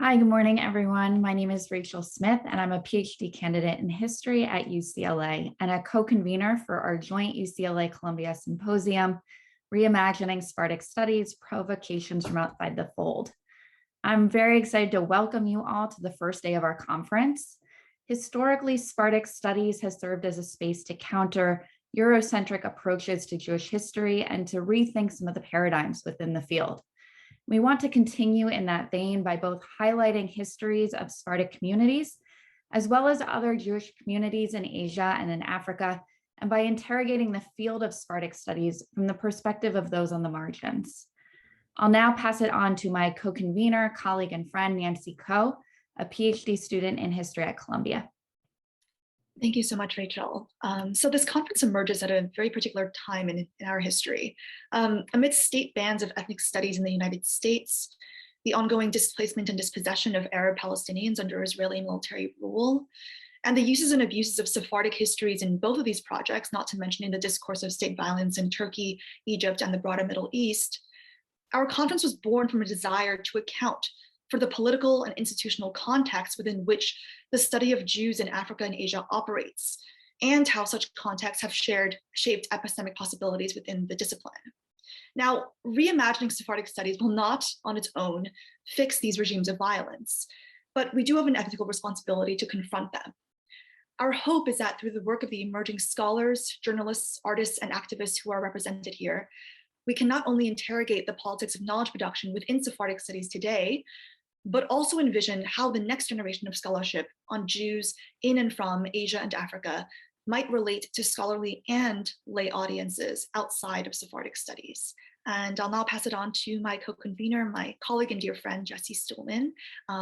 Hi, good morning, everyone. My name is Rachel Smith, and I'm a PhD candidate in history at UCLA and a co-convener for our joint UCLA-Columbia Symposium, Reimagining Sephardic Studies, Provocations from Outside the Fold. I'm very excited to welcome you all to the first day of our conference. Historically, Sephardic studies has served as a space to counter Eurocentric approaches to Jewish history and to rethink some of the paradigms within the field. We want to continue in that vein by both highlighting histories of Sephardic communities, as well as other Jewish communities in Asia and in Africa, and by interrogating the field of Sephardic studies from the perspective of those on the margins. I'll now pass it on to my co-convener, colleague, and friend, Nancy Coe, a PhD student in history at Columbia. Thank you so much, Rachel. So this conference emerges at a very particular time in our history. Amidst state bans of ethnic studies in the United States, the ongoing displacement and dispossession of Arab Palestinians under Israeli military rule, and the uses and abuses of Sephardic histories in both of these projects, not to mention in the discourse of state violence in Turkey, Egypt, and the broader Middle East, our conference was born from a desire to account for the political and institutional context within which the study of Jews in Africa and Asia operates, and how such contexts have shaped epistemic possibilities within the discipline. Now, reimagining Sephardic studies will not, on its own, fix these regimes of violence, but we do have an ethical responsibility to confront them. Our hope is that through the work of the emerging scholars, journalists, artists, and activists who are represented here, we can not only interrogate the politics of knowledge production within Sephardic studies today, but also envision how the next generation of scholarship on Jews in and from Asia and Africa might relate to scholarly and lay audiences outside of Sephardic studies. And I'll now pass it on to my co-convener, my colleague and dear friend, Jessie Stillman,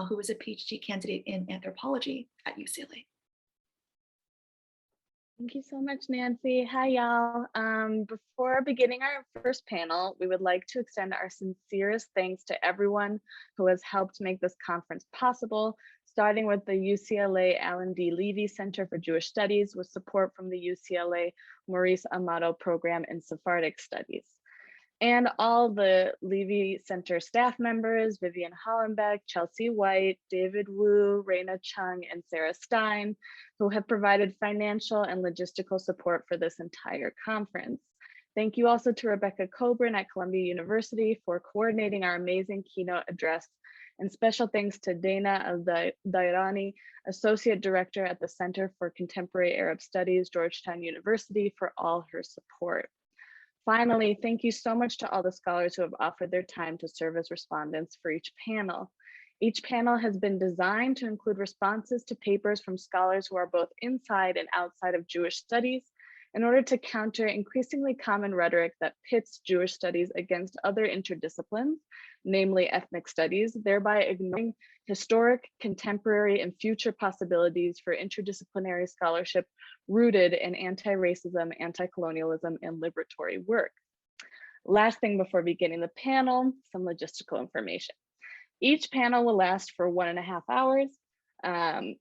who is a PhD candidate in anthropology at UCLA. Thank you so much, Nancy. Hi, y'all. Before beginning our first panel, we would like to extend our sincerest thanks to everyone who has helped make this conference possible, starting with the UCLA Alan D. Levy Center for Jewish Studies with support from the UCLA Maurice Amato Program in Sephardic Studies. And all the Levy Center staff members, Vivian Hollenbeck, Chelsea White, David Wu, Raina Chung, and Sarah Stein, who have provided financial and logistical support for this entire conference. Thank you also to Rebecca Coburn at Columbia University for coordinating our amazing keynote address, and special thanks to Dana Al-Dairani, Associate Director at the Center for Contemporary Arab Studies, Georgetown University, for all her support. Finally, thank you so much to all the scholars who have offered their time to serve as respondents for each panel. Each panel has been designed to include responses to papers from scholars who are both inside and outside of Jewish studies in order to counter increasingly common rhetoric that pits Jewish studies against other interdisciplines, namely ethnic studies, thereby ignoring historic, contemporary, and future possibilities for interdisciplinary scholarship rooted in anti-racism, anti-colonialism, and liberatory work. Last thing before beginning the panel, some logistical information. Each panel will last for 1.5 hours.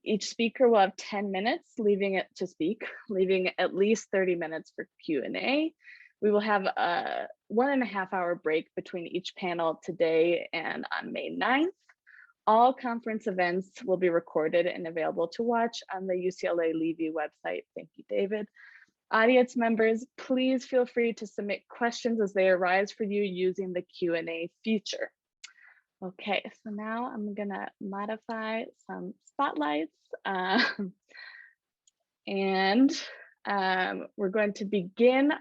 Each speaker will have 10 minutes leaving at least 30 minutes for Q&A. We will have a 1.5 hour break between each panel today and on May 9th. All conference events will be recorded and available to watch on the UCLA Levy website. Thank you, David. Audience members, please feel free to submit questions as they arise for you using the Q&A feature. Okay, so now I'm gonna modify some spotlights and we're going to begin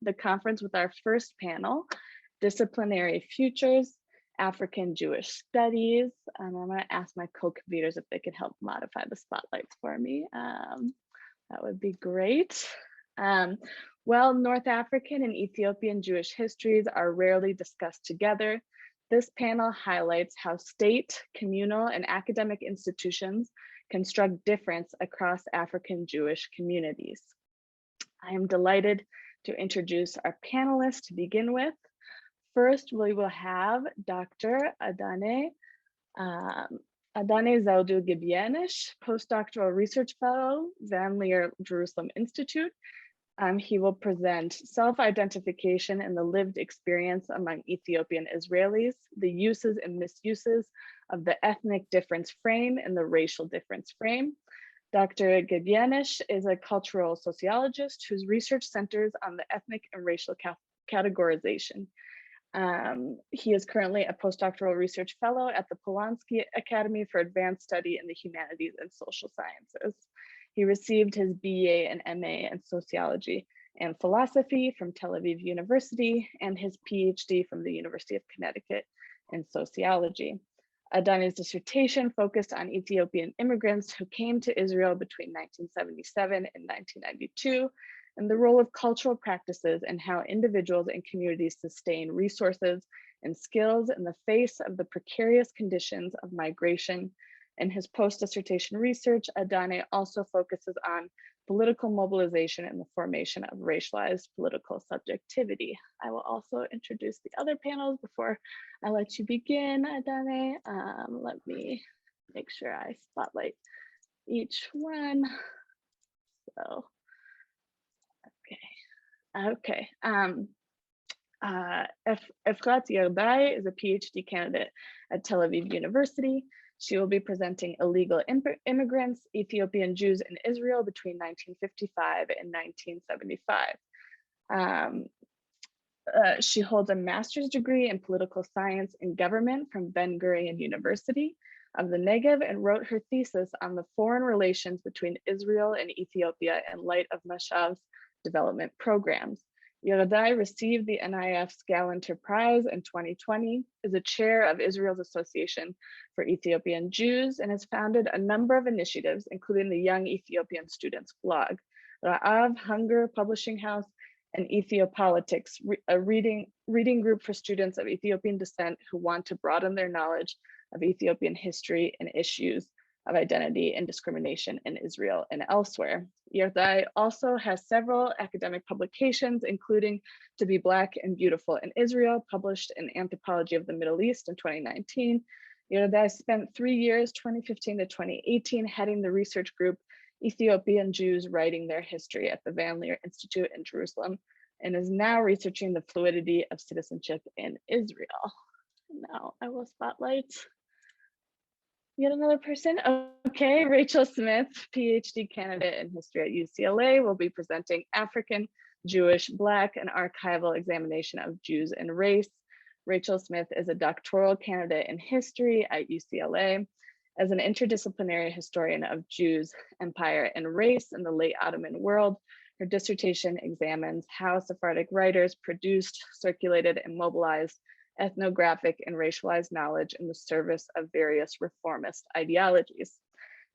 the conference with our first panel, Disciplinary Futures, African Jewish Studies. And I'm gonna ask my co-conveners if they could help modify the spotlights for me. That would be great. Well, North African and Ethiopian Jewish histories are rarely discussed together. This panel highlights how state, communal, and academic institutions construct difference across African Jewish communities. I am delighted to introduce our panelists to begin with. First, we will have Dr. Adane Zawdu Gebyanesh, Postdoctoral Research Fellow, Van Leer Jerusalem Institute, He will present self-identification and the lived experience among Ethiopian Israelis, the uses and misuses of the ethnic difference frame and the racial difference frame. Dr. Gebyanesh is a cultural sociologist whose research centers on the ethnic and racial categorization. He is currently a postdoctoral research fellow at the Polanski Academy for Advanced Study in the Humanities and Social Sciences. He received his BA and MA in Sociology and Philosophy from Tel Aviv University and his PhD from the University of Connecticut in Sociology. Adane's dissertation focused on Ethiopian immigrants who came to Israel between 1977 and 1992, and the role of cultural practices and how individuals and communities sustain resources and skills in the face of the precarious conditions of migration. In his post-dissertation research, Adane also focuses on political mobilization and the formation of racialized political subjectivity. I will also introduce the other panels before I let you begin, Adane. Let me make sure I spotlight each one. So, okay. Efrat Yerday is a PhD candidate at Tel Aviv University. She will be presenting illegal immigrants, Ethiopian Jews in Israel between 1955 and 1975. She holds a master's degree in political science and government from Ben Gurion University of the Negev and wrote her thesis on the foreign relations between Israel and Ethiopia in light of Mashav's development programs. Yerday received the NIF's Galanter Prize in 2020, is a chair of Israel's Association for Ethiopian Jews, and has founded a number of initiatives, including the Young Ethiopian Students blog, Ra'av, Hunger Publishing House, and Ethiopolitics, a reading group for students of Ethiopian descent who want to broaden their knowledge of Ethiopian history and issues of identity and discrimination in Israel and elsewhere. Yerday also has several academic publications, including To Be Black and Beautiful in Israel, published in Anthropology of the Middle East in 2019. Yerday spent 3 years, 2015 to 2018, heading the research group Ethiopian Jews Writing Their History at the Van Leer Institute in Jerusalem, and is now researching the fluidity of citizenship in Israel. Now I will spotlight yet another person. Okay, Rachel Smith, PhD candidate in history at UCLA, will be presenting African, Jewish, Black, and archival examination of Jews and race. Rachel Smith is a doctoral candidate in history at UCLA. As an interdisciplinary historian of Jews, empire, and race in the late Ottoman world, her dissertation examines how Sephardic writers produced, circulated, and mobilized ethnographic and racialized knowledge in the service of various reformist ideologies.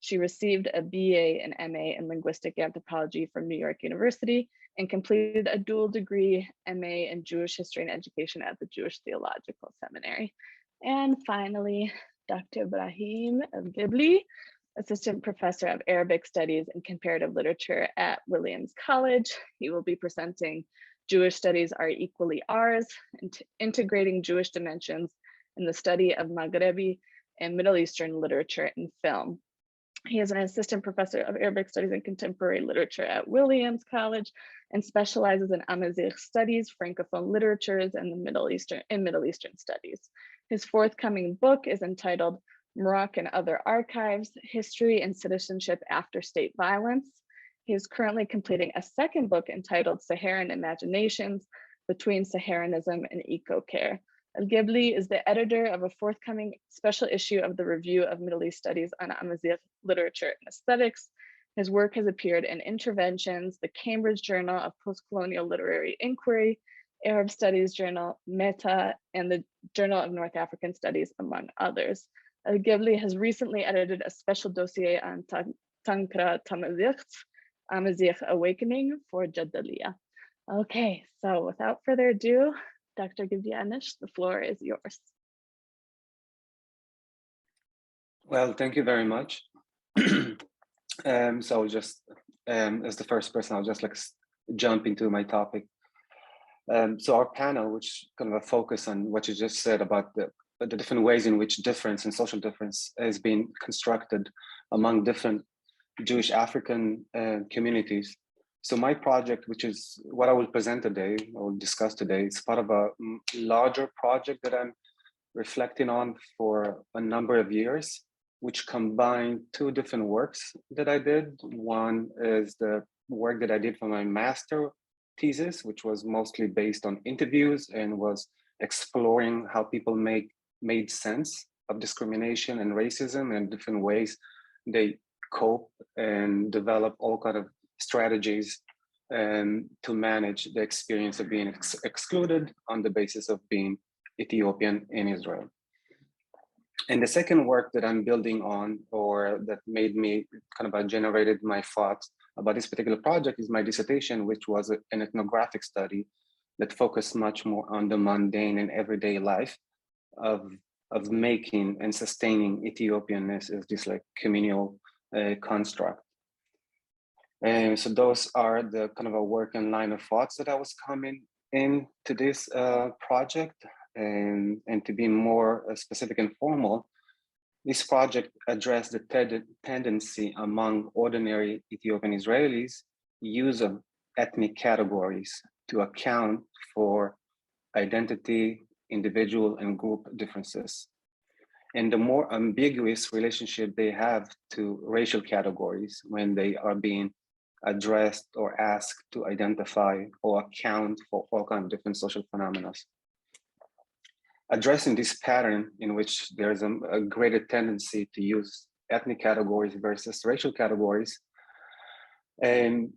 She received a BA and MA in linguistic anthropology from New York University and completed a dual degree MA in Jewish history and education at the Jewish Theological Seminary. And finally, Dr. Brahim of Guabli, assistant professor of Arabic studies and comparative literature at Williams College. He will be presenting Jewish Studies Are Equally Ours, integrating Jewish dimensions in the study of Maghrebi and Middle Eastern literature and film. He is an assistant professor of Arabic studies and contemporary literature at Williams College and specializes in Amazigh studies, Francophone literatures, and Middle Eastern studies. His forthcoming book is entitled Moroccan and Other Archives, History and Citizenship After State Violence. He is currently completing a second book entitled Saharan Imaginations Between Saharanism and Eco-Care. Guabli is the editor of a forthcoming special issue of the Review of Middle East Studies on Amazigh Literature and Aesthetics. His work has appeared in Interventions, the Cambridge Journal of Postcolonial Literary Inquiry, Arab Studies Journal, Meta, and the Journal of North African Studies, among others. Guabli has recently edited a special dossier on Tankra Tamazigh, Amazigh Awakening for Jadaliya. Okay, so without further ado, Dr. Gebyanesh, the floor is yours. Well, thank you very much. So just as the first person, I'll just jump into my topic. So our panel, which kind of a focus on what you just said about the different ways in which difference and social difference is being constructed among different Jewish African communities. So my project, which is what I will present today, I will discuss today, is part of a larger project that I'm reflecting on for a number of years, which combined two different works that I did. One is the work that I did for my master thesis, which was mostly based on interviews and was exploring how people made sense of discrimination and racism and different ways they cope and develop all kind of strategies to manage the experience of being excluded on the basis of being Ethiopian in Israel. And the second work that I'm building on, or that made me kind of generated my thoughts about this particular project, is my dissertation, which was an ethnographic study that focused much more on the mundane and everyday life of making and sustaining Ethiopianness as this like communal construct. And so those are the kind of a work and line of thoughts that I was coming into this project. And to be more specific and formal, this project addressed the tendency among ordinary Ethiopian Israelis use of ethnic categories to account for identity, individual and group differences, and the more ambiguous relationship they have to racial categories when they are being addressed or asked to identify or account for all kinds of different social phenomena. Addressing this pattern in which there's a greater tendency to use ethnic categories versus racial categories. And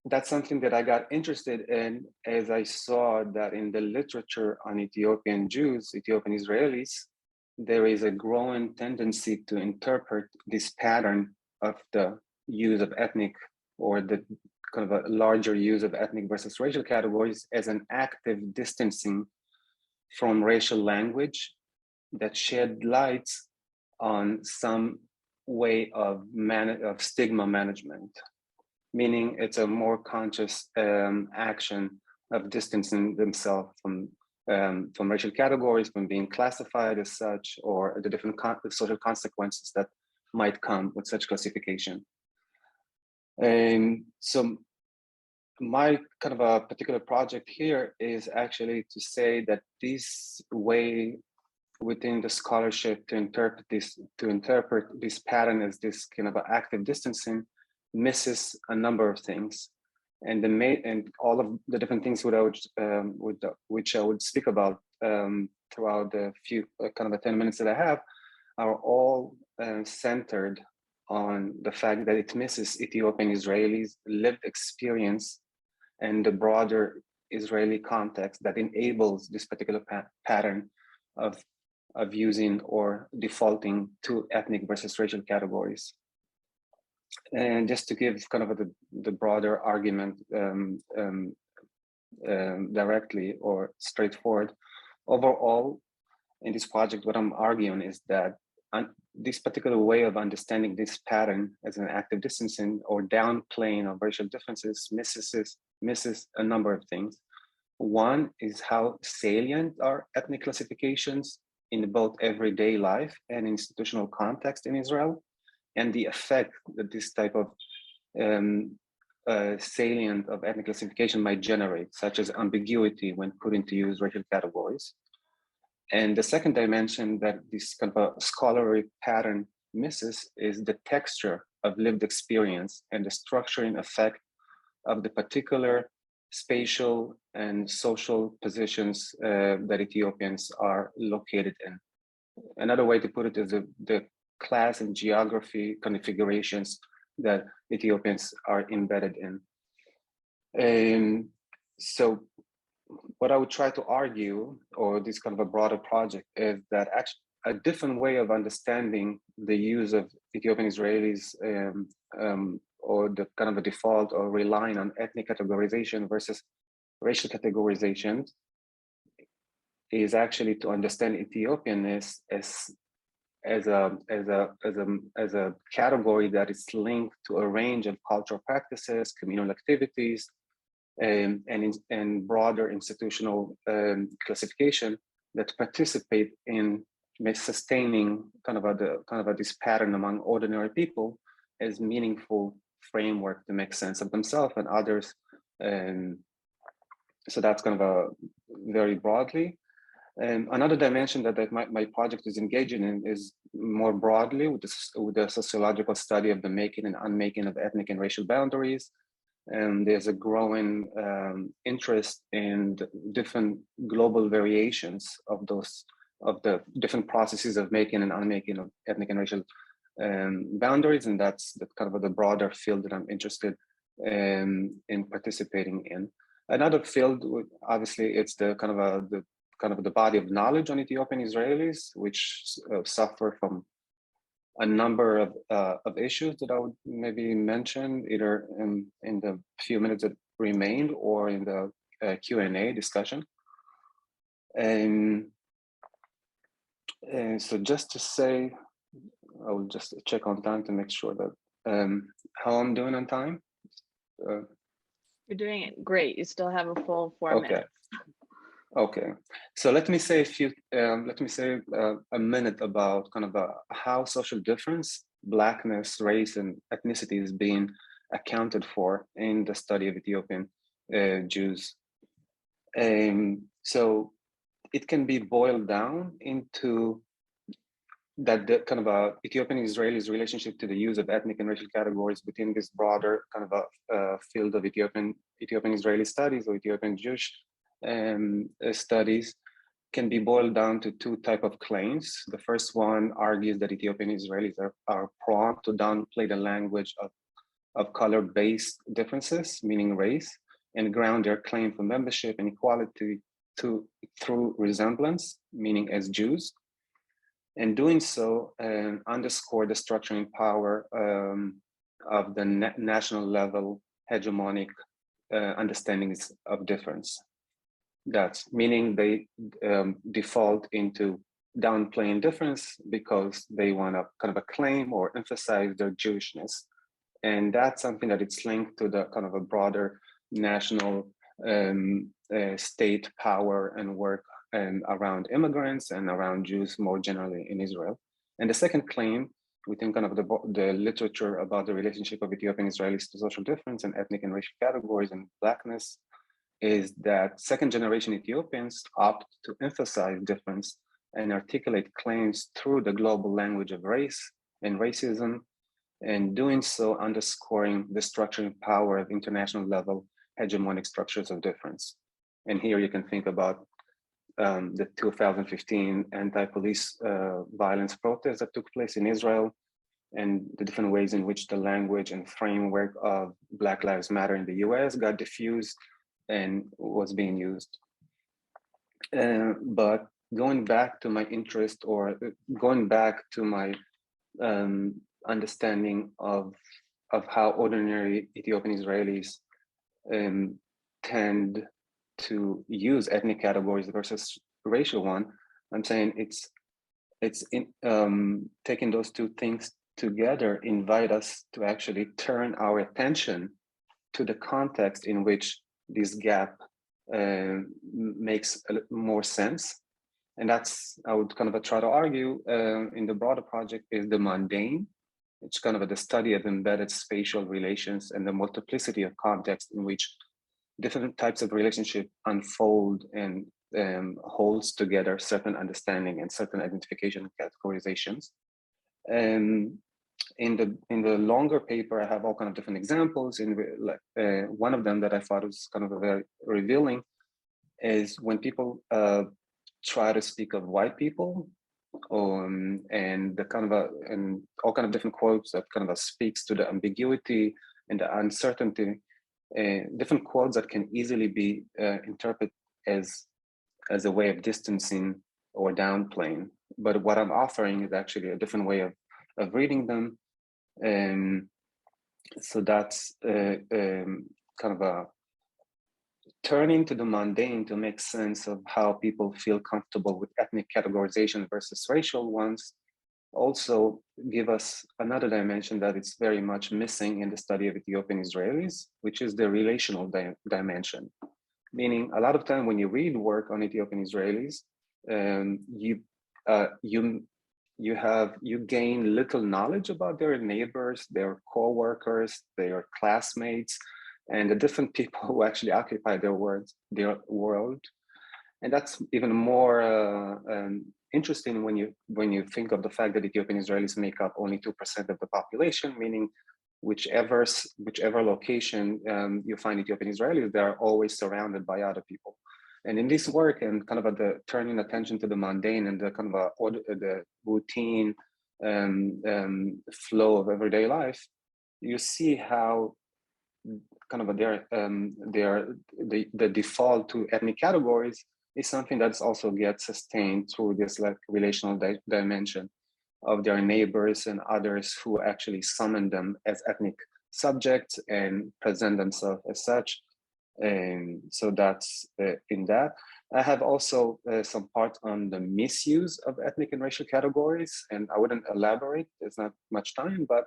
that's something that I got interested in as I saw that in the literature on Ethiopian Jews, Ethiopian Israelis, there is a growing tendency to interpret this pattern of the use of ethnic, or the kind of a larger use of ethnic versus racial categories, as an active distancing from racial language that shed lights on some way of stigma management, meaning it's a more conscious action of distancing themselves from racial categories, from being classified as such, or the different social consequences that might come with such classification. And so my kind of a particular project here is actually to say that this way within the scholarship to interpret this pattern as this kind of active distancing misses a number of things, and all of the different things which I would speak about throughout the few kind of 10 minutes that I have are all centered on the fact that it misses Ethiopian Israelis' lived experience and the broader Israeli context that enables this particular pattern of using or defaulting to ethnic versus racial categories. And just to give kind of the broader argument directly or straightforward, overall in this project, what I'm arguing is that this particular way of understanding this pattern as an active distancing or downplaying of racial differences misses a number of things. One is how salient are ethnic classifications in both everyday life and institutional context in Israel, and the effect that this type of salient of ethnic classification might generate, such as ambiguity when put into use racial categories. And the second dimension that this kind of a scholarly pattern misses is the texture of lived experience and the structuring effect of the particular spatial and social positions that Ethiopians are located in. Another way to put it is the class and geography configurations that Ethiopians are embedded in. So what I would try to argue, or this kind of a broader project, is that actually a different way of understanding the use of Ethiopian Israelis or the kind of a default or relying on ethnic categorization versus racial categorization is actually to understand Ethiopianness as a category that is linked to a range of cultural practices, communal activities, and broader institutional classification that participate in sustaining this pattern among ordinary people as meaningful framework to make sense of themselves and others. And so that's kind of a very broadly. And another dimension that my project is engaging in is more broadly with the sociological study of the making and unmaking of ethnic and racial boundaries. And there's a growing interest in the different global variations of the different processes of making and unmaking of ethnic and racial boundaries. And that's kind of the broader field that I'm interested in participating in. Another field, obviously, it's the kind of the body of knowledge on Ethiopian Israelis, which suffer from a number of issues that I would maybe mention either in the few minutes that remained or in the Q&A discussion. And so just to say, I will just check on time to make sure that how I'm doing on time. You're doing it great. You still have a full 4 minutes. Okay, so let me say a minute about kind of how social difference, Blackness, race, and ethnicity is being accounted for in the study of Ethiopian Jews. So it can be boiled down into that the kind of Ethiopian Israelis' relationship to the use of ethnic and racial categories within this broader kind of a field of Ethiopian Israeli studies or Ethiopian Jewish studies can be boiled down to two types of claims. The first one argues that Ethiopian Israelis are prone to downplay the language of color-based differences, meaning race, and ground their claim for membership and equality through resemblance, meaning as Jews. And doing so underscore the structuring power of the national level hegemonic understandings of difference. That's meaning they default into downplaying difference because they want to kind of claim or emphasize their Jewishness. And that's something that it's linked to the kind of a broader national state power and work and around immigrants and around Jews more generally in Israel. And the second claim within kind of the literature about the relationship of Ethiopian Israelis to social difference and ethnic and racial categories and Blackness is that second generation Ethiopians opt to emphasize difference and articulate claims through the global language of race and racism, and doing so underscoring the structuring power of international level hegemonic structures of difference. And here you can think about the 2015 anti-police violence protests that took place in Israel and the different ways in which the language and framework of Black Lives Matter in the US got diffused and was being used. But going back to my interest or going back to my understanding of how ordinary Ethiopian Israelis tend to use ethnic categories versus racial one, I'm saying it's taking those two things together invite us to actually turn our attention to the context in which this gap makes more sense. And that's, I would kind of try to argue in the broader project is the mundane. It's kind of the study of embedded spatial relations and the multiplicity of contexts in which different types of relationship unfold and holds together certain understanding and certain identification categorizations. In the longer paper, I have all kind of different examples. One of them that I thought was kind of a very revealing is when people try to speak of white people, and the kind of and all kind of different quotes that kind of speaks to the ambiguity and the uncertainty. Different quotes that can easily be interpreted as a way of distancing or downplaying. But what I'm offering is actually a different way of reading them. So that's kind of a turning to the mundane to make sense of how people feel comfortable with ethnic categorization versus racial ones. Also give us another dimension that it's very much missing in the study of Ethiopian Israelis, which is the relational dimension. Meaning a lot of time when you read work on Ethiopian Israelis, you gain little knowledge about their neighbors, their co-workers, their classmates, and the different people who actually occupy their world. And that's even more interesting when you think of the fact that Ethiopian Israelis make up only 2% of the population, meaning whichever location you find Ethiopian Israelis, they are always surrounded by other people. And in this work and kind of at the turning attention to the mundane and the kind of the routine flow of everyday life, you see how kind of the default to ethnic categories is something that's also gets sustained through this like relational dimension of their neighbors and others who actually summon them as ethnic subjects and present themselves as such. And so that's in that. I have also some part on the misuse of ethnic and racial categories, and I wouldn't elaborate, there's not much time, but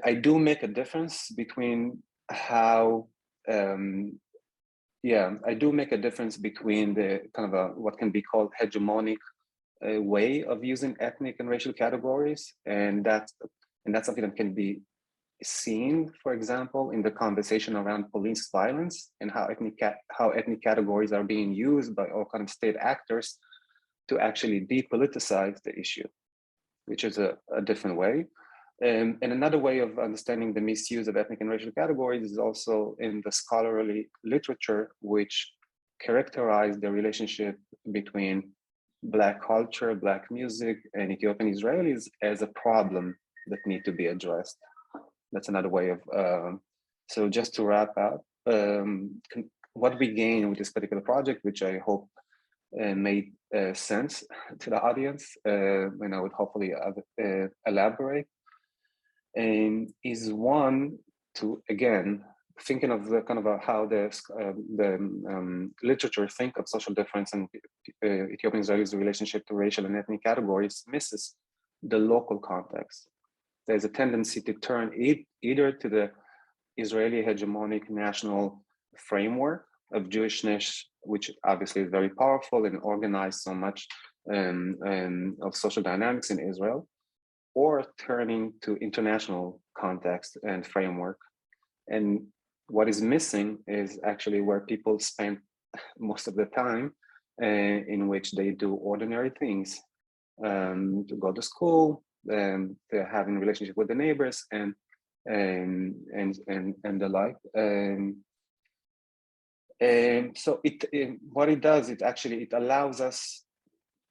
I do make a difference between how, I do make a difference between the kind of what can be called hegemonic way of using ethnic and racial categories, and that's something that can be seen, for example, in the conversation around police violence and how ethnic categories are being used by all kind of state actors to actually depoliticize the issue, which is a different way. And another way of understanding the misuse of ethnic and racial categories is also in the scholarly literature, which characterize the relationship between Black culture, Black music, and Ethiopian Israelis as a problem that need to be addressed. That's another way of, so just to wrap up, what we gain with this particular project, which I hope made sense to the audience, and I would hopefully elaborate, is one, to again, thinking of the kind of how the literature think of social difference and Ethiopian Israelis' relationship to racial and ethnic categories misses the local context. There's a tendency to turn either to the Israeli hegemonic national framework of Jewishness, which obviously is very powerful and organized so much of social dynamics in Israel, or turning to international context and framework. And what is missing is actually where people spend most of the time in which they do ordinary things, to go to school, they're having a relationship with the neighbors and the like. So what it does, it allows us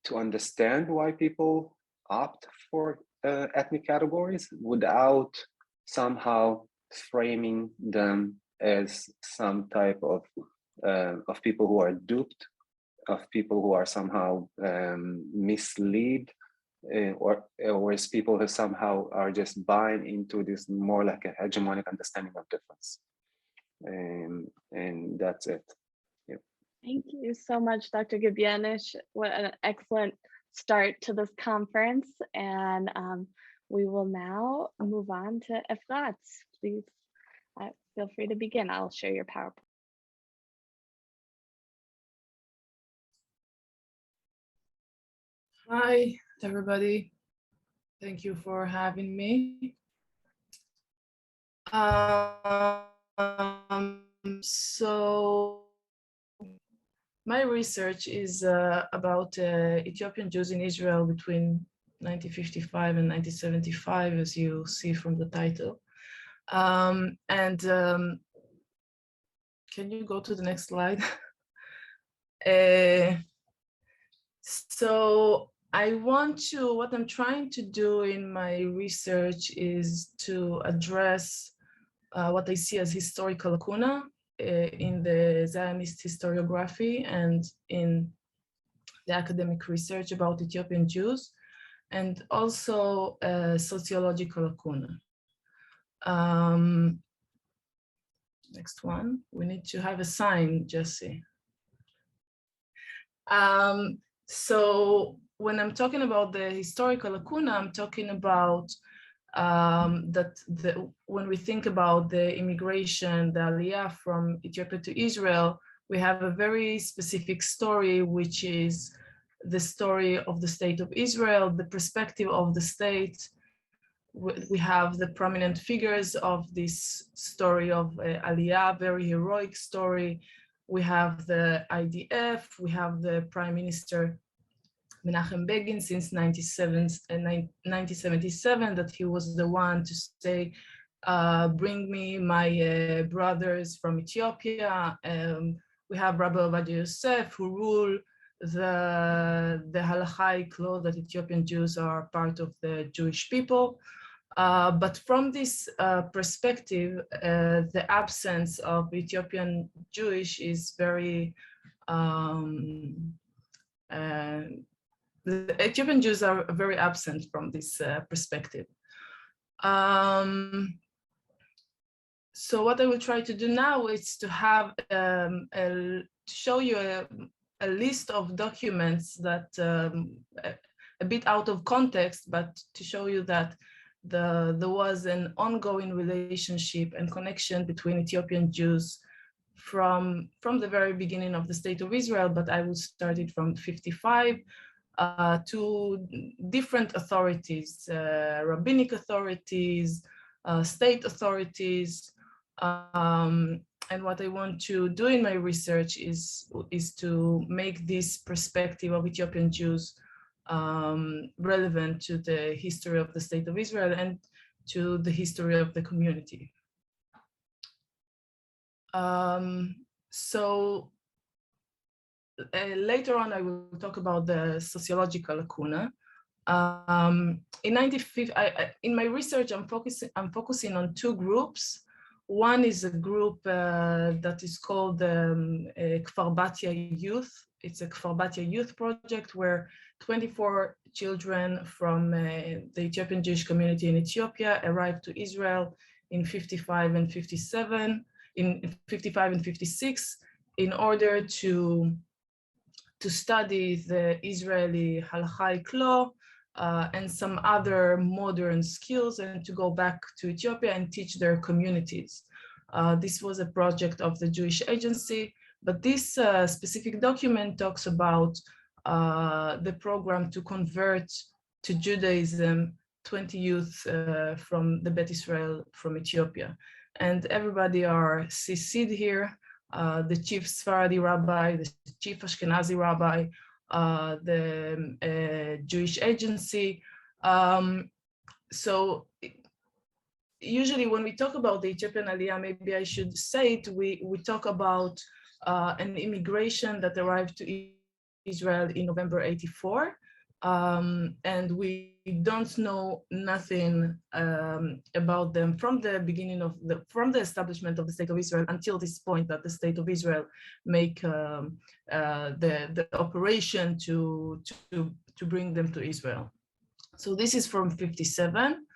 to understand why people opt for ethnic categories without somehow framing them as some type of people who are duped, of people who are somehow misled, or as people who somehow are just buying into this more like a hegemonic understanding of difference. And that's it. Yeah. Thank you so much, Dr. Gebyanesh. What an excellent start to this conference. And we will now move on to Efrat. Please feel free to begin. I'll share your PowerPoint. Hi, everybody. Thank you for having me. So my research is about Ethiopian Jews in Israel between 1955 and 1975, as you see from the title. Can you go to the next slide? So what I'm trying to do in my research is to address what I see as historical lacuna in the Zionist historiography and in the academic research about Ethiopian Jews, and also sociological lacuna. Next one, we need to have a sign, Jesse. So when I'm talking about the historical lacuna, I'm talking about when we think about the immigration, the aliyah from Ethiopia to Israel, we have a very specific story, which is the story of the state of Israel, the perspective of the state. We have the prominent figures of this story of Aliyah, very heroic story. We have the IDF, we have the Prime Minister Menachem Begin since 1977, that he was the one to say, bring me my brothers from Ethiopia. We have Rabbi Ovadia Yosef, who rule the halachic law that Ethiopian Jews are part of the Jewish people. But from this perspective, the absence of Ethiopian Jewish is very, the Ethiopian Jews are very absent from this perspective. So what I will try to do now is to have to show you a list of documents that a bit out of context, but to show you that there was an ongoing relationship and connection between Ethiopian Jews from the very beginning of the State of Israel, but I will start it from 55 to different authorities, rabbinic authorities, state authorities. And what I want to do in my research is to make this perspective of Ethiopian Jews relevant to the history of the State of Israel and to the history of the community. Later on, I will talk about the sociological lacuna. In my research, I'm focusing on two groups. One is a group that is called Kfar Batya Youth. It's a Kfar Batya Youth project where 24 children from the Ethiopian Jewish community in Ethiopia arrived to Israel in 55 and 57, in 55 and 56, in order to study the Israeli halachic law and some other modern skills, and to go back to Ethiopia and teach their communities. This was a project of the Jewish Agency, but this specific document talks about the program to convert to Judaism 20 youth from the Bet Israel from Ethiopia. And everybody are CC'd here, the chief Sephardi rabbi, the chief Ashkenazi rabbi, the Jewish Agency. So usually when we talk about the Ethiopian Aliyah, maybe I should say it, we talk about an immigration that arrived to Israel in November 84. And we don't know nothing about them from the beginning of from the establishment of the State of Israel until this point that the State of Israel make the operation to bring them to Israel. So this is from 57.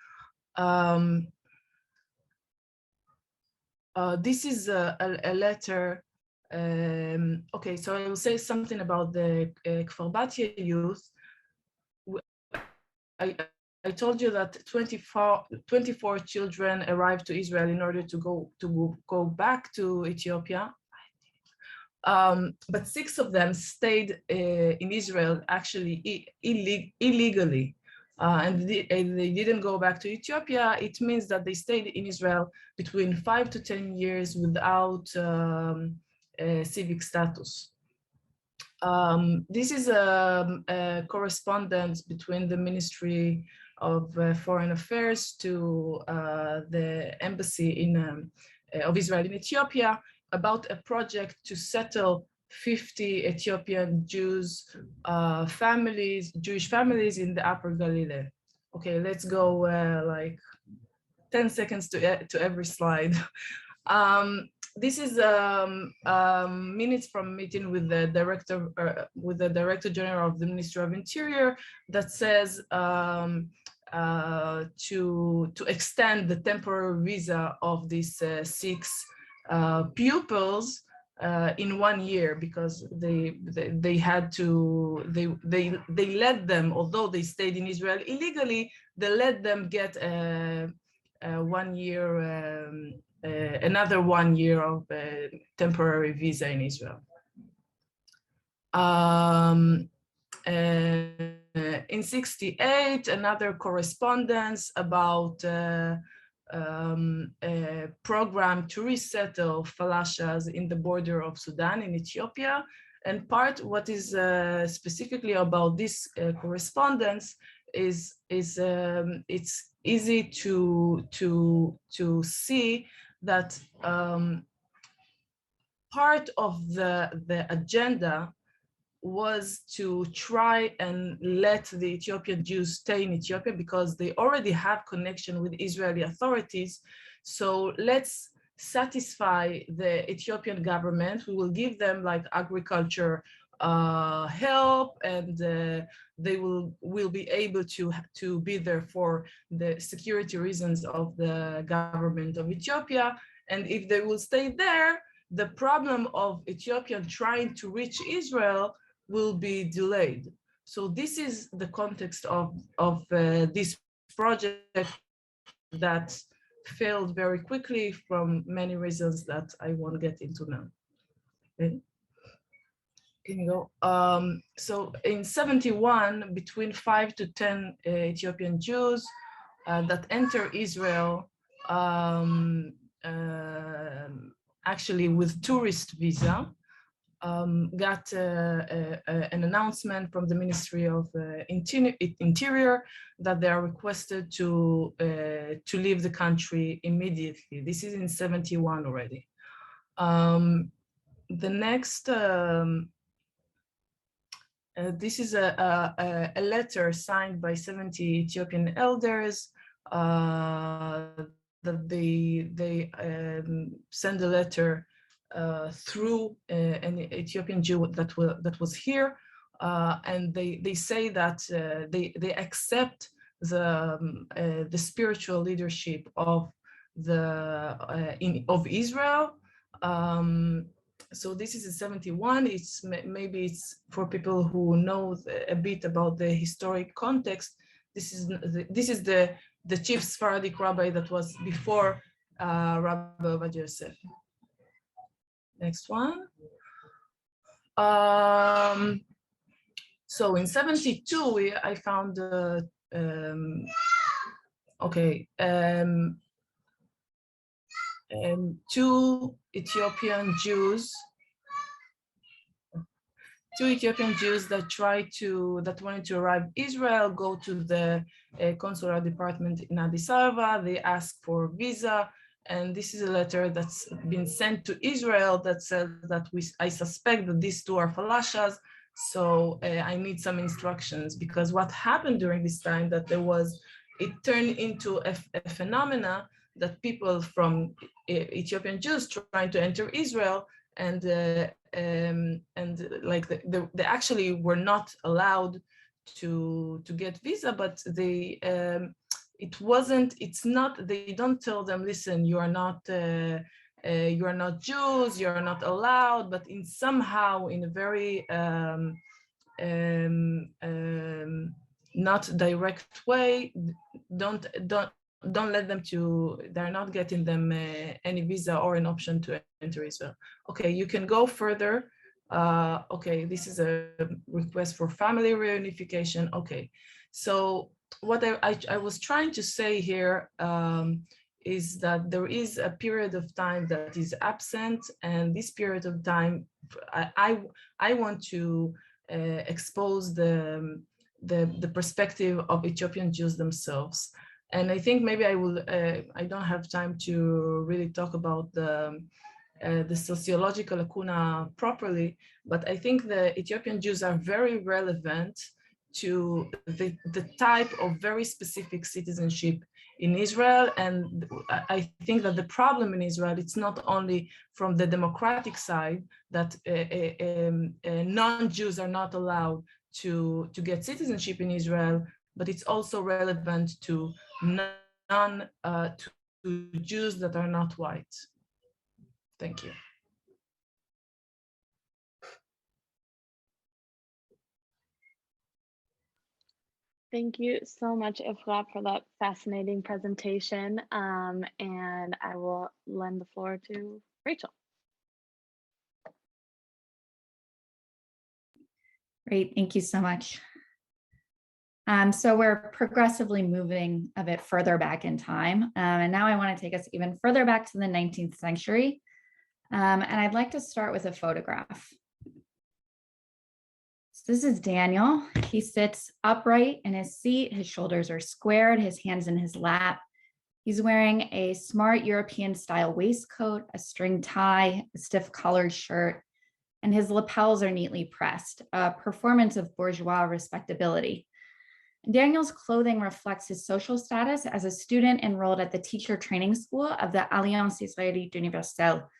This is a letter. Okay, so I will say something about the Kfar Batya youth. I told you that 24 children arrived to Israel in order to go back to Ethiopia. But 6 of them stayed in Israel actually illegally. And they didn't go back to Ethiopia. It means that they stayed in Israel between 5 to 10 years without civic status. This is a correspondence between the Ministry of Foreign Affairs to the embassy of Israel in Ethiopia about a project to settle 50 Ethiopian Jewish families in the Upper Galilee. Okay, let's go like 10 seconds to every slide. This is minutes from meeting with the Director General of the Ministry of Interior that says to extend the temporary visa of these 6 pupils in 1 year, because they had to they let them, although they stayed in Israel illegally, they let them get a 1 year another 1 year of temporary visa in Israel. in 68, another correspondence about a program to resettle falashas in the border of Sudan in Ethiopia. And what is specifically about this correspondence is it's easy to see that part of the agenda was to try and let the Ethiopian Jews stay in Ethiopia because they already have connection with Israeli authorities. So let's satisfy the Ethiopian government. We will give them like agriculture help, and they will be able to be there for the security reasons of the government of Ethiopia. And if they will stay there, the problem of Ethiopia trying to reach Israel will be delayed. So this is the context of this project that failed very quickly from many reasons that I won't get into now. Okay. Can you go? So in 71, between 5 to 10 Ethiopian Jews that enter Israel, actually with tourist visa, got an announcement from the Ministry of Interior that they are requested to leave the country immediately. This is in 71 already. The next, this is a letter signed by 70 Ethiopian elders that they send a letter through an Ethiopian Jew that was here, and they say that they accept the spiritual leadership of of Israel. So this is in 71. It's maybe it's for people who know a bit about the historic context. This is the chief Sephardic rabbi that was before Rabbi Ovadia Yosef. Next one. So in 72, I found two Ethiopian Jews that wanted to arrive in Israel, go to the consular department in Addis Ababa. They ask for visa. And this is a letter that's been sent to Israel that says that I suspect that these two are falashas, so I need some instructions, because what happened during this time that it turned into a phenomena that people from Ethiopian Jews trying to enter Israel and like they actually were not allowed to get visa, but they they don't tell them, listen, you are not Jews, you are not allowed, but in somehow in a very not direct way, don't let them they're not getting them any visa or an option to enter Israel. Okay, you can go further. Okay, this is a request for family reunification. Okay, so what I was trying to say here is that there is a period of time that is absent, and this period of time, I want to expose the perspective of Ethiopian Jews themselves. And I think maybe I don't have time to really talk about the sociological lacuna properly, but I think the Ethiopian Jews are very relevant to the type of very specific citizenship in Israel. And I think that the problem in Israel, it's not only from the democratic side that non-Jews are not allowed to get citizenship in Israel, but it's also relevant to to Jews that are not white. Thank you. Thank you so much, Efrat, for that fascinating presentation. And I will lend the floor to Rachel. Great, thank you so much. So we're progressively moving a bit further back in time. And now I want to take us even further back to the 19th century. And I'd like to start with a photograph. So this is Daniel. He sits upright in his seat. His shoulders are squared, his hands in his lap. He's wearing a smart European style waistcoat, a string tie, a stiff collared shirt, and his lapels are neatly pressed, a performance of bourgeois respectability. Daniel's clothing reflects his social status as a student enrolled at the teacher training school of the Alliance Israélite Universelle,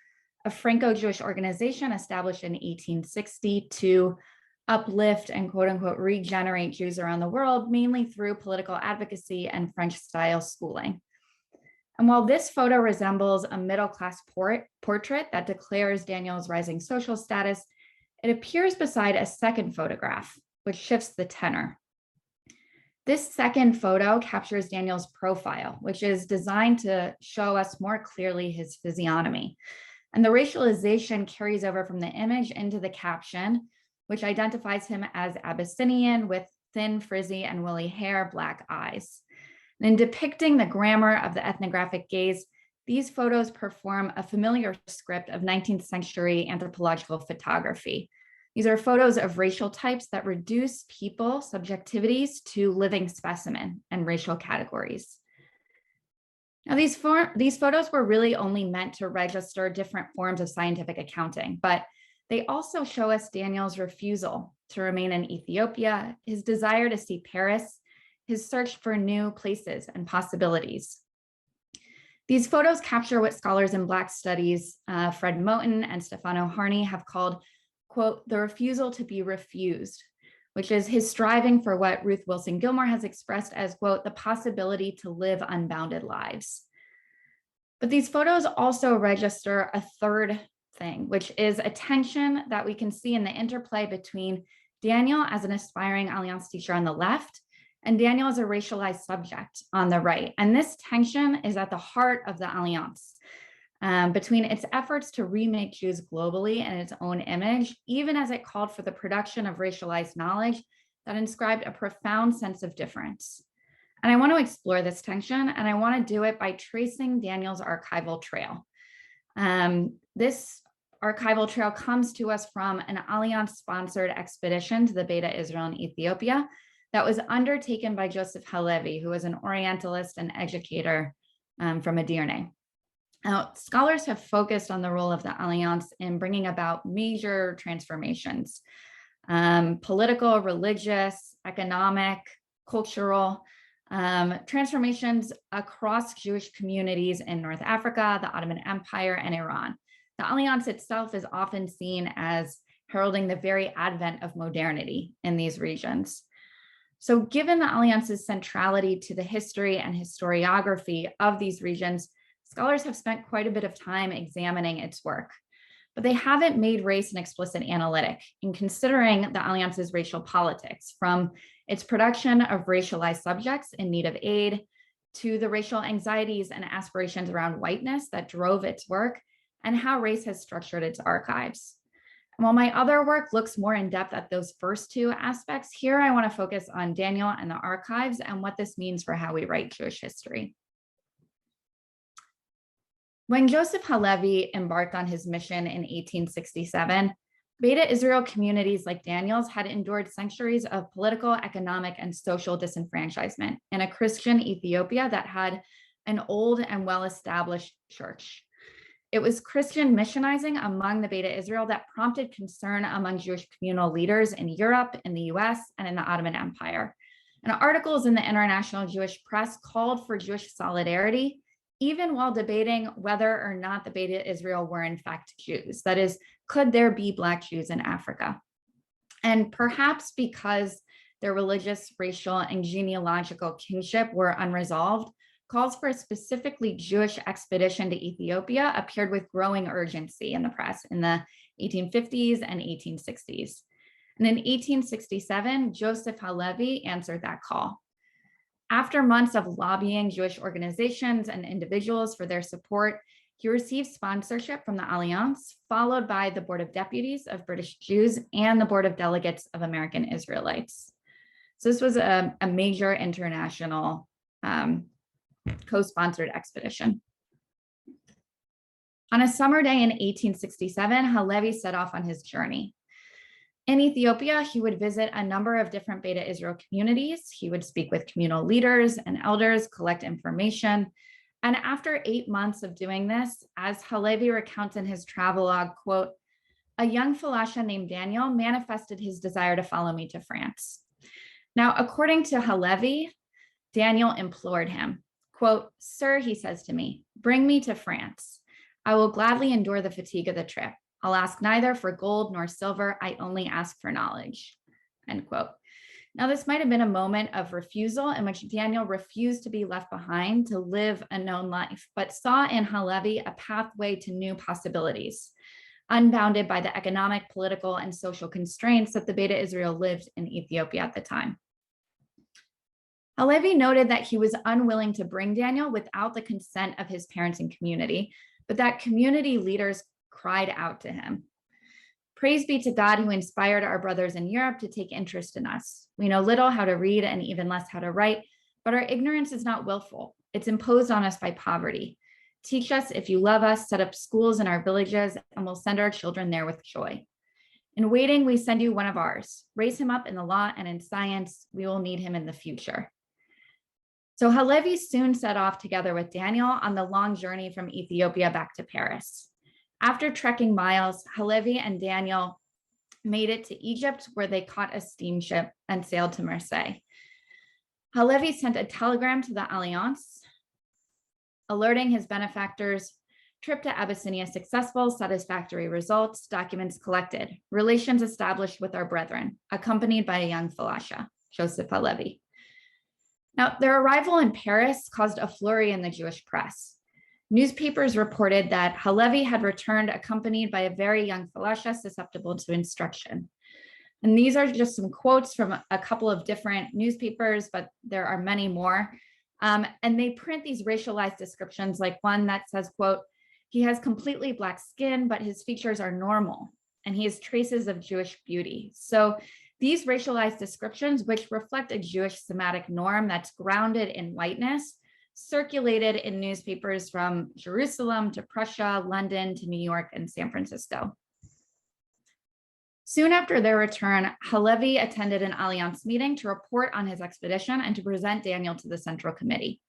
a Franco-Jewish organization established in 1860 to uplift and quote unquote regenerate Jews around the world, mainly through political advocacy and French-style schooling. And while this photo resembles a middle-class portrait that declares Daniel's rising social status, it appears beside a second photograph, which shifts the tenor. This second photo captures Daniel's profile, which is designed to show us more clearly his physiognomy. And the racialization carries over from the image into the caption, which identifies him as Abyssinian with thin, frizzy, and woolly hair, black eyes. And in depicting the grammar of the ethnographic gaze, these photos perform a familiar script of 19th century anthropological photography. These are photos of racial types that reduce people subjectivities to living specimen and racial categories. Now, these photos were really only meant to register different forms of scientific accounting, but they also show us Daniel's refusal to remain in Ethiopia, his desire to see Paris, his search for new places and possibilities. These photos capture what scholars in Black studies, Fred Moten and Stefano Harney, have called, quote, the refusal to be refused, which is his striving for what Ruth Wilson Gilmore has expressed as, quote, the possibility to live unbounded lives. But these photos also register a third thing, which is a tension that we can see in the interplay between Daniel as an aspiring Alliance teacher on the left and Daniel as a racialized subject on the right. And this tension is at the heart of the Alliance. Between its efforts to remake Jews globally in its own image, even as it called for the production of racialized knowledge that inscribed a profound sense of difference. And I want to explore this tension, and I want to do it by tracing Daniel's archival trail. This archival trail comes to us from an Alliance-sponsored expedition to the Beta Israel in Ethiopia that was undertaken by Joseph Halevi, who was an Orientalist and educator from Adane. Now, scholars have focused on the role of the Alliance in bringing about major transformations, political, religious, economic, cultural, transformations across Jewish communities in North Africa, the Ottoman Empire, and Iran. The Alliance itself is often seen as heralding the very advent of modernity in these regions. So given the Alliance's centrality to the history and historiography of these regions, scholars have spent quite a bit of time examining its work, but they haven't made race an explicit analytic in considering the Alliance's racial politics, from its production of racialized subjects in need of aid to the racial anxieties and aspirations around whiteness that drove its work and how race has structured its archives. And while my other work looks more in depth at those first two aspects, here I want to focus on Daniel and the archives and what this means for how we write Jewish history. When Joseph Halevi embarked on his mission in 1867, Beta Israel communities like Daniel's had endured centuries of political, economic, and social disenfranchisement in a Christian Ethiopia that had an old and well-established church. It was Christian missionizing among the Beta Israel that prompted concern among Jewish communal leaders in Europe, in the US, and in the Ottoman Empire. And articles in the international Jewish press called for Jewish solidarity, even while debating whether or not the Beta Israel were in fact Jews. That is, could there be Black Jews in Africa? And perhaps because their religious, racial, and genealogical kinship were unresolved, calls for a specifically Jewish expedition to Ethiopia appeared with growing urgency in the press in the 1850s and 1860s. And in 1867, Joseph Halevi answered that call. After months of lobbying Jewish organizations and individuals for their support, He received sponsorship from the Alliance, followed by the Board of Deputies of British Jews and the Board of Delegates of American Israelites. So this was a major international co-sponsored expedition. On a summer day in 1867, Halevi set off on his journey. In Ethiopia, he would visit a number of different Beta Israel communities. He would speak with communal leaders and elders, collect information. And after 8 months of doing this, as Halevi recounts in his travelogue, quote, "A young Falasha named Daniel manifested his desire to follow me to France." Now, according to Halevi, Daniel implored him, quote, "Sir," he says to me, "bring me to France. I will gladly endure the fatigue of the trip. I'll ask neither for gold nor silver. I only ask for knowledge," end quote. Now, this might have been a moment of refusal in which Daniel refused to be left behind to live a known life, but saw in Halevi a pathway to new possibilities, unbounded by the economic, political, and social constraints that the Beta Israel lived in Ethiopia at the time. Halevi noted that he was unwilling to bring Daniel without the consent of his parents and community, but that community leaders cried out to him. "Praise be to God who inspired our brothers in Europe to take interest in us. We know little how to read and even less how to write, but our ignorance is not willful. It's imposed on us by poverty. Teach us if you love us, set up schools in our villages, and we'll send our children there with joy. In waiting, we send you one of ours. Raise him up in the law and in science. We will need him in the future." So Halevi soon set off together with Daniel on the long journey from Ethiopia back to Paris. After trekking miles, Halevi and Daniel made it to Egypt, where they caught a steamship and sailed to Marseille. Halevi sent a telegram to the Alliance, alerting his benefactors, "Trip to Abyssinia successful, satisfactory results, documents collected, relations established with our brethren," accompanied by a young Falasha, Joseph Halevi. Now, their arrival in Paris caused a flurry in the Jewish press. Newspapers reported that Halevi had returned accompanied by a very young Falasha susceptible to instruction. And these are just some quotes from a couple of different newspapers, but there are many more. And they print these racialized descriptions, like one that says, quote, "He has completely black skin, but his features are normal, and he has traces of Jewish beauty." So these racialized descriptions, which reflect a Jewish Semitic norm that's grounded in whiteness, circulated in newspapers from Jerusalem to Prussia, London to New York, and San Francisco. Soon after their return, Halevi attended an Alliance meeting to report on his expedition and to present Daniel to the Central Committee.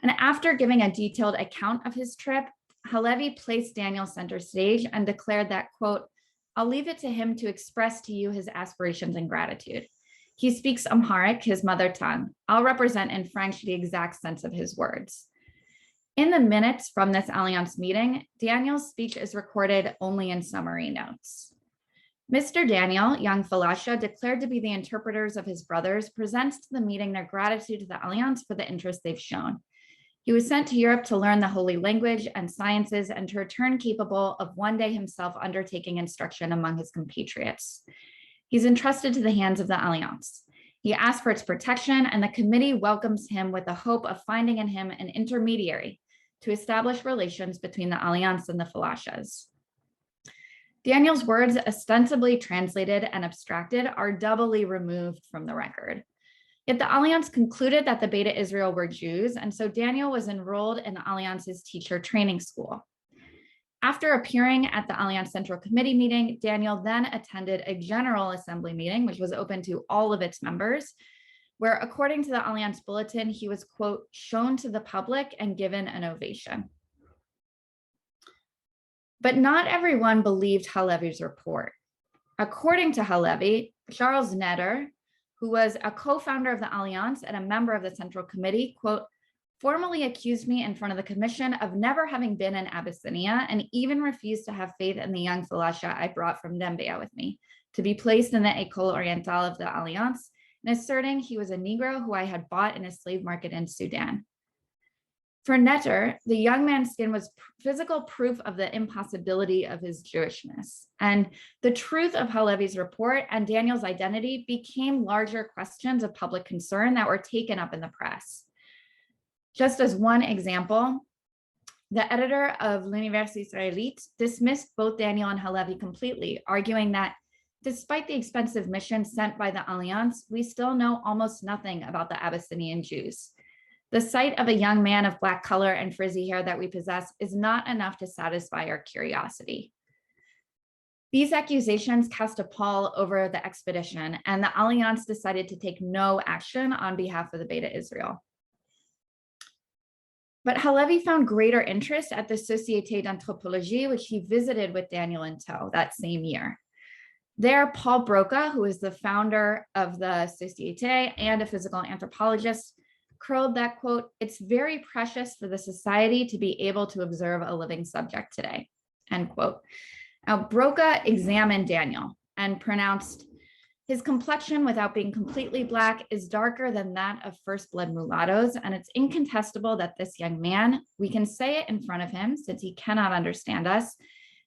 And after giving a detailed account of his trip, Halevi placed Daniel center stage and declared that, quote, "I'll leave it to him to express to you his aspirations and gratitude. He speaks Amharic, his mother tongue. I'll represent in French the exact sense of his words." In the minutes from this Alliance meeting, Daniel's speech is recorded only in summary notes. Mr. Daniel, young Falasha, declared to be the interpreters of his brothers, presents to the meeting their gratitude to the Alliance for the interest they've shown. He was sent to Europe to learn the holy language and sciences and to return capable of one day himself undertaking instruction among his compatriots. He's entrusted to the hands of the Alliance. He asks for its protection, and the committee welcomes him with the hope of finding in him an intermediary to establish relations between the Alliance and the Falashas. Daniel's words, ostensibly translated and abstracted, are doubly removed from the record. Yet the Alliance concluded that the Beta Israel were Jews, and so Daniel was enrolled in the Alliance's teacher training school. After appearing at the Alliance Central Committee meeting, Daniel then attended a General Assembly meeting, which was open to all of its members, where, according to the Alliance Bulletin, he was, quote, "shown to the public and given an ovation." But not everyone believed Halevi's report. According to Halevi, Charles Netter, who was a co-founder of the Alliance and a member of the Central Committee, quote, "formally accused me in front of the commission of never having been in Abyssinia and even refused to have faith in the young Falasha I brought from Dembia with me to be placed in the École Orientale of the Alliance, and asserting he was a Negro who I had bought in a slave market in Sudan." For Netter, the young man's skin was physical proof of the impossibility of his Jewishness. And the truth of Halevi's report and Daniel's identity became larger questions of public concern that were taken up in the press. Just as one example, The editor of L'Univers Israélite dismissed both Daniel and Halevi completely, arguing that despite the expensive mission sent by the Alliance, we still know almost nothing about the Abyssinian Jews. The sight of a young man of Black color and frizzy hair that we possess is not enough to satisfy our curiosity. These accusations cast a pall over the expedition, and the Alliance decided to take no action on behalf of the Beta Israel. But Halevi found greater interest at the Société d'Anthropologie, which he visited with Daniel in tow that same year. There, Paul Broca, who is the founder of the Société and a physical anthropologist, curled that, quote, "It's very precious for the society to be able to observe a living subject today," end quote. Now, Broca examined Daniel and pronounced, "His complexion, without being completely Black, is darker than that of first-blood mulattoes, and it's incontestable that this young man, we can say it in front of him since he cannot understand us,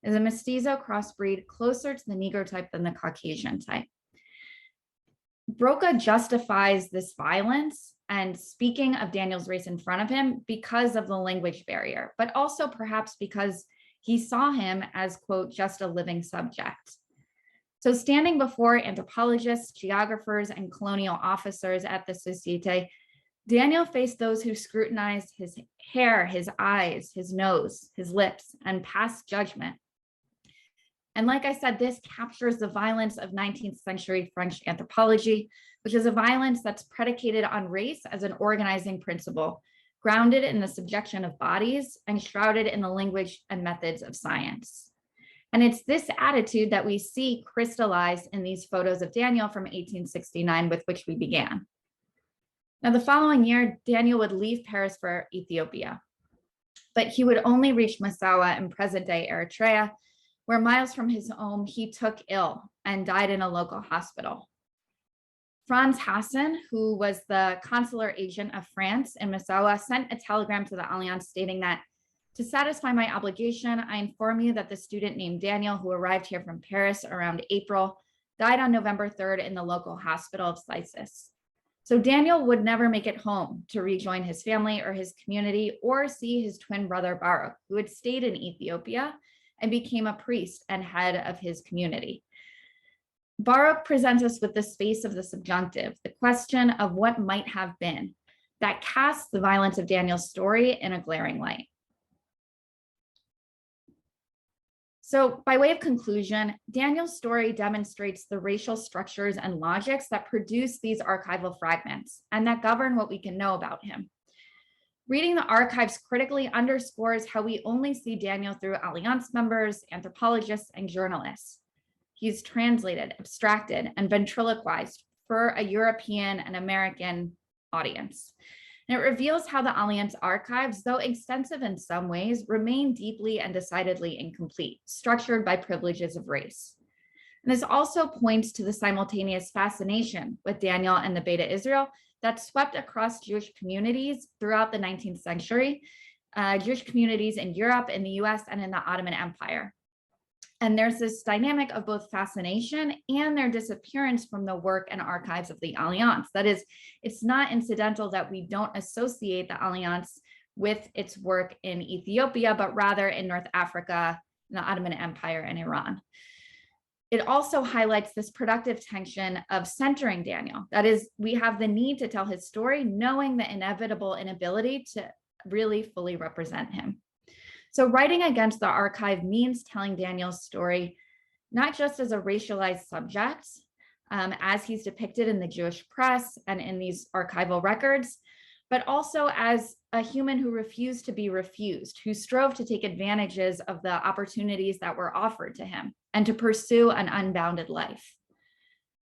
is a mestizo crossbreed closer to the Negro type than the Caucasian type." Broca justifies this violence and speaking of Daniel's race in front of him because of the language barrier, but also perhaps because he saw him as, quote, "just a living subject." So standing before anthropologists, geographers, and colonial officers at the Société, Daniel faced those who scrutinized his hair, his eyes, his nose, his lips, and passed judgment. And like I said, this captures the violence of 19th century French anthropology, which is a violence that's predicated on race as an organizing principle, grounded in the subjection of bodies and shrouded in the language and methods of science. And it's this attitude that we see crystallized in these photos of Daniel from 1869, with which we began. Now, the following year, Daniel would leave Paris for Ethiopia, but he would only reach Massawa in present-day Eritrea, where miles from his home, he took ill and died in a local hospital. Franz Hassan, who was the consular agent of France in Massawa, sent a telegram to the Alliance stating that, "To satisfy my obligation, I inform you that the student named Daniel, who arrived here from Paris around April, died on November 3rd in the local hospital of Slices." So Daniel would never make it home to rejoin his family or his community or see his twin brother Baruch, who had stayed in Ethiopia and became a priest and head of his community. Baruch presents us with the space of the subjunctive, the question of what might have been, that casts the violence of Daniel's story in a glaring light. So by way of conclusion, Daniel's story demonstrates the racial structures and logics that produce these archival fragments and that govern what we can know about him. Reading the archives critically underscores how we only see Daniel through Alliance members, anthropologists, and journalists. He's translated, abstracted, and ventriloquized for a European and American audience. And it reveals how the Alliance archives, though extensive in some ways, remain deeply and decidedly incomplete, structured by privileges of race. And this also points to the simultaneous fascination with Daniel and the Beta Israel that swept across Jewish communities throughout the 19th century, Jewish communities in Europe, in the US, and in the Ottoman Empire. And there's this dynamic of both fascination and their disappearance from the work and archives of the Alliance. That is, it's not incidental that we don't associate the Alliance with its work in Ethiopia, but rather in North Africa, in the Ottoman Empire, and Iran. It also highlights this productive tension of centering Daniel. That is, we have the need to tell his story, knowing the inevitable inability to really fully represent him. So writing against the archive means telling Daniel's story, not just as a racialized subject, as he's depicted in the Jewish press and in these archival records, but also as a human who refused to be refused, who strove to take advantages of the opportunities that were offered to him and to pursue an unbounded life.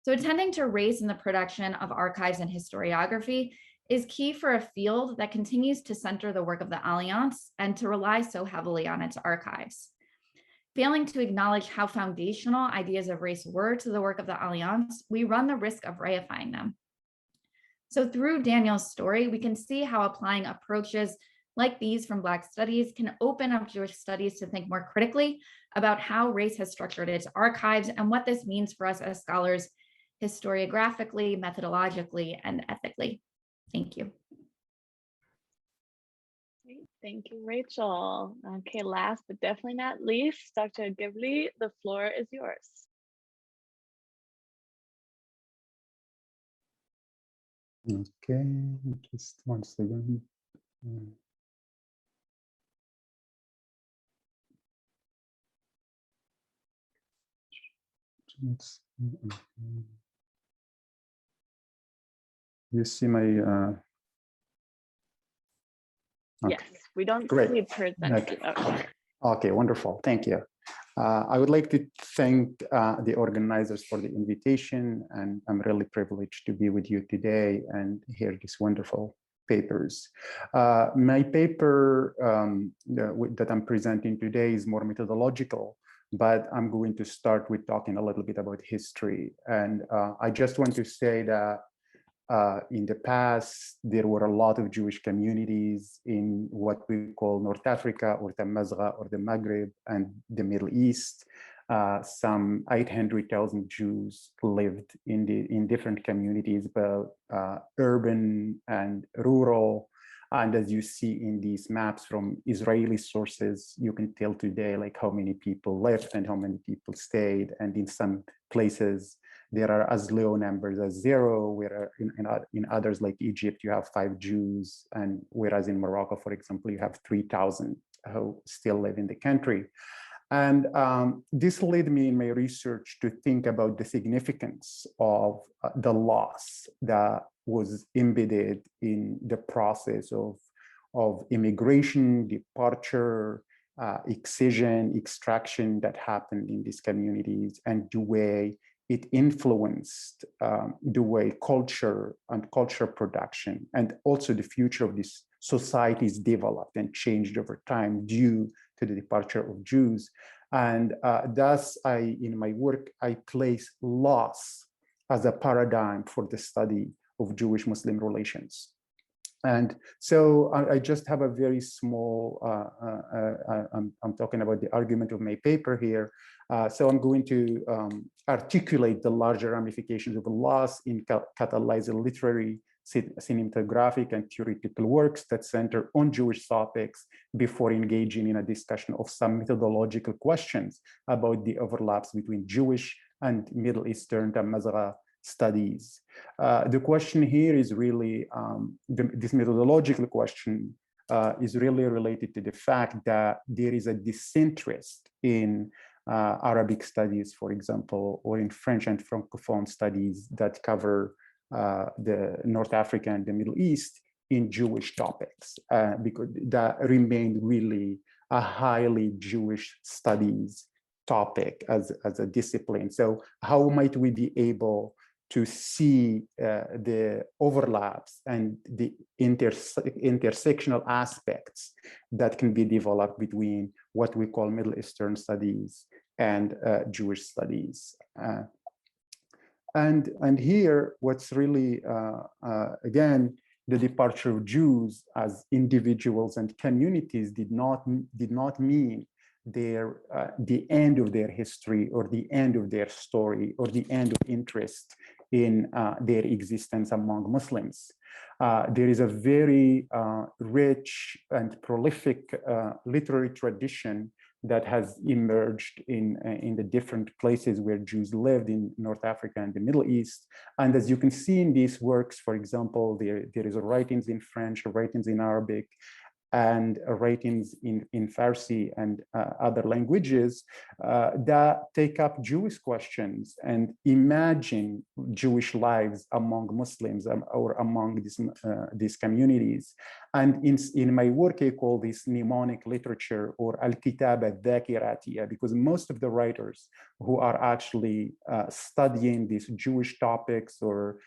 So attending to race in the production of archives and historiography is key for a field that continues to center the work of the Alliance and to rely so heavily on its archives. Failing to acknowledge how foundational ideas of race were to the work of the Alliance, we run the risk of reifying them. So through Daniel's story, we can see how applying approaches like these from Black studies can open up Jewish studies to think more critically about how race has structured its archives and what this means for us as scholars historiographically, methodologically, and ethically. Thank you. Thank you, Rachel. Okay, last but definitely not least, Dr. Guabli, the floor is yours. Okay, just one second. You see my Yes, we don't Great. see present. Okay. Okay, wonderful. Thank you. I would like to thank the organizers for the invitation, and I'm really privileged to be with you today and hear these wonderful papers. My paper that I'm presenting today is more methodological, but I'm going to start with talking a little bit about history. And I just want to say that in the past, there were a lot of Jewish communities in what we call North Africa or the Mazgha or the Maghreb and the Middle East. Some 800,000 Jews lived in different communities, both urban and rural. And as you see in these maps from Israeli sources, you can tell today like how many people left and how many people stayed. And in some places, there are as low numbers as 0, where in others like Egypt, you have 5 Jews, and whereas in Morocco, for example, you have 3,000 who still live in the country. And this led me in my research to think about the significance of the loss that was embedded in the process of immigration, departure, excision, extraction that happened in these communities, and the way it influenced the way culture and culture production, and also the future of these societies developed and changed over time due to the departure of Jews. And thus, in my work, I place loss as a paradigm for the study of Jewish-Muslim relations. And so I just have a very small, I'm talking about the argument of my paper here. So I'm going to articulate the larger ramifications of loss in catalyzing literary, cinematographic, and theoretical works that center on Jewish topics before engaging in a discussion of some methodological questions about the overlaps between Jewish and Middle Eastern and Mazgha studies. The question here is really, this methodological question is really related to the fact that there is a disinterest in Arabic studies, for example, or in French and Francophone studies that cover the North Africa and the Middle East in Jewish topics, because that remained really a highly Jewish studies topic as a discipline. So how might we be able to see the overlaps and the intersectional aspects that can be developed between what we call Middle Eastern studies and Jewish studies. And here, what's really, again, the departure of Jews as individuals and communities did not mean the end of their history or the end of their story or the end of interest in their existence among Muslims. There is a very rich and prolific literary tradition that has emerged in the different places where Jews lived in North Africa and the Middle East. And as you can see in these works, for example, there is writings in French, writings in Arabic, and writings in Farsi and other languages that take up Jewish questions and imagine Jewish lives among Muslims or among these communities. And in my work, I call this mnemonic literature or al-kitab al-dhakiratiya, because most of the writers who are actually studying these Jewish topics or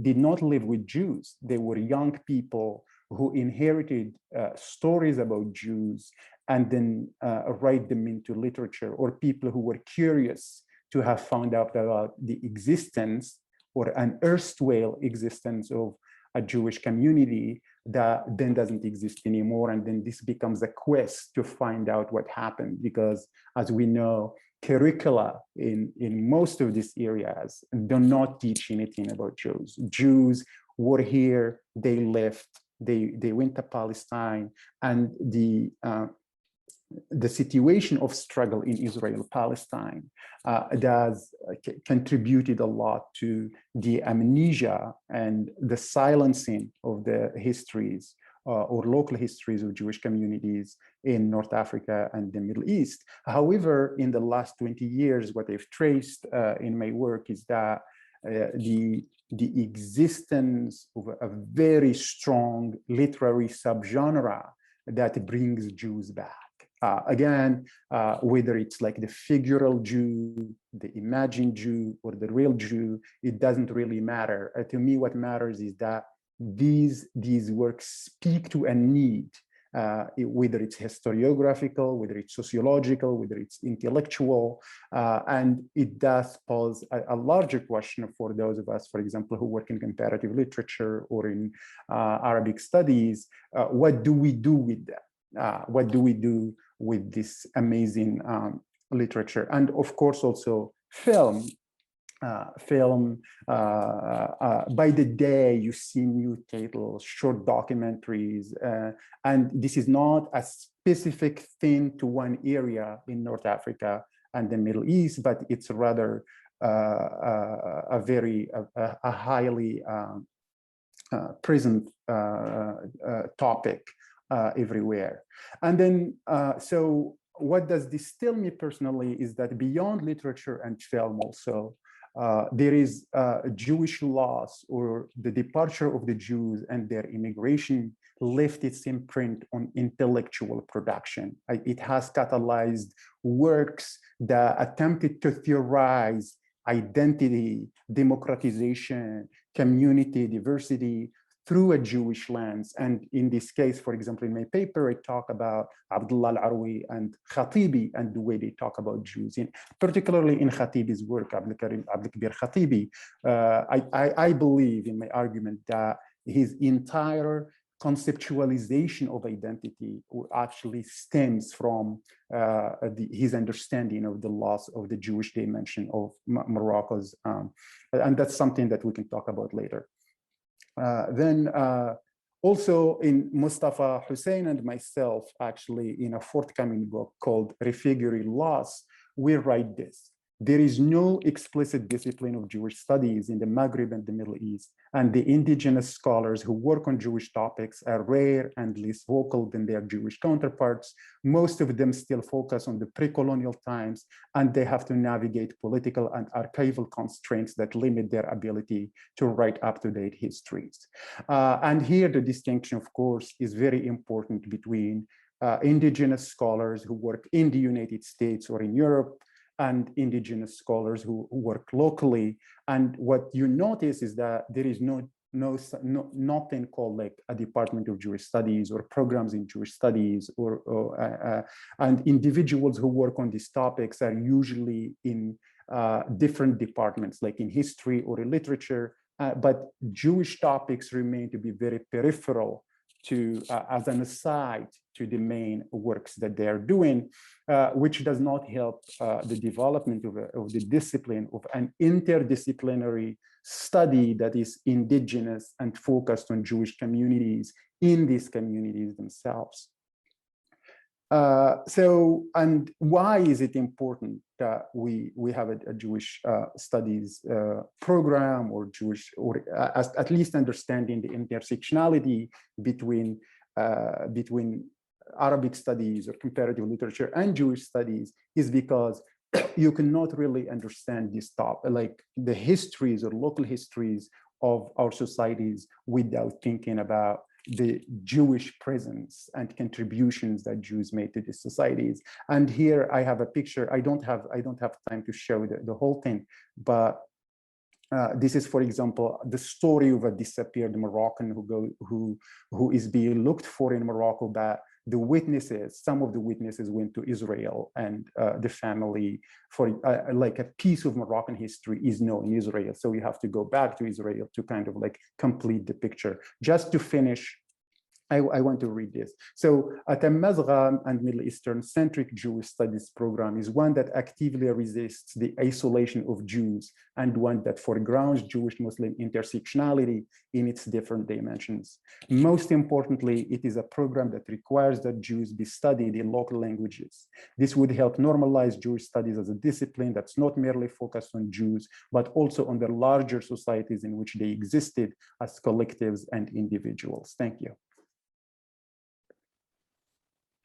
did not live with Jews. They were young people who inherited stories about Jews and then write them into literature, or people who were curious to have found out about the existence or an erstwhile existence of a Jewish community that then doesn't exist anymore. And then this becomes a quest to find out what happened, because as we know, curricula in most of these areas do not teach anything about Jews. Jews were here, they left, They went to Palestine, and the situation of struggle in Israel-Palestine contributed a lot to the amnesia and the silencing of the histories or local histories of Jewish communities in North Africa and the Middle East. However, in the last 20 years, what I've traced in my work is that the existence of a very strong literary subgenre that brings Jews back. Again, whether it's like the figural Jew, the imagined Jew, or the real Jew, it doesn't really matter. To me, what matters is that these works speak to a need, whether it's historiographical, whether it's sociological, whether it's intellectual, and it does pose a larger question for those of us, for example, who work in comparative literature or in Arabic studies. What do we do with that? What do we do with this amazing literature? And of course, also film. By the day, you see new titles, short documentaries, and this is not a specific thing to one area in North Africa and the Middle East, but it's rather a highly present topic everywhere. And then, so what does this tell me personally is that beyond literature and film also, there is Jewish loss, or the departure of the Jews and their immigration left its imprint on intellectual production. It has catalyzed works that attempted to theorize identity, democratization, community, diversity through a Jewish lens. And in this case, for example, in my paper, I talk about Abdullah al-Arwi and Khatibi and the way they talk about Jews, particularly in Khatibi's work, Abdelkabir Khatibi. I believe in my argument that his entire conceptualization of identity actually stems from his understanding of the loss of the Jewish dimension of Morocco's, and that's something that we can talk about later. Then also in Mustafa Hussein and myself, actually in a forthcoming book called Refiguring Loss, we write this: there is no explicit discipline of Jewish studies in the Maghreb and the Middle East, and the indigenous scholars who work on Jewish topics are rare and less vocal than their Jewish counterparts. Most of them still focus on the pre-colonial times, and they have to navigate political and archival constraints that limit their ability to write up-to-date histories. And here the distinction, of course, is very important between indigenous scholars who work in the United States or in Europe, and indigenous scholars who work locally. And what you notice is that there is nothing called like a Department of Jewish Studies or programs in Jewish Studies, and individuals who work on these topics are usually in different departments, like in history or in literature, but Jewish topics remain to be very peripheral to, as an aside to the main works that they are doing, which does not help the development of the discipline of an interdisciplinary study that is indigenous and focused on Jewish communities in these communities themselves. So, and why is it important that we have a Jewish studies program, or Jewish, or at least understanding the intersectionality between Arabic studies or comparative literature and Jewish studies, is because you cannot really understand this topic, like the histories or local histories of our societies, without thinking about the Jewish presence and contributions that Jews made to these societies. And here I have a picture. I don't have time to show the whole thing, but this is, for example, the story of a disappeared Moroccan who is being looked for in Morocco, but the witnesses, some of the witnesses went to Israel, and the family, for like a piece of Moroccan history is known in Israel. So you have to go back to Israel to kind of like complete the picture. Just to finish I want to read this. So Mazgham and Middle Eastern centric Jewish studies program is one that actively resists the isolation of Jews and one that foregrounds Jewish-Muslim intersectionality in its different dimensions. Most importantly, it is a program that requires that Jews be studied in local languages. This would help normalize Jewish studies as a discipline that's not merely focused on Jews, but also on the larger societies in which they existed as collectives and individuals. Thank you.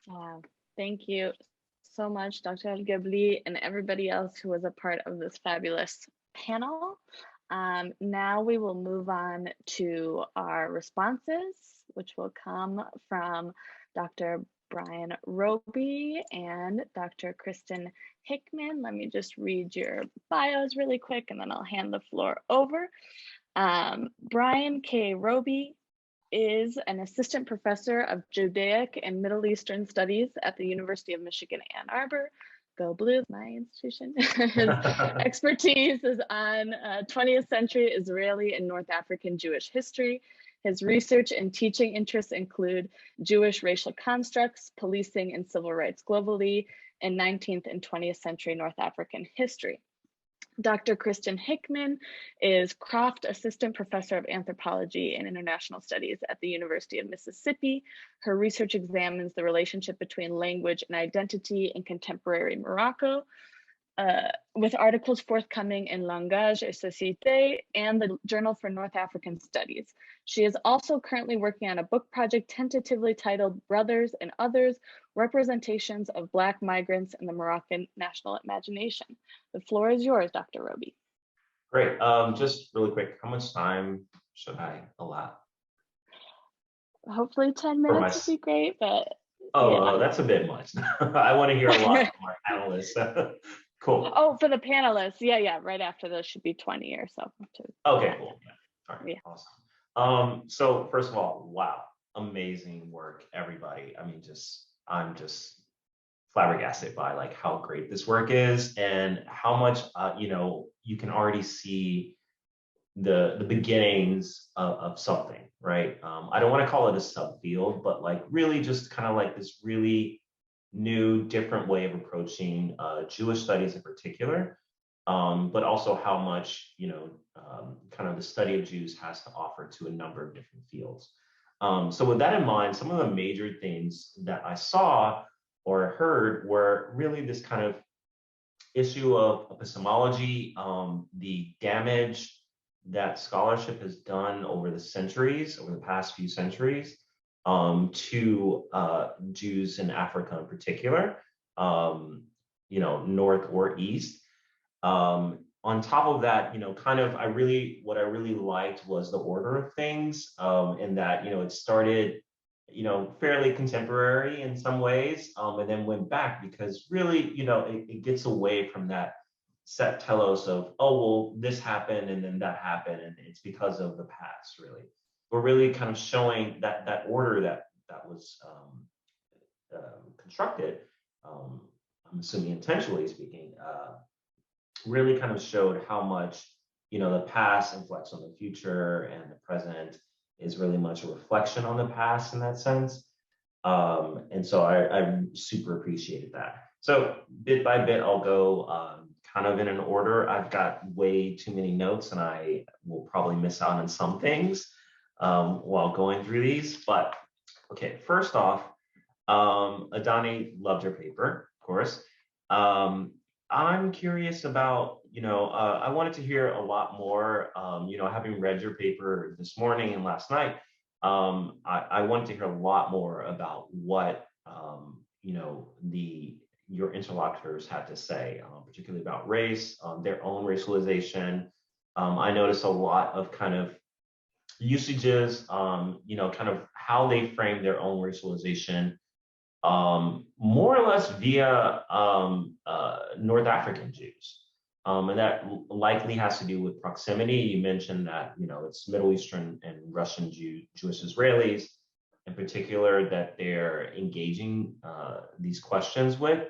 Wow, thank you so much, Dr. Guabli, and everybody else who was a part of this fabulous panel. Now we will move on to our responses, which will come from Dr. Brian Roby and Dr. Kristin Hickman. Let me just read your bios really quick, and then I'll hand the floor over. Brian K. Roby is an assistant professor of Judaic and Middle Eastern Studies at the University of Michigan, Ann Arbor. Go Blue, my institution. His expertise is on 20th century Israeli and North African Jewish history. His research and teaching interests include Jewish racial constructs, policing and civil rights globally, and 19th and 20th century North African history. Dr. Kristin Hickman is Croft Assistant Professor of Anthropology and International Studies at the University of Mississippi. Her research examines the relationship between language and identity in contemporary Morocco, with articles forthcoming in Langage et Société and the Journal for North African Studies. She is also currently working on a book project tentatively titled Brothers and Others, Representations of Black Migrants in the Moroccan National Imagination. The floor is yours, Dr. Roby. Great, just really quick, how much time should I allot? Hopefully 10 minutes would be great, but oh, yeah. That's a bit much. I want to hear a lot from our panelists. Cool. Oh, for the panelists, yeah, right after this should be 20 or so. Okay, cool. Yeah. All right, yeah. Awesome. So first of all, wow, amazing work, everybody. I mean, I'm just flabbergasted by like how great this work is and how much you can already see the beginnings of something, right? I don't want to call it a subfield, but like really just kind of like this really new, different way of approaching Jewish studies in particular, but also how much, kind of the study of Jews has to offer to a number of different fields. So with that in mind, some of the major things that I saw or heard were really this kind of issue of epistemology, the damage that scholarship has done over the past few centuries, to Jews in Africa in particular, North or East. On top of that, what I really liked was the order of things, in that, it started, fairly contemporary in some ways, and then went back because really, it gets away from that set telos of, oh, well, this happened and then that happened, and it's because of the past, really. We're really kind of showing that order that was constructed, I'm assuming intentionally speaking, really kind of showed how much, the past inflects on the future and the present is really much a reflection on the past in that sense. And so I super appreciated that. So bit by bit, I'll go kind of in an order. I've got way too many notes and I will probably miss out on some things while going through these. But okay, first off, Adane, loved your paper, of course. I'm curious about, I wanted to hear a lot more, having read your paper this morning and last night, I wanted to hear a lot more about what, your interlocutors had to say, particularly about race, their own racialization. I noticed a lot of kind of usages, kind of how they frame their own racialization, more or less via North African Jews. And that likely has to do with proximity. You mentioned that, it's Middle Eastern and Russian Jewish Israelis in particular that they're engaging these questions with.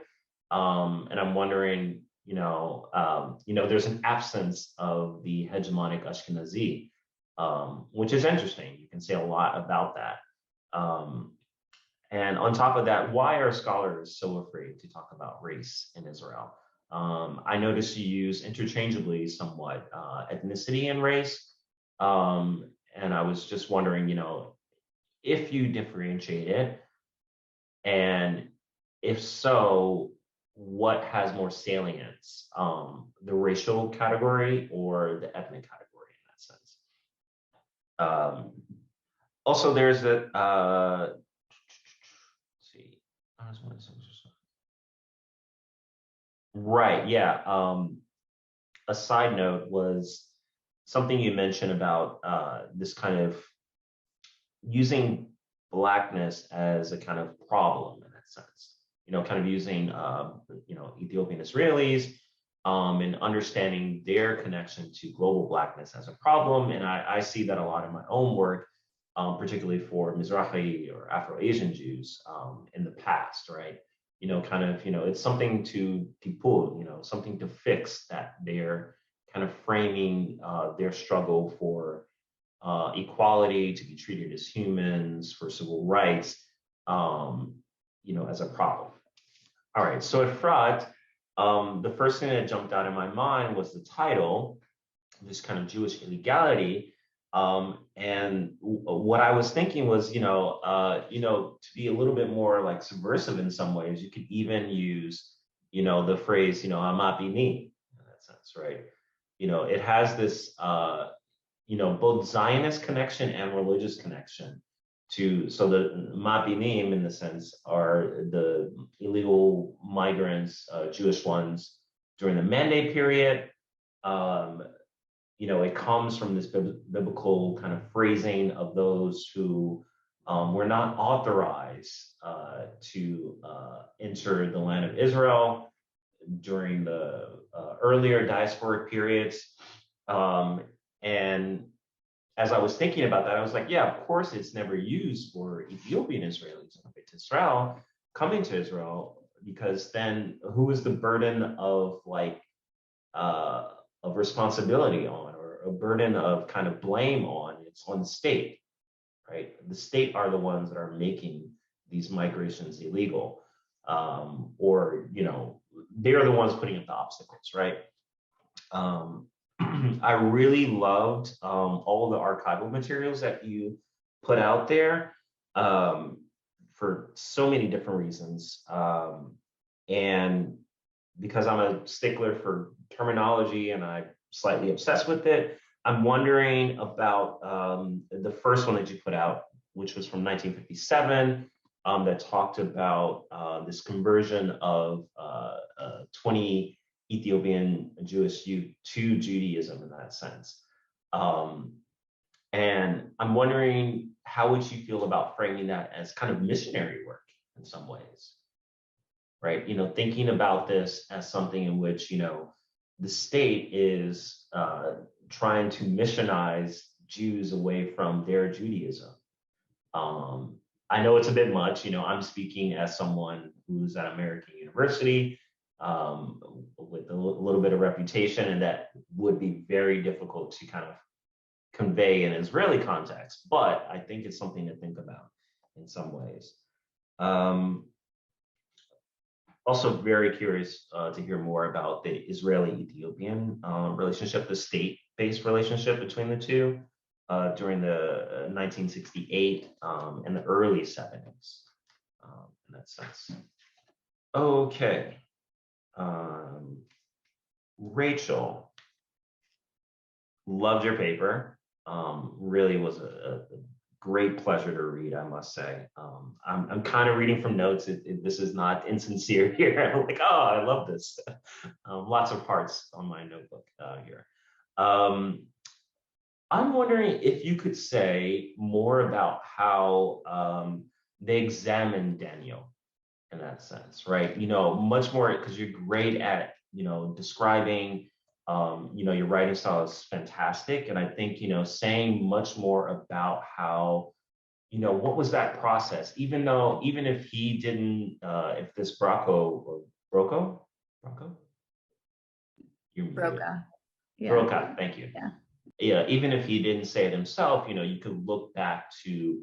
And I'm wondering, there's an absence of the hegemonic Ashkenazi, which is interesting. You can say a lot about that. And on top of that, why are scholars so afraid to talk about race in Israel? I noticed you use interchangeably somewhat ethnicity and race. And I was just wondering, if you differentiate it, and if so, what has more salience, the racial category or the ethnic category in that sense? Also, there's a, let's see, right, yeah. A side note was something you mentioned about this kind of using Blackness as a kind of problem in that sense, kind of using, Ethiopian Israelis and understanding their connection to global Blackness as a problem. And I see that a lot in my own work, particularly for Mizrahi or Afro-Asian Jews in the past, right? It's something to pull, something to fix that they're kind of framing their struggle for equality, to be treated as humans, for civil rights, as a problem. All right, so Efrat, the first thing that jumped out in my mind was the title, this kind of Jewish illegality. And what I was thinking was, to be a little bit more like subversive in some ways, you could even use, the phrase, Amapini, in that sense, right? It has this, both Zionist connection and religious connection so the Mapinim, in the sense, are the illegal migrants, Jewish ones during the Mandate period. It comes from this biblical kind of phrasing of those who were not authorized to enter the land of Israel during the earlier diasporic periods. And as I was thinking about that, I was like, yeah, of course, it's never used for Ethiopian Israelis to Israel, coming to Israel, because then who is the burden of responsibility on, or a burden of kind of blame on? It's on the state, right? The state are the ones that are making these migrations illegal, or they're the ones putting up the obstacles, right? I really loved all the archival materials that you put out there for so many different reasons. And because I'm a stickler for terminology and I'm slightly obsessed with it, I'm wondering about the first one that you put out, which was from 1957, that talked about this conversion of 20 Ethiopian Jewish youth to Judaism in that sense. And I'm wondering, how would you feel about framing that as kind of missionary work in some ways, right? Thinking about this as something in which, the state is trying to missionize Jews away from their Judaism. I know it's a bit much, I'm speaking as someone who's at American University, with a little bit of reputation, and that would be very difficult to kind of convey in Israeli context, but I think it's something to think about in some ways. Also very curious to hear more about the Israeli-Ethiopian relationship, the state-based relationship between the two during the 1968 and the early 70s in that sense. Okay. Rachel, loved your paper. Really was a great pleasure to read, I must say. I'm kind of reading from notes. This is not insincere here. I'm like, oh, I love this. Lots of parts on my notebook here. I'm wondering if you could say more about how they examined Daniel in that sense, right? Much more, because you're great at, describing, your writing style is fantastic. And I think, saying much more about how, what was that process, even if he didn't, if this Broca, Yeah. Broca, thank you. Yeah. Yeah, even if he didn't say it himself, you could look back to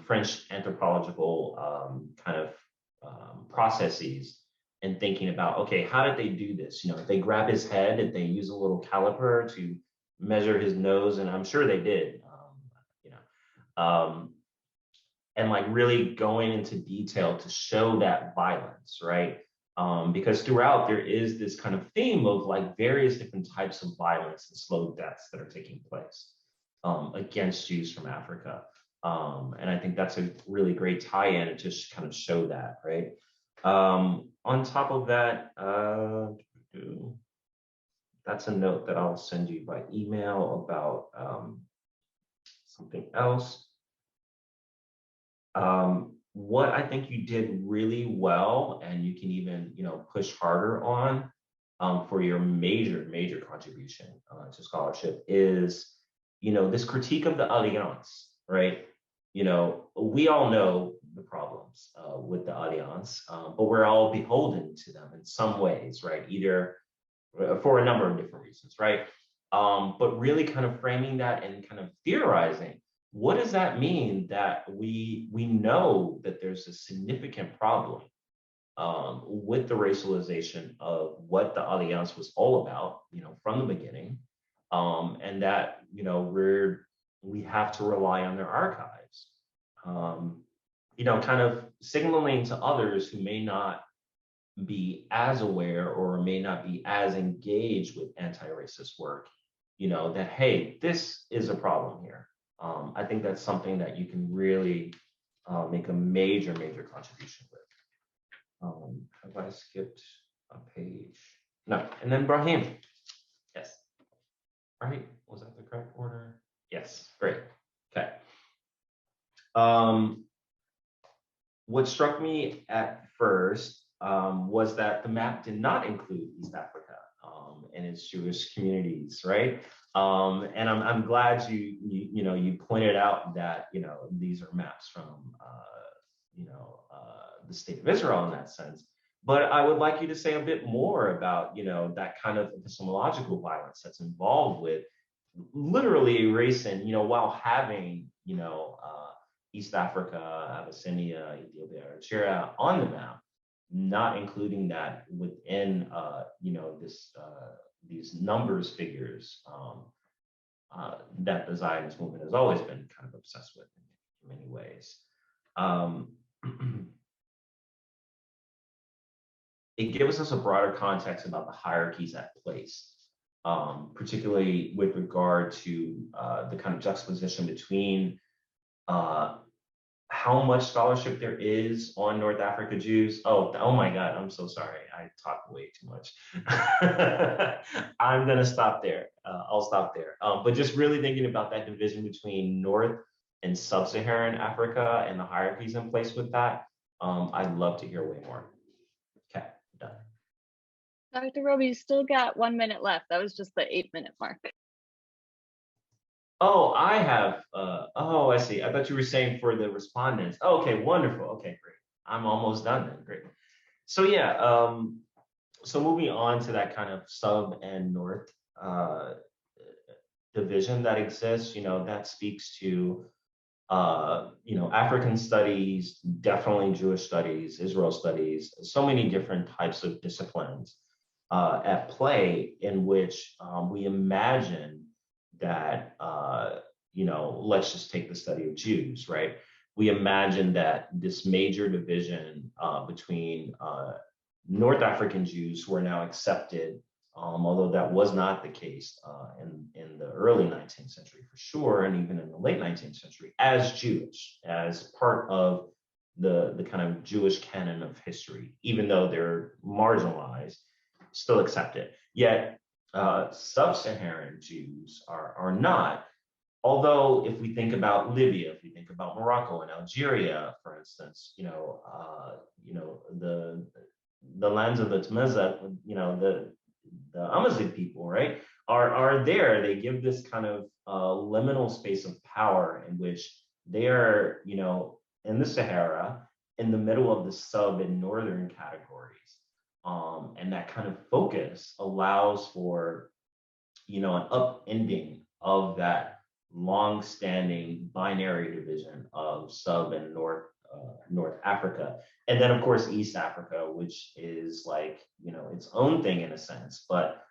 French anthropological kind of processes and thinking about, okay, how did they do this? You know, if they grab his head, did they use a little caliper to measure his nose? And I'm sure they did, you know, and like really going into detail to show that violence, right? Because throughout there is this kind of theme of like various different types of violence and slow deaths that are taking place against Jews from Africa. And I think that's a really great tie-in to just kind of show that, right? On top of that, that's a note that I'll send you by email about something else. What I think you did really well, and you can even, you know, push harder on for your major contribution to scholarship is, you know, this critique of the Alliance, right? You know, we all know the problems with the Alliance, but we're all beholden to them in some ways, right? Either for a number of different reasons, right? But really kind of framing that and kind of theorizing, what does that mean that we know that there's a significant problem with the racialization of what the Alliance was all about, you know, from the beginning, and that, you know, we have to rely on their archives, you know, kind of signaling to others who may not be as aware or may not be as engaged with anti-racist work, you know, that, hey, this is a problem here. I think that's something that you can really make a major contribution with. Have I skipped a page? No. And then Brahim. Yes. Right? Was that the correct order? Yes. Great. Okay. What struck me at first was that the map did not include East Africa and its Jewish communities, right? And I'm glad you pointed out that, you know, these are maps from the state of Israel in that sense. But I would like you to say a bit more about, you know, that kind of epistemological violence that's involved with literally erasing, you know, while having, you know, East Africa, Abyssinia, Ethiopia, Eritrea on the map, not including that within, you know, these numbers figures that the Zionist movement has always been kind of obsessed with in many ways. It gives us a broader context about the hierarchies at place, particularly with regard to the kind of juxtaposition between how much scholarship there is on North Africa Jews. Oh my God, I'm so sorry. I talked way too much. I'm gonna stop there. I'll stop there. But just really thinking about that division between North and Sub-Saharan Africa and the hierarchies in place with that, I'd love to hear way more. Okay, done. Dr. Roby, you still got 1 minute left. That was just the 8-minute mark. Oh, I have, oh, I see. I thought you were saying for the respondents. Oh, okay, wonderful. Okay, great. I'm almost done then, great. So yeah, so moving on to that kind of sub and north division that exists, you know, that speaks to, you know, African studies, definitely Jewish studies, Israel studies, so many different types of disciplines at play in which we imagine that, you know, let's just take the study of Jews, right? We imagine that this major division between North African Jews who are now accepted, although that was not the case in the early 19th century for sure, and even in the late 19th century, as Jewish, as part of the kind of Jewish canon of history, even though they're marginalized, still accepted. Yet sub-Saharan Jews are not. Although if we think about Libya, if we think about Morocco and Algeria, for instance, you know, the lands of the Tamazight, you know, the Amazigh people, right, are there. They give this kind of liminal space of power in which they are, you know, in the Sahara, in the middle of the sub and northern categories. And that kind of focus allows for, you know, an upending of that long-standing binary division of sub and North Africa, and then of course East Africa, which is like, you know, its own thing in a sense. But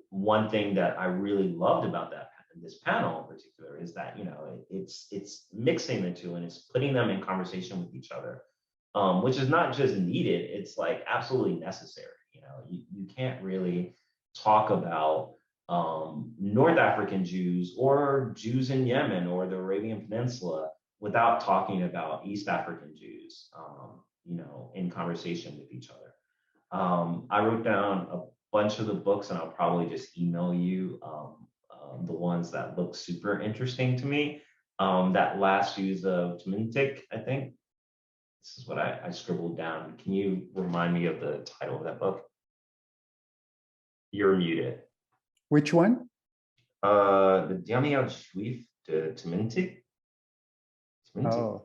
one thing that I really loved about this panel in particular is that, you know, it's mixing the two and it's putting them in conversation with each other, which is not just needed, it's like absolutely necessary. You know, you can't really talk about North African Jews or Jews in Yemen or the Arabian Peninsula without talking about East African Jews, you know, in conversation with each other. I wrote down a bunch of the books, and I'll probably just email you the ones that look super interesting to me. That last use of Temintik, I think. This is what I scribbled down. Can you remind me of the title of that book? You're muted. Which one? The Diamia Juif de Temintik. Oh,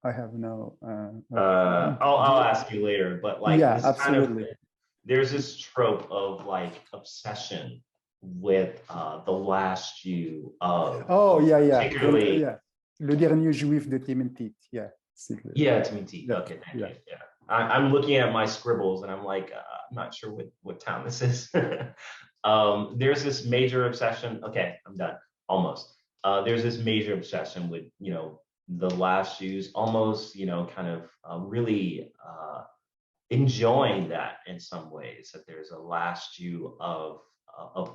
I have no. I'll ask you later, but like, yeah, this absolutely. Kind of, there's this trope of like obsession with the last Jew of. Oh yeah, yeah, particularly. Yeah. Le dernier juif de Temintik. Yeah. Yeah, Temintik. Yeah. Okay, thank you. Yeah, I'm looking at my scribbles and I'm like, I'm not sure what town this is. There's this major obsession. Okay, I'm done. Almost. There's this major obsession with, you know, the last Jews, almost, you know, kind of really enjoying that in some ways, that there's a last Jew of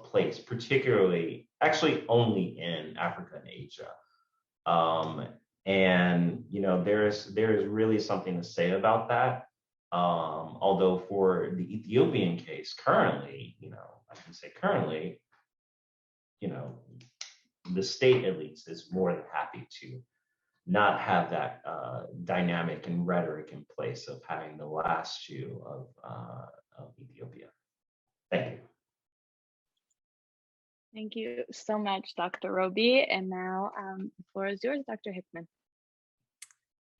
place, particularly, actually only in Africa and Asia. And, you know, there is really something to say about that. Although for the Ethiopian case, currently, you know, I can say currently, you know, the state at least is more than happy to not have that dynamic and rhetoric in place of having the last Jew of Ethiopia. Thank you. Thank you so much, Dr. Roby. And now the floor is yours, Dr. Hickman.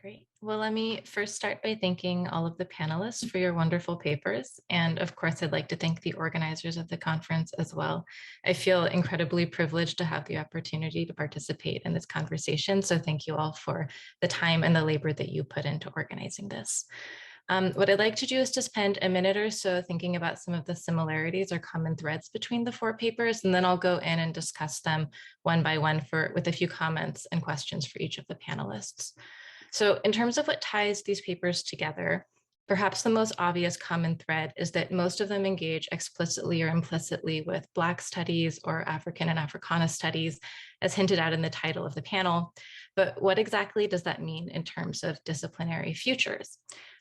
Great. Well, let me first start by thanking all of the panelists for your wonderful papers. And of course, I'd like to thank the organizers of the conference as well. I feel incredibly privileged to have the opportunity to participate in this conversation. So thank you all for the time and the labor that you put into organizing this. What I'd like to do is to spend a minute or so thinking about some of the similarities or common threads between the 4 papers, and then I'll go in and discuss them one by one with a few comments and questions for each of the panelists. So in terms of what ties these papers together, perhaps the most obvious common thread is that most of them engage explicitly or implicitly with Black studies or African and Africana studies, as hinted at in the title of the panel. But what exactly does that mean in terms of disciplinary futures?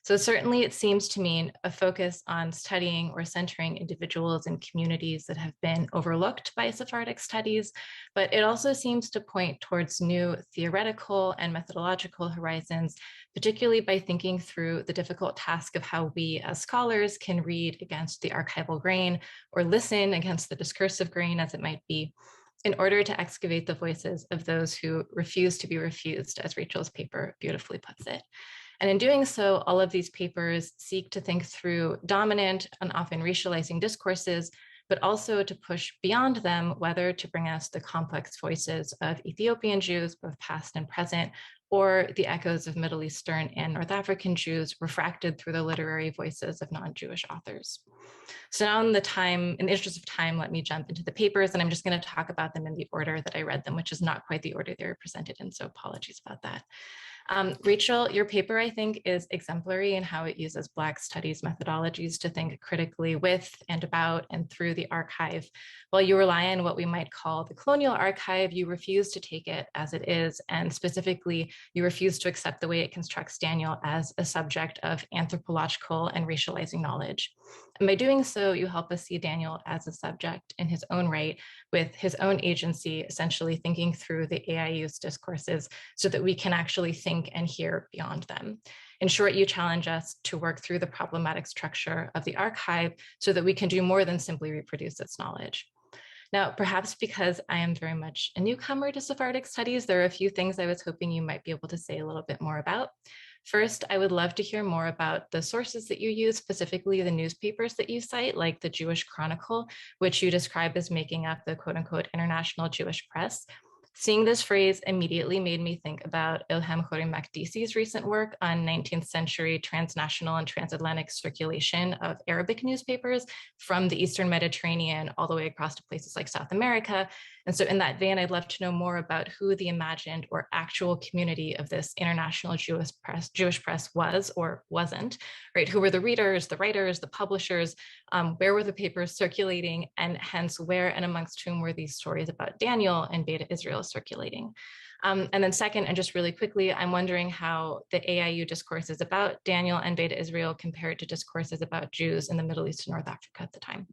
So certainly it seems to mean a focus on studying or centering individuals and communities that have been overlooked by Sephardic studies, but it also seems to point towards new theoretical and methodological horizons, particularly by thinking through the difficult task of how we as scholars can read against the archival grain or listen against the discursive grain, as it might be, in order to excavate the voices of those who refuse to be refused, as Rachel's paper beautifully puts it. And in doing so, all of these papers seek to think through dominant and often racializing discourses, but also to push beyond them, whether to bring us the complex voices of Ethiopian Jews, both past and present, or the echoes of Middle Eastern and North African Jews refracted through the literary voices of non-Jewish authors. So now in the interest of time, let me jump into the papers, and I'm just going to talk about them in the order that I read them, which is not quite the order they were presented in, so apologies about that. Rachel, your paper, I think, is exemplary in how it uses Black studies methodologies to think critically with and about and through the archive. While you rely on what we might call the colonial archive, you refuse to take it as it is, and specifically, you refuse to accept the way it constructs Daniel as a subject of anthropological and racializing knowledge. And by doing so, you help us see Daniel as a subject in his own right, with his own agency, essentially thinking through the AIU's discourses so that we can actually think and hear beyond them. In short, you challenge us to work through the problematic structure of the archive so that we can do more than simply reproduce its knowledge. Now, perhaps because I am very much a newcomer to Sephardic studies, there are a few things I was hoping you might be able to say a little bit more about. First, I would love to hear more about the sources that you use, specifically the newspapers that you cite, like the Jewish Chronicle, which you describe as making up the quote unquote international Jewish press. Seeing this phrase immediately made me think about Ilham Khoury-Makdisi's recent work on 19th century transnational and transatlantic circulation of Arabic newspapers from the Eastern Mediterranean all the way across to places like South America. And so in that vein, I'd love to know more about who the imagined or actual community of this international Jewish press was or wasn't, right? Who were the readers, the writers, the publishers, where were the papers circulating, and hence where and amongst whom were these stories about Daniel and Beta Israel circulating. And then second, and just really quickly, I'm wondering how the AIU discourses about Daniel and Beta Israel compared to discourses about Jews in the Middle East and North Africa at the time.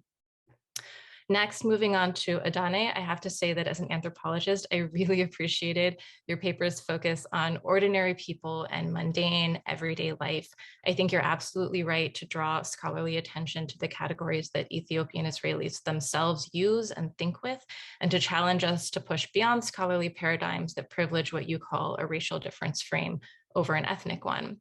Next, moving on to Adane, I have to say that as an anthropologist, I really appreciated your paper's focus on ordinary people and mundane everyday life. I think you're absolutely right to draw scholarly attention to the categories that Ethiopian Israelis themselves use and think with, and to challenge us to push beyond scholarly paradigms that privilege what you call a racial difference frame over an ethnic one.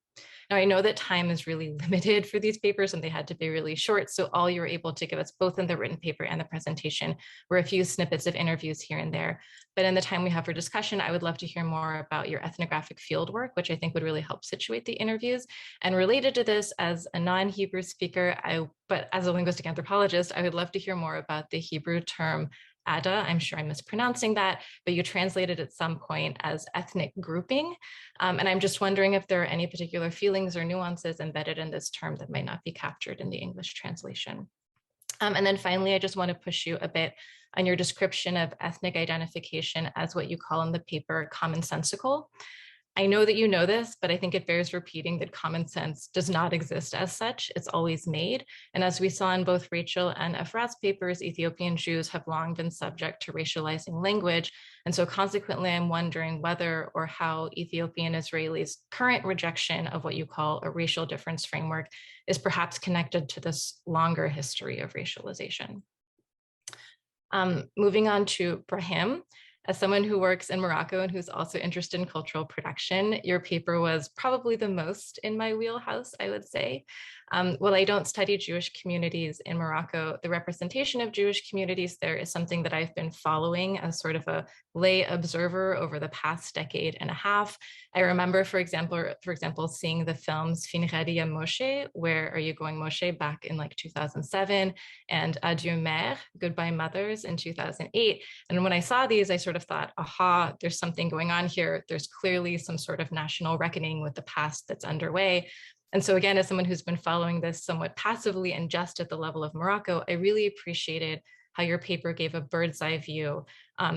Now, I know that time is really limited for these papers and they had to be really short, so all you were able to give us both in the written paper and the presentation were a few snippets of interviews here and there. But in the time we have for discussion, I would love to hear more about your ethnographic field work, which I think would really help situate the interviews. And related to this, as a non-Hebrew speaker, but as a linguistic anthropologist, I would love to hear more about the Hebrew term Ada, I'm sure I'm mispronouncing that, but you translated at some point as ethnic grouping. And I'm just wondering if there are any particular feelings or nuances embedded in this term that might not be captured in the English translation. And then finally, I just want to push you a bit on your description of ethnic identification as what you call in the paper commonsensical. I know that you know this, but I think it bears repeating that common sense does not exist as such. It's always made. And as we saw in both Rachel and Efrat's papers, Ethiopian Jews have long been subject to racializing language. And so consequently, I'm wondering whether or how Ethiopian Israelis' current rejection of what you call a racial difference framework is perhaps connected to this longer history of racialization. Moving on to Brahim. As someone who works in Morocco and who's also interested in cultural production, your paper was probably the most in my wheelhouse, I would say. While I don't study Jewish communities in Morocco, the representation of Jewish communities there is something that I've been following as sort of a lay observer over the past decade and a half. I remember, for example, seeing the films Fin Ghadi Moshe, Where Are You Going Moshe, back in like 2007, and Adieu Mère, Goodbye Mothers in 2008. And when I saw these, I sort of thought, aha, there's something going on here. There's clearly some sort of national reckoning with the past that's underway. And so again, as someone who's been following this somewhat passively and just at the level of Morocco, I really appreciated how your paper gave a bird's eye view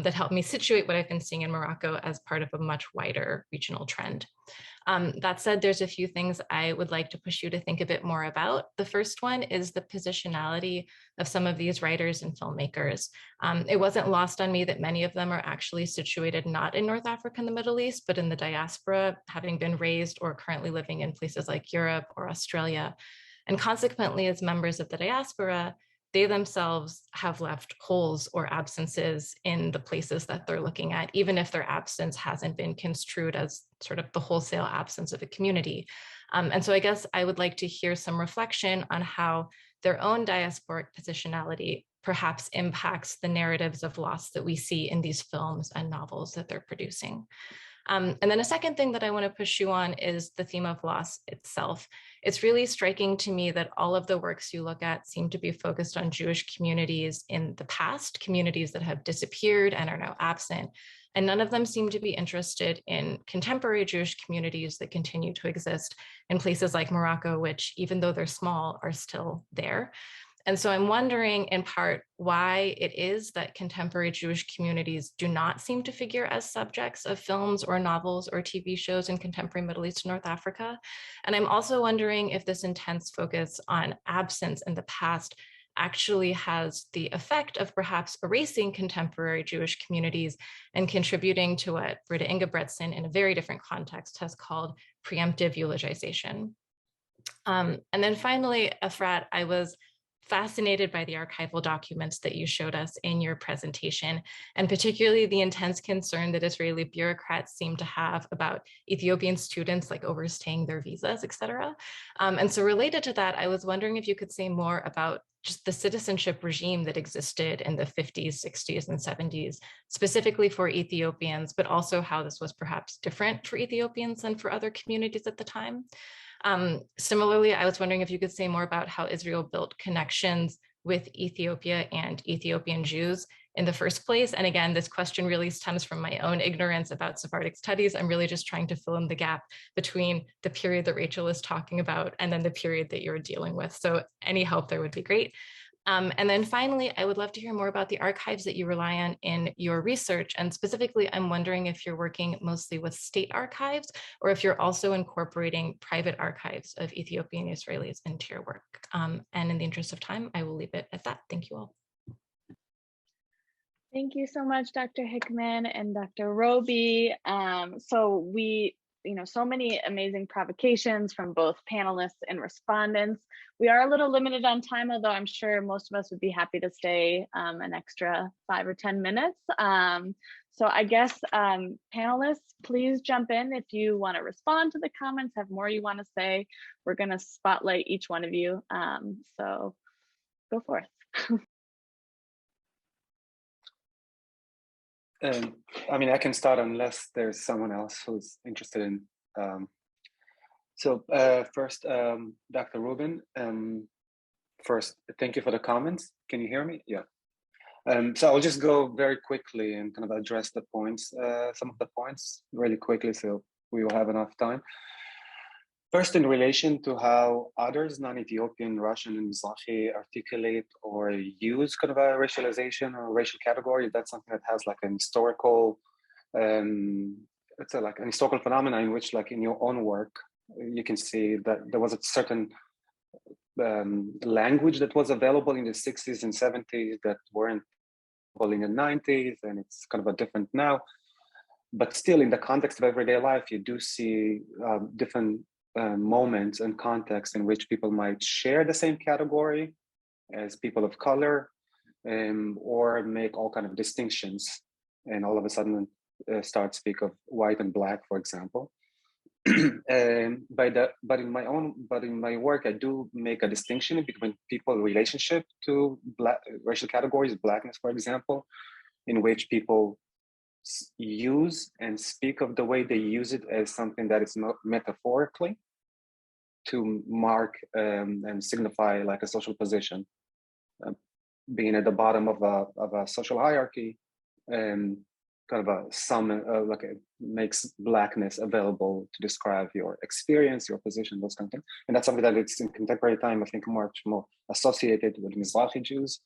that helped me situate what I've been seeing in Morocco as part of a much wider regional trend. That said, there's a few things I would like to push you to think a bit more about. The first one is the positionality of some of these writers and filmmakers. It wasn't lost on me that many of them are actually situated not in North Africa and the Middle East, but in the diaspora, having been raised or currently living in places like Europe or Australia. And consequently, as members of the diaspora, they themselves have left holes or absences in the places that they're looking at, even if their absence hasn't been construed as sort of the wholesale absence of a community. And so I guess I would like to hear some reflection on how their own diasporic positionality perhaps impacts the narratives of loss that we see in these films and novels that they're producing. And then a second thing that I want to push you on is the theme of loss itself. It's really striking to me that all of the works you look at seem to be focused on Jewish communities in the past, communities that have disappeared and are now absent. And none of them seem to be interested in contemporary Jewish communities that continue to exist in places like Morocco, which, even though they're small, are still there. And so I'm wondering in part why it is that contemporary Jewish communities do not seem to figure as subjects of films or novels or TV shows in contemporary Middle East and North Africa. And I'm also wondering if this intense focus on absence in the past actually has the effect of perhaps erasing contemporary Jewish communities and contributing to what Britta Ingebretson, in a very different context, has called preemptive eulogization. And then finally, Efrat, I was fascinated by the archival documents that you showed us in your presentation, and particularly the intense concern that Israeli bureaucrats seem to have about Ethiopian students like overstaying their visas, et cetera. And so related to that, I was wondering if you could say more about just the citizenship regime that existed in the 50s, 60s, and 70s, specifically for Ethiopians, but also how this was perhaps different for Ethiopians than for other communities at the time. Similarly, I was wondering if you could say more about how Israel built connections with Ethiopia and Ethiopian Jews in the first place. And again, this question really stems from my own ignorance about Sephardic studies. I'm really just trying to fill in the gap between the period that Rachel is talking about and then the period that you're dealing with. So any help there would be great. And then finally, I would love to hear more about the archives that you rely on in your research. And specifically, I'm wondering if you're working mostly with state archives or if you're also incorporating private archives of Ethiopian Israelis into your work. And in the interest of time, I will leave it at that. Thank you all. Thank you so much, Dr. Hickman and Dr. Roby. So many amazing provocations from both panelists and respondents. We are a little limited on time, although I'm sure most of us would be happy to stay an extra 5 or 10 minutes. So I guess panelists, please jump in if you want to respond to the comments, have more you want to say. We're going to spotlight each one of you. So go forth. I mean, I can start unless there's someone else who's interested in. First, Dr. Rubin, first, thank you for the comments. Can you hear me? Yeah. So I'll just go very quickly and kind of address the points, some of the points really quickly, so we will have enough time. First, in relation to how others, non-Ethiopian, Russian, and Mizrahi articulate or use kind of a racialization or racial category, that's something that has like an historical, like an historical phenomenon in which, like in your own work, you can see that there was a certain language that was available in the 60s and 70s that weren't available in the 90s, and it's kind of a different now. But still, in the context of everyday life, you do see different moments and contexts in which people might share the same category as people of color, or make all kind of distinctions, and all of a sudden start speak of white and black, for example. But in my work, I do make a distinction between people's relationship to racial categories, blackness, for example, in which people use and speak of the way they use it as something that is metaphorically to mark and signify like a social position, being at the bottom of a social hierarchy, and kind of makes blackness available to describe your experience, your position, those kind of things. And that's something that it's in contemporary time, I think, much more associated with Mizrahi Jews.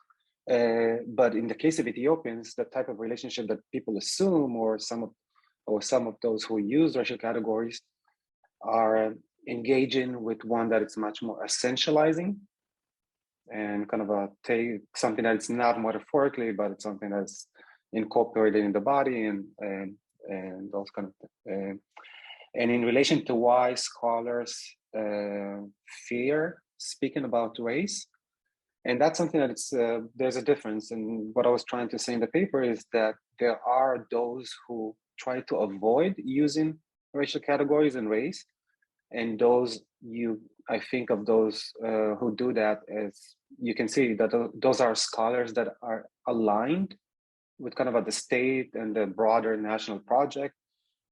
But in the case of Ethiopians, the type of relationship that people assume, or some of those who use racial categories, are engaging with one that is much more essentializing, and kind of something that's not metaphorically, but it's something that's incorporated in the body, and those kind of things. And in relation to why scholars fear speaking about race, and that's something that there's a difference. And what I was trying to say in the paper is that there are those who try to avoid using racial categories and race, and I think of those who do that as, you can see that those are scholars that are aligned with kind of the state and the broader national project.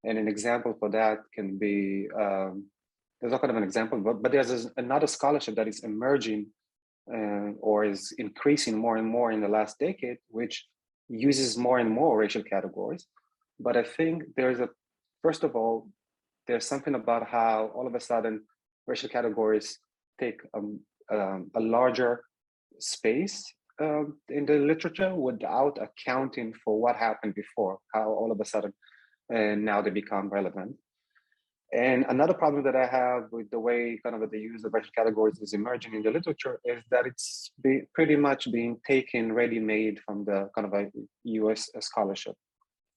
And an example for that can be, there's not kind of an example, but there's another scholarship that is emerging or is increasing more and more in the last decade, which uses more and more racial categories. But I think first of all, there's something about how all of a sudden racial categories take a larger space in the literature without accounting for what happened before, how all of a sudden now they become relevant. And another problem that I have with the way kind of the use of racial categories is emerging in the literature is that it's pretty much being taken ready-made from the kind of a US scholarship,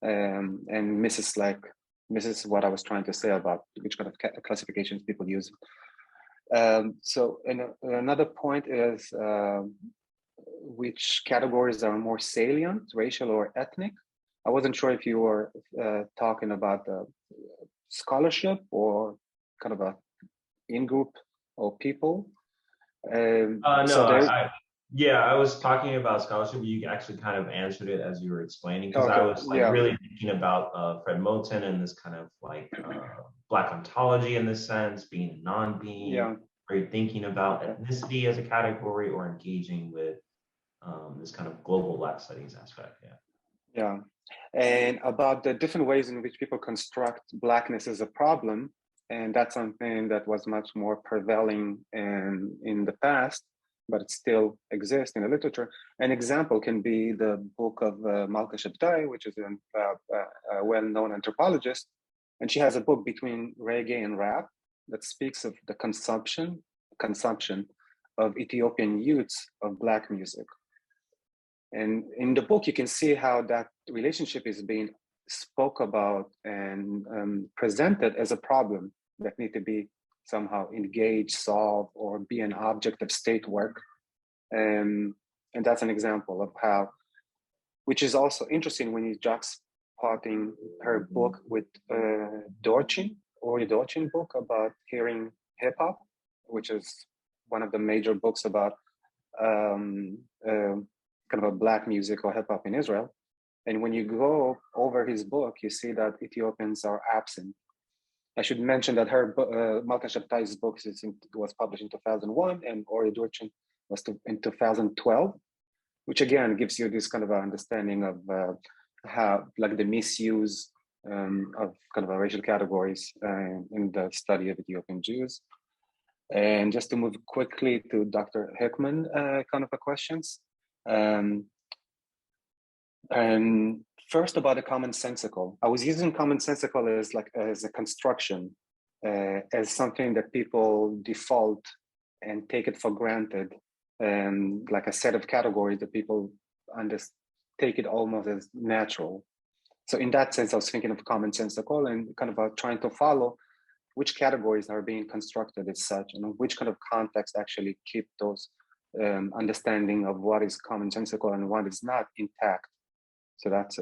and misses what I was trying to say about which kind of classifications people use. So another point is which categories are more salient, racial or ethnic. I wasn't sure if you were talking about scholarship or kind of a in-group or people. No, so yeah, I was talking about scholarship. You actually kind of answered it as you were explaining, because I okay, was like really thinking about Fred Moten and this kind of like Black ontology in this sense, being a non-being. Yeah. Are you thinking about ethnicity as a category or engaging with this kind of global Black studies aspect? Yeah, and about the different ways in which people construct Blackness as a problem, and that's something that was much more prevailing in the past, but it still exists in the literature. An example can be the book of Malka Shabtai, which is a well-known anthropologist, and she has a book between reggae and rap that speaks of the consumption of Ethiopian youths of Black music. And in the book, you can see how that relationship is being spoke about and presented as a problem that need to be somehow engaged, solved, or be an object of state work. And that's an example of how, which is also interesting when you juxtaposing her book with Ori Dorchin book about hearing hip hop, which is one of the major books about kind of a Black music or hip hop in Israel. And when you go over his book, you see that Ethiopians are absent. I should mention that her Malka Shabtai's book was published in 2001 and Ori Dorchin was in 2012, which again gives you this kind of understanding of how, like, the misuse of kind of racial categories in the study of Ethiopian Jews. And just to move quickly to Dr. Hickman kind of questions. And first about the commonsensical. I was using commonsensical as a construction, as something that people default and take it for granted, like a set of categories that people take it almost as natural. So in that sense, I was thinking of commonsensical and kind of trying to follow which categories are being constructed as such, and which kind of context actually keep those understanding of what is commonsensical and what is not intact. So that's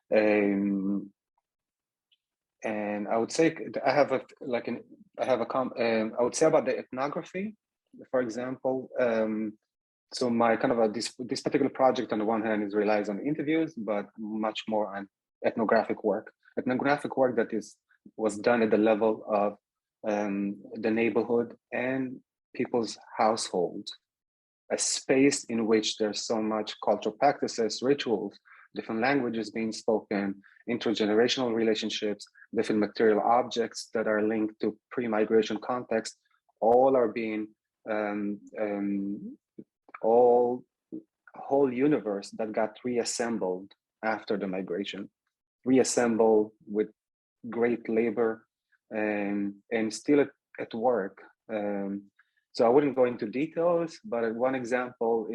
and I would say I would say about the ethnography, for example. So my kind of this particular project on the one hand relies on interviews, but much more on ethnographic work that was done at the level of the neighborhood and people's households, a space in which there's so much cultural practices, rituals, different languages being spoken, intergenerational relationships, different material objects that are linked to pre-migration context, all are being whole universe that got reassembled after the migration, reassembled with great labor and still at work. So I wouldn't go into details, but one example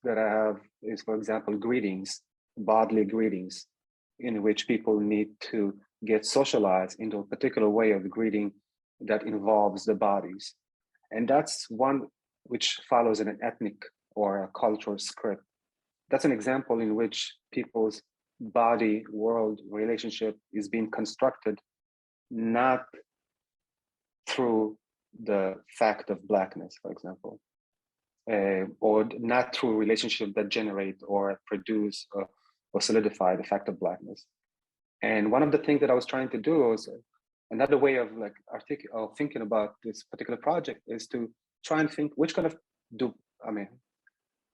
that I have is, for example, greetings, bodily greetings, in which people need to get socialized into a particular way of greeting that involves the bodies. And that's one which follows an ethnic or a cultural script. That's an example in which people's body-world relationship is being constructed not through the fact of Blackness, for example, or not through relationship that generate or produce or solidify the fact of Blackness. And one of the things that I was trying to do was another way of thinking about this particular project is to try and think which kind of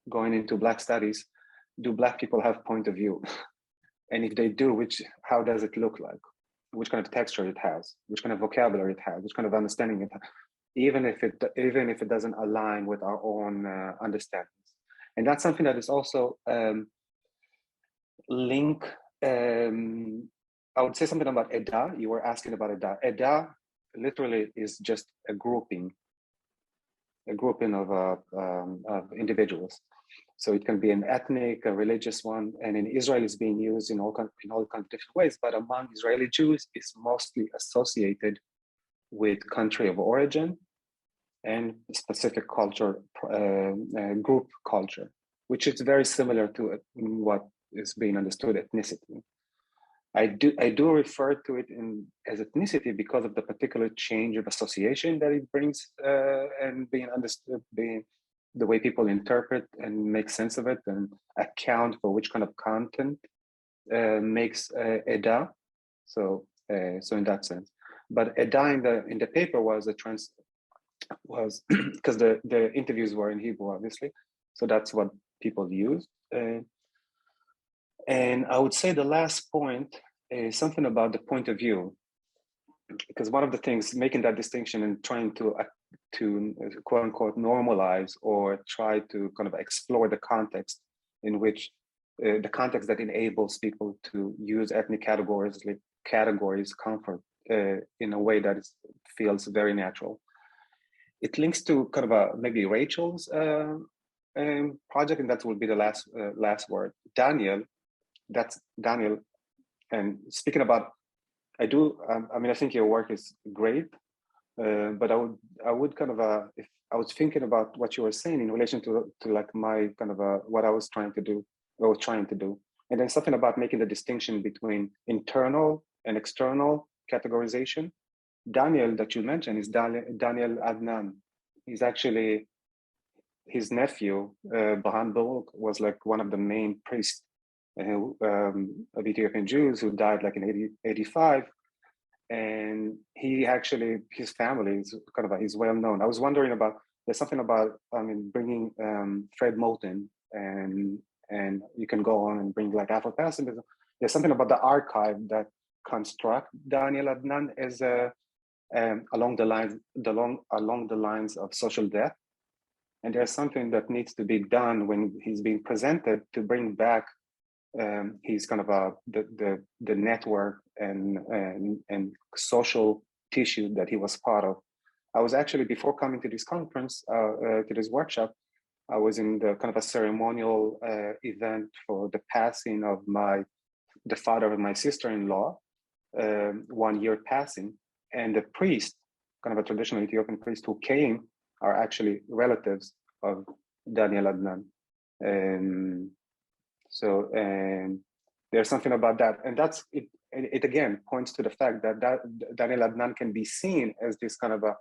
going into Black studies, do Black people have point of view? And if they do, how does it look like? Which kind of texture it has, which kind of vocabulary it has, which kind of understanding it has, even if it doesn't align with our own understandings. And that's something that is also linked. I would say something about Eda. You were asking about Eda. Eda literally is just a grouping of individuals. So it can be an ethnic, a religious one, and in Israel it's being used in all kinds of different ways. But among Israeli Jews, it's mostly associated with country of origin and specific culture, group culture, which is very similar to what is being understood ethnicity. I do refer to it as ethnicity because of the particular change of association that it brings, and being understood, being the way people interpret and make sense of it and account for which kind of content makes Eda. So in that sense, but Eda in the paper was because the interviews were in Hebrew, obviously, so that's what people used. And I would say the last point is something about the point of view, because one of the things making that distinction and trying to quote unquote normalize or try to kind of explore the context in which the context that enables people to use ethnic categories like comfort in a way that feels very natural. It links to kind of maybe Rachel's project, and that will be the last word. Daniel, that's Daniel. And speaking about, I think your work is great, but I would kind of if I was thinking about what you were saying in relation to like my kind of what I was trying to do, and then something about making the distinction between internal and external categorization. Daniel that you mentioned is Daniel Adnan. He's actually, his nephew, Brahim was like one of the main priests of Ethiopian Jews who died like in 85. And he actually, his family is kind of, he's well known. I was wondering about, there's something about, bringing Fred Moulton, and you can go on and bring like Afro-Pessimism. There's something about the archive that construct Daniel Adnan as along the lines of social death, and there's something that needs to be done when he's being presented to bring back his kind of the network and social tissue that he was part of. I was actually, before coming to this conference, to this workshop, I was in the kind of a ceremonial event for the passing of the father of my sister-in-law, 1 year passing. And the priest, kind of a traditional Ethiopian priest who came, are actually relatives of Daniel Adnan. So there's something about that. And that's it. It again points to the fact that Daniel Adnan can be seen as this kind of a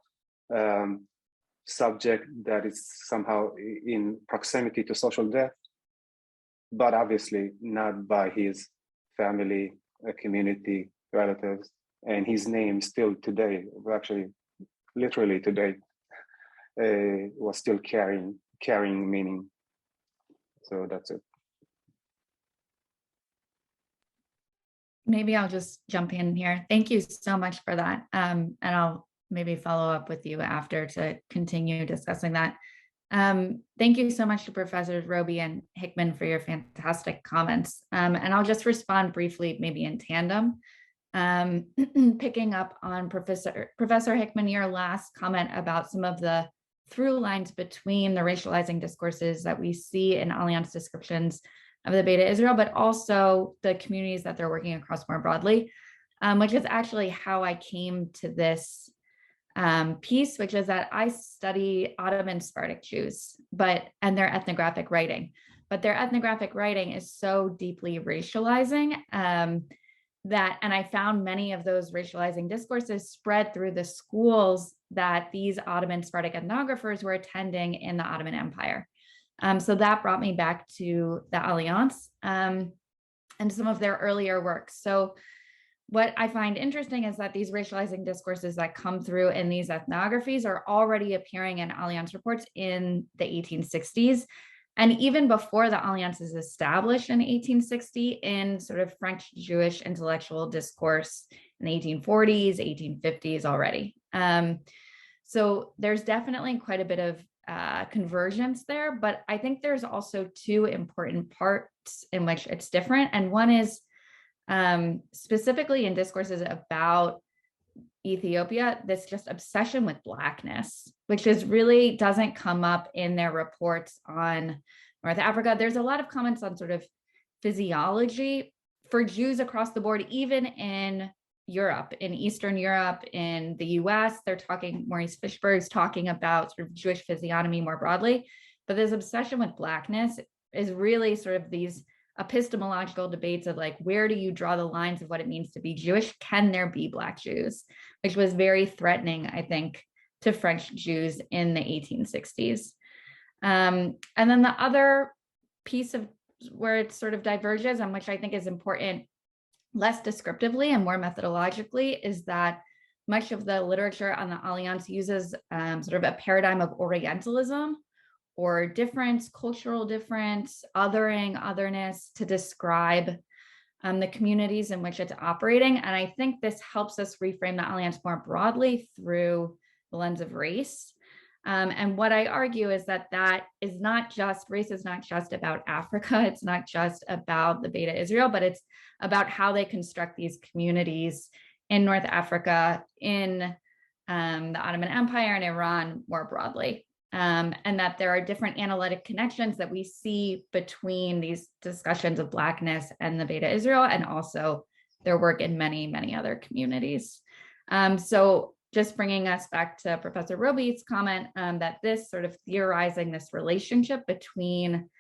subject that is somehow in proximity to social death, but obviously not by his family, community, relatives. And his name still today, actually literally today, was still carrying meaning. So that's it. Maybe I'll just jump in here. Thank you so much for that. And I'll maybe follow up with you after to continue discussing that. Thank you so much to Professors Roby and Hickman for your fantastic comments. And I'll just respond briefly, maybe in tandem. Picking up on Professor Hickman, your last comment about some of the through lines between the racializing discourses that we see in Allianz descriptions of the Beta Israel, but also the communities that they're working across more broadly, which is actually how I came to this piece, which is that I study Ottoman Sephardic Jews, and their ethnographic writing, but their ethnographic writing is so deeply racializing and I found many of those racializing discourses spread through the schools that these Ottoman Sephardic ethnographers were attending in the Ottoman Empire. So that brought me back to the Allianz and some of their earlier works. So what I find interesting is that these racializing discourses that come through in these ethnographies are already appearing in Allianz reports in the 1860s. And even before the Allianz is established in 1860 in sort of French Jewish intellectual discourse in the 1840s, 1850s already. So there's definitely quite a bit of convergence there, but I think there's also two important parts in which it's different. And one is specifically in discourses about Ethiopia, this just obsession with Blackness, which is really doesn't come up in their reports on North Africa. There's a lot of comments on sort of physiology for Jews across the board, even in Europe, in Eastern Europe, in the US. They're talking, Maurice Fishberg's talking about sort of Jewish physiognomy more broadly. But this obsession with Blackness is really sort of these epistemological debates of like, where do you draw the lines of what it means to be Jewish? Can there be Black Jews? Which was very threatening, I think, to French Jews in the 1860s. And then the other piece of where it sort of diverges, and which I think is important less descriptively and more methodologically, is that much of the literature on the Alliance uses sort of a paradigm of Orientalism or difference, cultural difference, othering, otherness to describe the communities in which it's operating. And I think this helps us reframe the Alliance more broadly through the lens of race. And what I argue is that is not just, race is not just about Africa. It's not just about the Beta Israel, but it's about how they construct these communities in North Africa, in the Ottoman Empire and Iran more broadly. And that there are different analytic connections that we see between these discussions of Blackness and the Beta Israel, and also their work in many, many other communities. So just bringing us back to Professor Roby's comment that this sort of theorizing this relationship between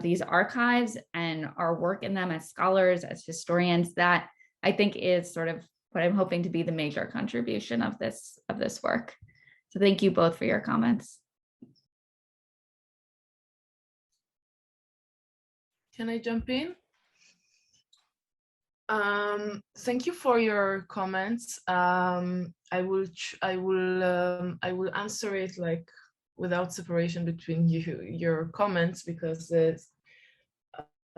these archives and our work in them as scholars, as historians, that I think is sort of what I'm hoping to be the major contribution of this work. So thank you both for your comments. Can I jump in? Thank you for your comments. I will answer it like without separation between your comments, because it's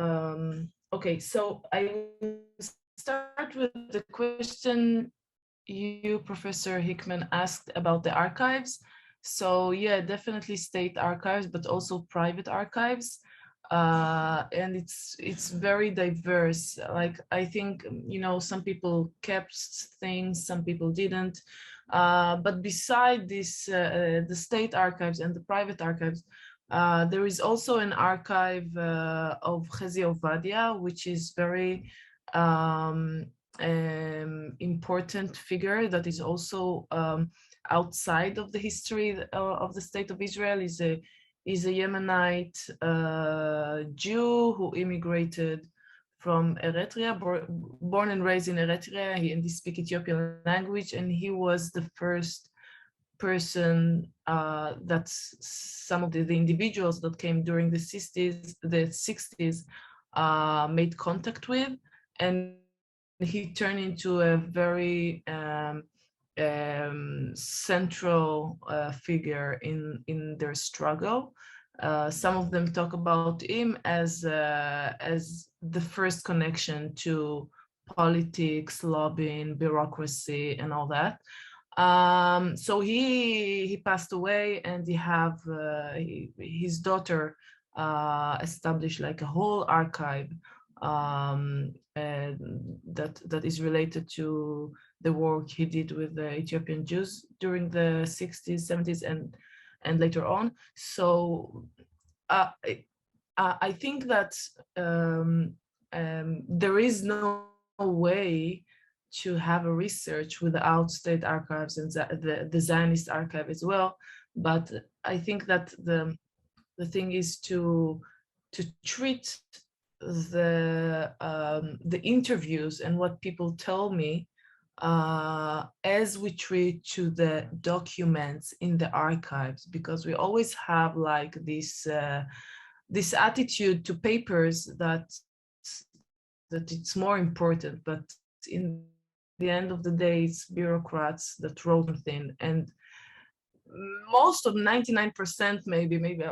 okay. So I will start with the question you, Professor Hickman, asked about the archives. So yeah, definitely state archives, but also private archives. And it's very diverse. Like, I think, some people kept things, some people didn't. But beside this, the state archives and the private archives, there is also an archive of Chezi Ovadia, which is very important figure that is also outside of the history of the State of Israel. Is a Yemenite Jew who immigrated from Eritrea, born and raised in Eritrea, and he speaks Ethiopian language, and he was the first person that some of the individuals that came during the 60s made contact with, and he turned into a very central figure in their struggle. Some of them talk about him as the first connection to politics, lobbying, bureaucracy, and all that. So he passed away, and his daughter established like a whole archive that is related to the work he did with the Ethiopian Jews during the 60s, 70s, and later on. So I think that there is no way to have a research without state archives and the Zionist archive as well. But I think that the thing is to treat the interviews and what people tell me as we treat to the documents in the archives, because we always have like this attitude to papers that it's more important, but in the end of the day, it's bureaucrats that wrote something, and most of 99% maybe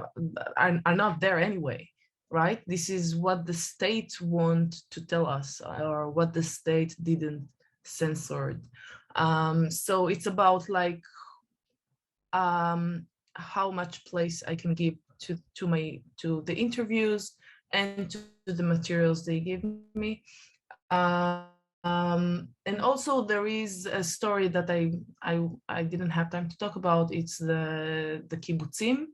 are not there anyway, right? This is what the state want to tell us, or what the state didn't censored. So it's about like how much place I can give to the interviews and to the materials they give me. And also there is a story that I didn't have time to talk about. It's the kibbutzim.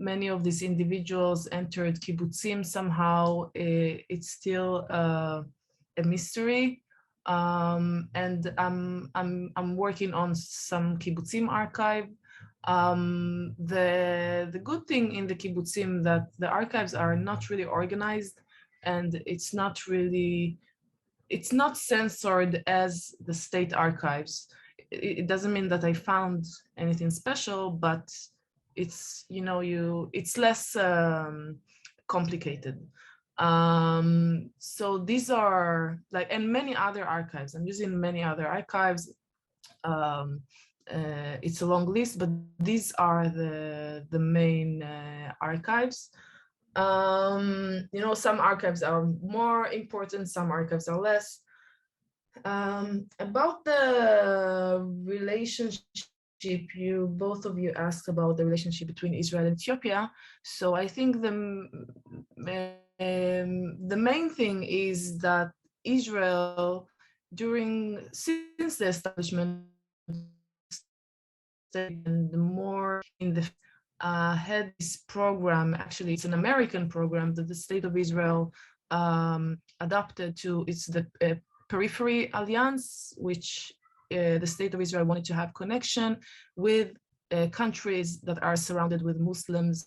Many of these individuals entered kibbutzim somehow. It's still a mystery. And I'm working on some kibbutzim archive. The good thing in the kibbutzim that the archives are not really organized, and it's not censored as the state archives. It doesn't mean that I found anything special, but it's, you know, it's less complicated. So these are like, and many other archives. I'm using many other archives. It's a long list, but these are the main archives. You know, some archives are more important, some archives are less. About the relationship, both of you asked about the relationship between Israel and Ethiopia. So I think the main thing is that Israel, since the establishment, and more in the had this program. Actually, it's an American program that the State of Israel adopted to. It's the Periphery Alliance, which the State of Israel wanted to have connection with countries that are surrounded with Muslims,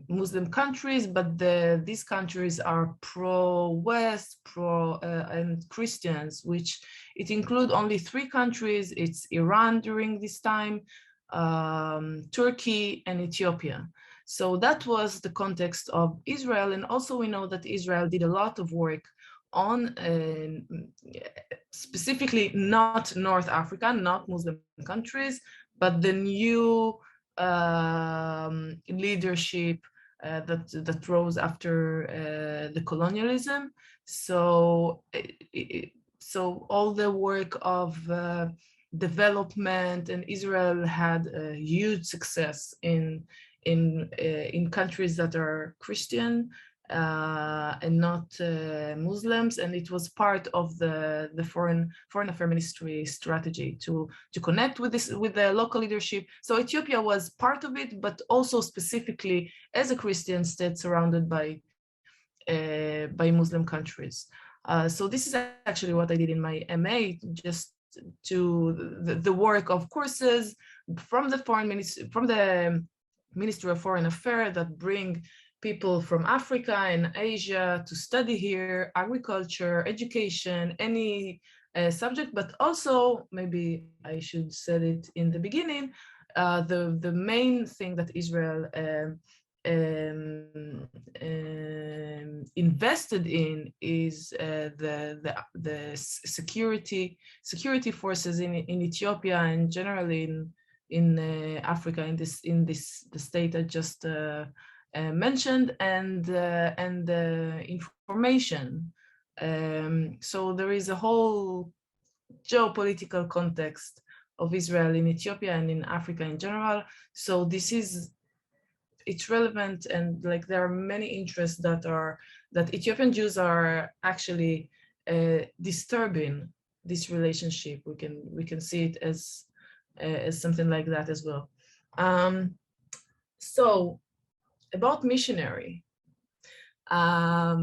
Muslim countries, but these countries are pro-West, and Christians, which it includes only 3 countries. It's Iran during this time, Turkey, and Ethiopia. So that was the context of Israel. And also we know that Israel did a lot of work on specifically not North Africa, not Muslim countries, but the new leadership that rose after the colonialism. So all the work of development, and Israel had a huge success in countries that are Christian and not Muslims, and it was part of the foreign affairs ministry strategy to connect with the local leadership. So Ethiopia was part of it, but also specifically as a Christian state surrounded by Muslim countries. So this is actually what I did in my MA, just to the work of courses from the Ministry of Foreign Affairs that bring people from Africa and Asia to study here, agriculture, education, any subject, but also, maybe I should say it in the beginning, the main thing that Israel invested in is the security forces in Ethiopia and generally in Africa, in the state I just mentioned, and the information. So there is a whole geopolitical context of Israel in Ethiopia and in Africa in general. So it's relevant, and like there are many interests that Ethiopian Jews are actually disturbing this relationship. We can see it as something like that as well. So about missionary, I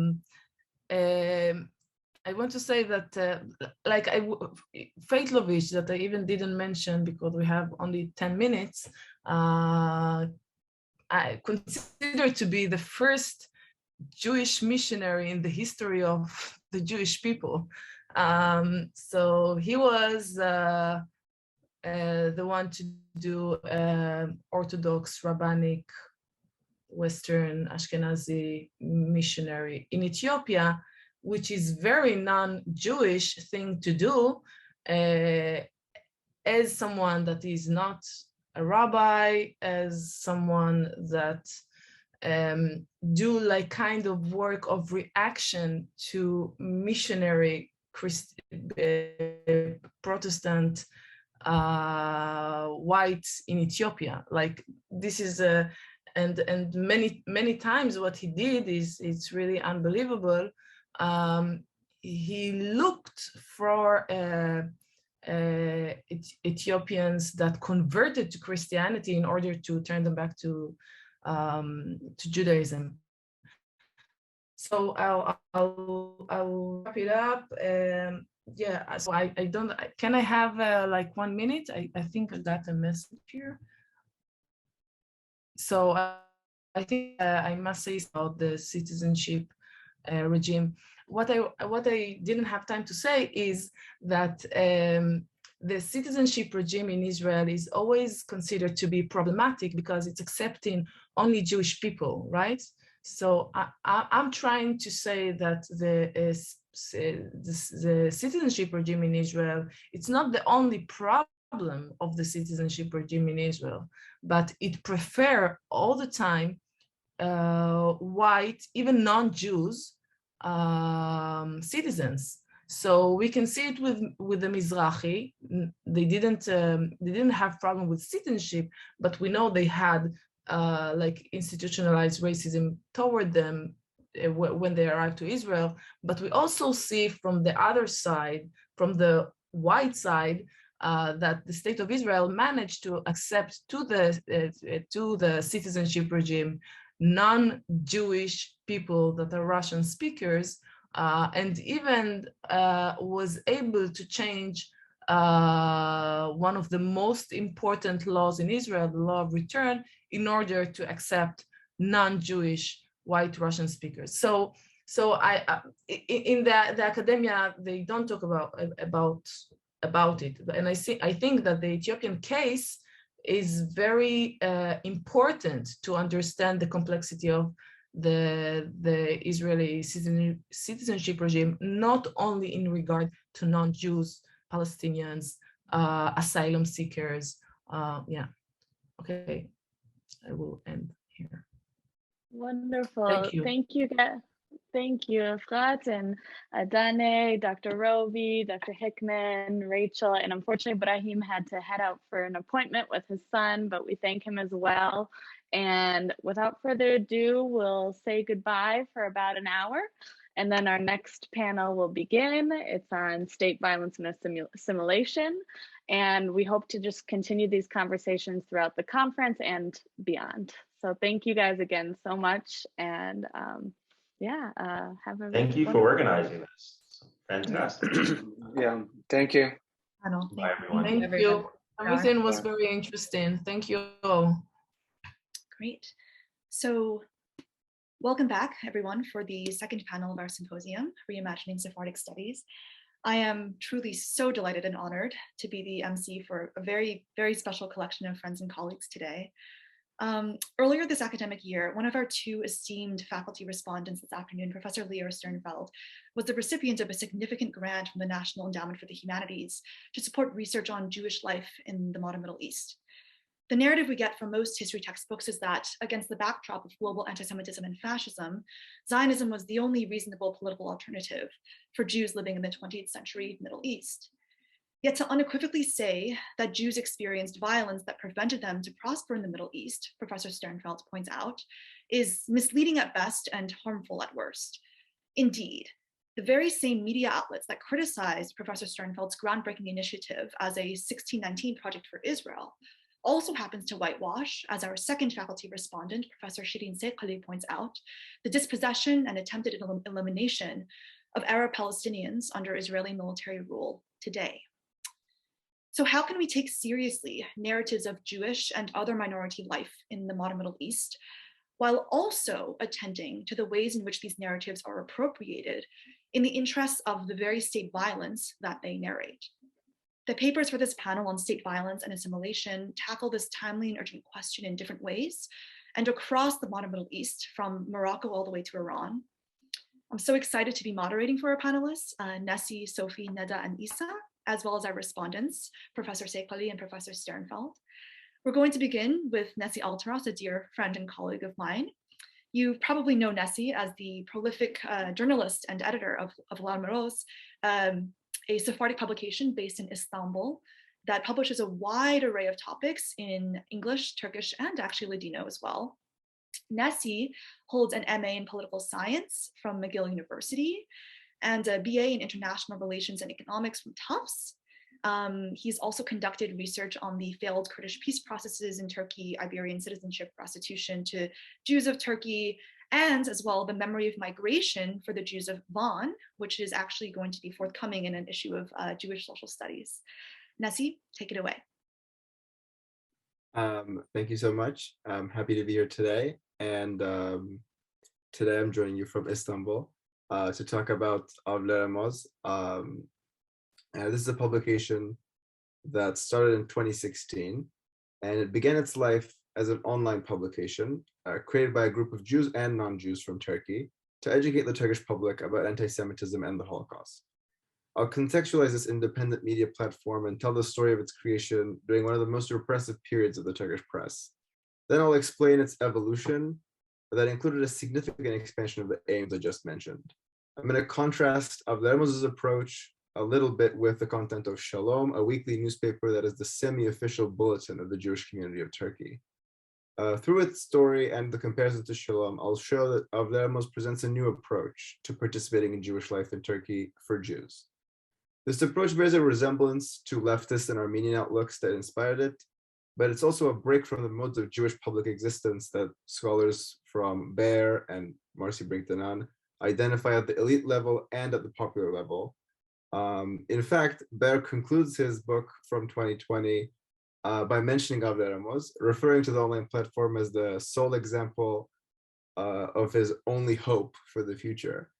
want to say that like Feitlovich, that I even didn't mention because we have only 10 minutes, I consider to be the first Jewish missionary in the history of the Jewish people. So he was the one to do Orthodox, Rabbinic, Western, Ashkenazi missionary in Ethiopia, which is very non-Jewish thing to do as someone that is not a rabbi, as someone that do like kind of work of reaction to missionary Protestant whites in Ethiopia. Like this is and many times what he did is it's really unbelievable. He looked for Ethiopians that converted to Christianity in order to turn them back to Judaism. So I'll wrap it up. Yeah, so I don't, can I have like 1 minute? I think I got a message here. So I think I must say about the citizenship regime. What I didn't have time to say is that the citizenship regime in Israel is always considered to be problematic because it's accepting only Jewish people, right? So I'm trying to say that the citizenship regime in Israel, it's not the only problem of the citizenship regime in Israel, but it prefer all the time white, even non-Jews citizens. So we can see it with the Mizrahi. They didn't have problem with citizenship, but we know they had like institutionalized racism toward them when they arrived to Israel. But we also see from the other side, from the white side, that the state of Israel managed to accept to the citizenship regime non-Jewish people that are Russian speakers, and even was able to change one of the most important laws in Israel, the law of return, in order to accept non-Jewish white Russian speakers. So in the academia, they don't talk about it. And I think that the Ethiopian case is very important to understand the complexity of the Israeli citizenship regime, not only in regard to non-Jews, Palestinians, asylum seekers. Yeah, okay, I will end here. Wonderful. Thank you. Thank you, guys. Thank you, Efrat and Adane, Dr. Rovi, Dr. Hickman, Rachel, and unfortunately, Brahim had to head out for an appointment with his son, but we thank him as well. And without further ado, we'll say goodbye for about an hour, and then our next panel will begin. It's on state violence and assimilation, and we hope to just continue these conversations throughout the conference and beyond. So thank you guys again so much, and yeah, have a thank you for organizing this. Fantastic. Yeah, thank you. Bye, everyone. Thank you. Everything was very interesting. Thank you all. Great. So welcome back, everyone, for the second panel of our symposium, Reimagining Sephardic Studies. I am truly so delighted and honored to be the MC for a very, very special collection of friends and colleagues today. Earlier this academic year, one of our two esteemed faculty respondents this afternoon, Professor Leer Sternfeld, was the recipient of a significant grant from the National Endowment for the Humanities to support research on Jewish life in the modern Middle East. The narrative we get from most history textbooks is that against the backdrop of global anti-Semitism and fascism, Zionism was the only reasonable political alternative for Jews living in the 20th century Middle East. Yet to unequivocally say that Jews experienced violence that prevented them to prosper in the Middle East, Professor Sternfeld points out, is misleading at best and harmful at worst. Indeed, the very same media outlets that criticized Professor Sternfeld's groundbreaking initiative as a 1619 project for Israel also happens to whitewash, as our second faculty respondent, Professor Shirin Sekhali, points out, the dispossession and attempted elimination of Arab Palestinians under Israeli military rule today. So how can we take seriously narratives of Jewish and other minority life in the modern Middle East, while also attending to the ways in which these narratives are appropriated in the interests of the very state violence that they narrate? The papers for this panel on state violence and assimilation tackle this timely and urgent question in different ways and across the modern Middle East, from Morocco all the way to Iran. I'm so excited to be moderating for our panelists, Nessie, Sophie, Neda, and Isa, as well as our respondents, Professor Sekhali and Professor Sternfeld. We're going to begin with Nessie Alteras, a dear friend and colleague of mine. You probably know Nessie as the prolific journalist and editor of La Meroz, a Sephardic publication based in Istanbul that publishes a wide array of topics in English, Turkish, and actually Ladino as well. Nessie holds an MA in political science from McGill University and a BA in international relations and economics from Tufts. He's also conducted research on the failed Kurdish peace processes in Turkey, Iberian citizenship restitution to Jews of Turkey, and as well the memory of migration for the Jews of Bonn, which is actually going to be forthcoming in an issue of Jewish Social Studies. Nessie, take it away. Thank you so much. I'm happy to be here today. And today I'm joining you from Istanbul to talk about Avleramos. This is a publication that started in 2016, and it began its life as an online publication created by a group of Jews and non-Jews from Turkey to educate the Turkish public about anti-Semitism and the Holocaust. I'll contextualize this independent media platform and tell the story of its creation during one of the most repressive periods of the Turkish press. Then I'll explain its evolution that included a significant expansion of the aims I just mentioned. I'm going to contrast Avleramos' approach a little bit with the content of Shalom, a weekly newspaper that is the semi-official bulletin of the Jewish community of Turkey. Through its story and the comparison to Shalom, I'll show that Avleramos presents a new approach to participating in Jewish life in Turkey for Jews. This approach bears a resemblance to leftist and Armenian outlooks that inspired it, but it's also a break from the modes of Jewish public existence that scholars from Bear and Marcy Brinktonen identify at the elite level and at the popular level. In fact, Bear concludes his book from 2020 by mentioning Avleramos, referring to the online platform as the sole example of his only hope for the future.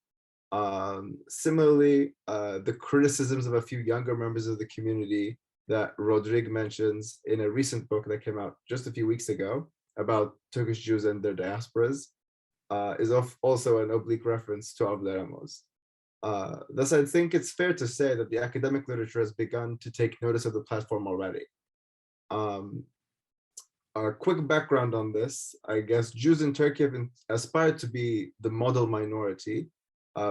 Similarly, the criticisms of a few younger members of the community that Rodrigue mentions in a recent book that came out just a few weeks ago about Turkish Jews and their diasporas is also an oblique reference to Avleramos. Thus, I think it's fair to say that the academic literature has begun to take notice of the platform already. A quick background on this, I guess Jews in Turkey have aspired to be the model minority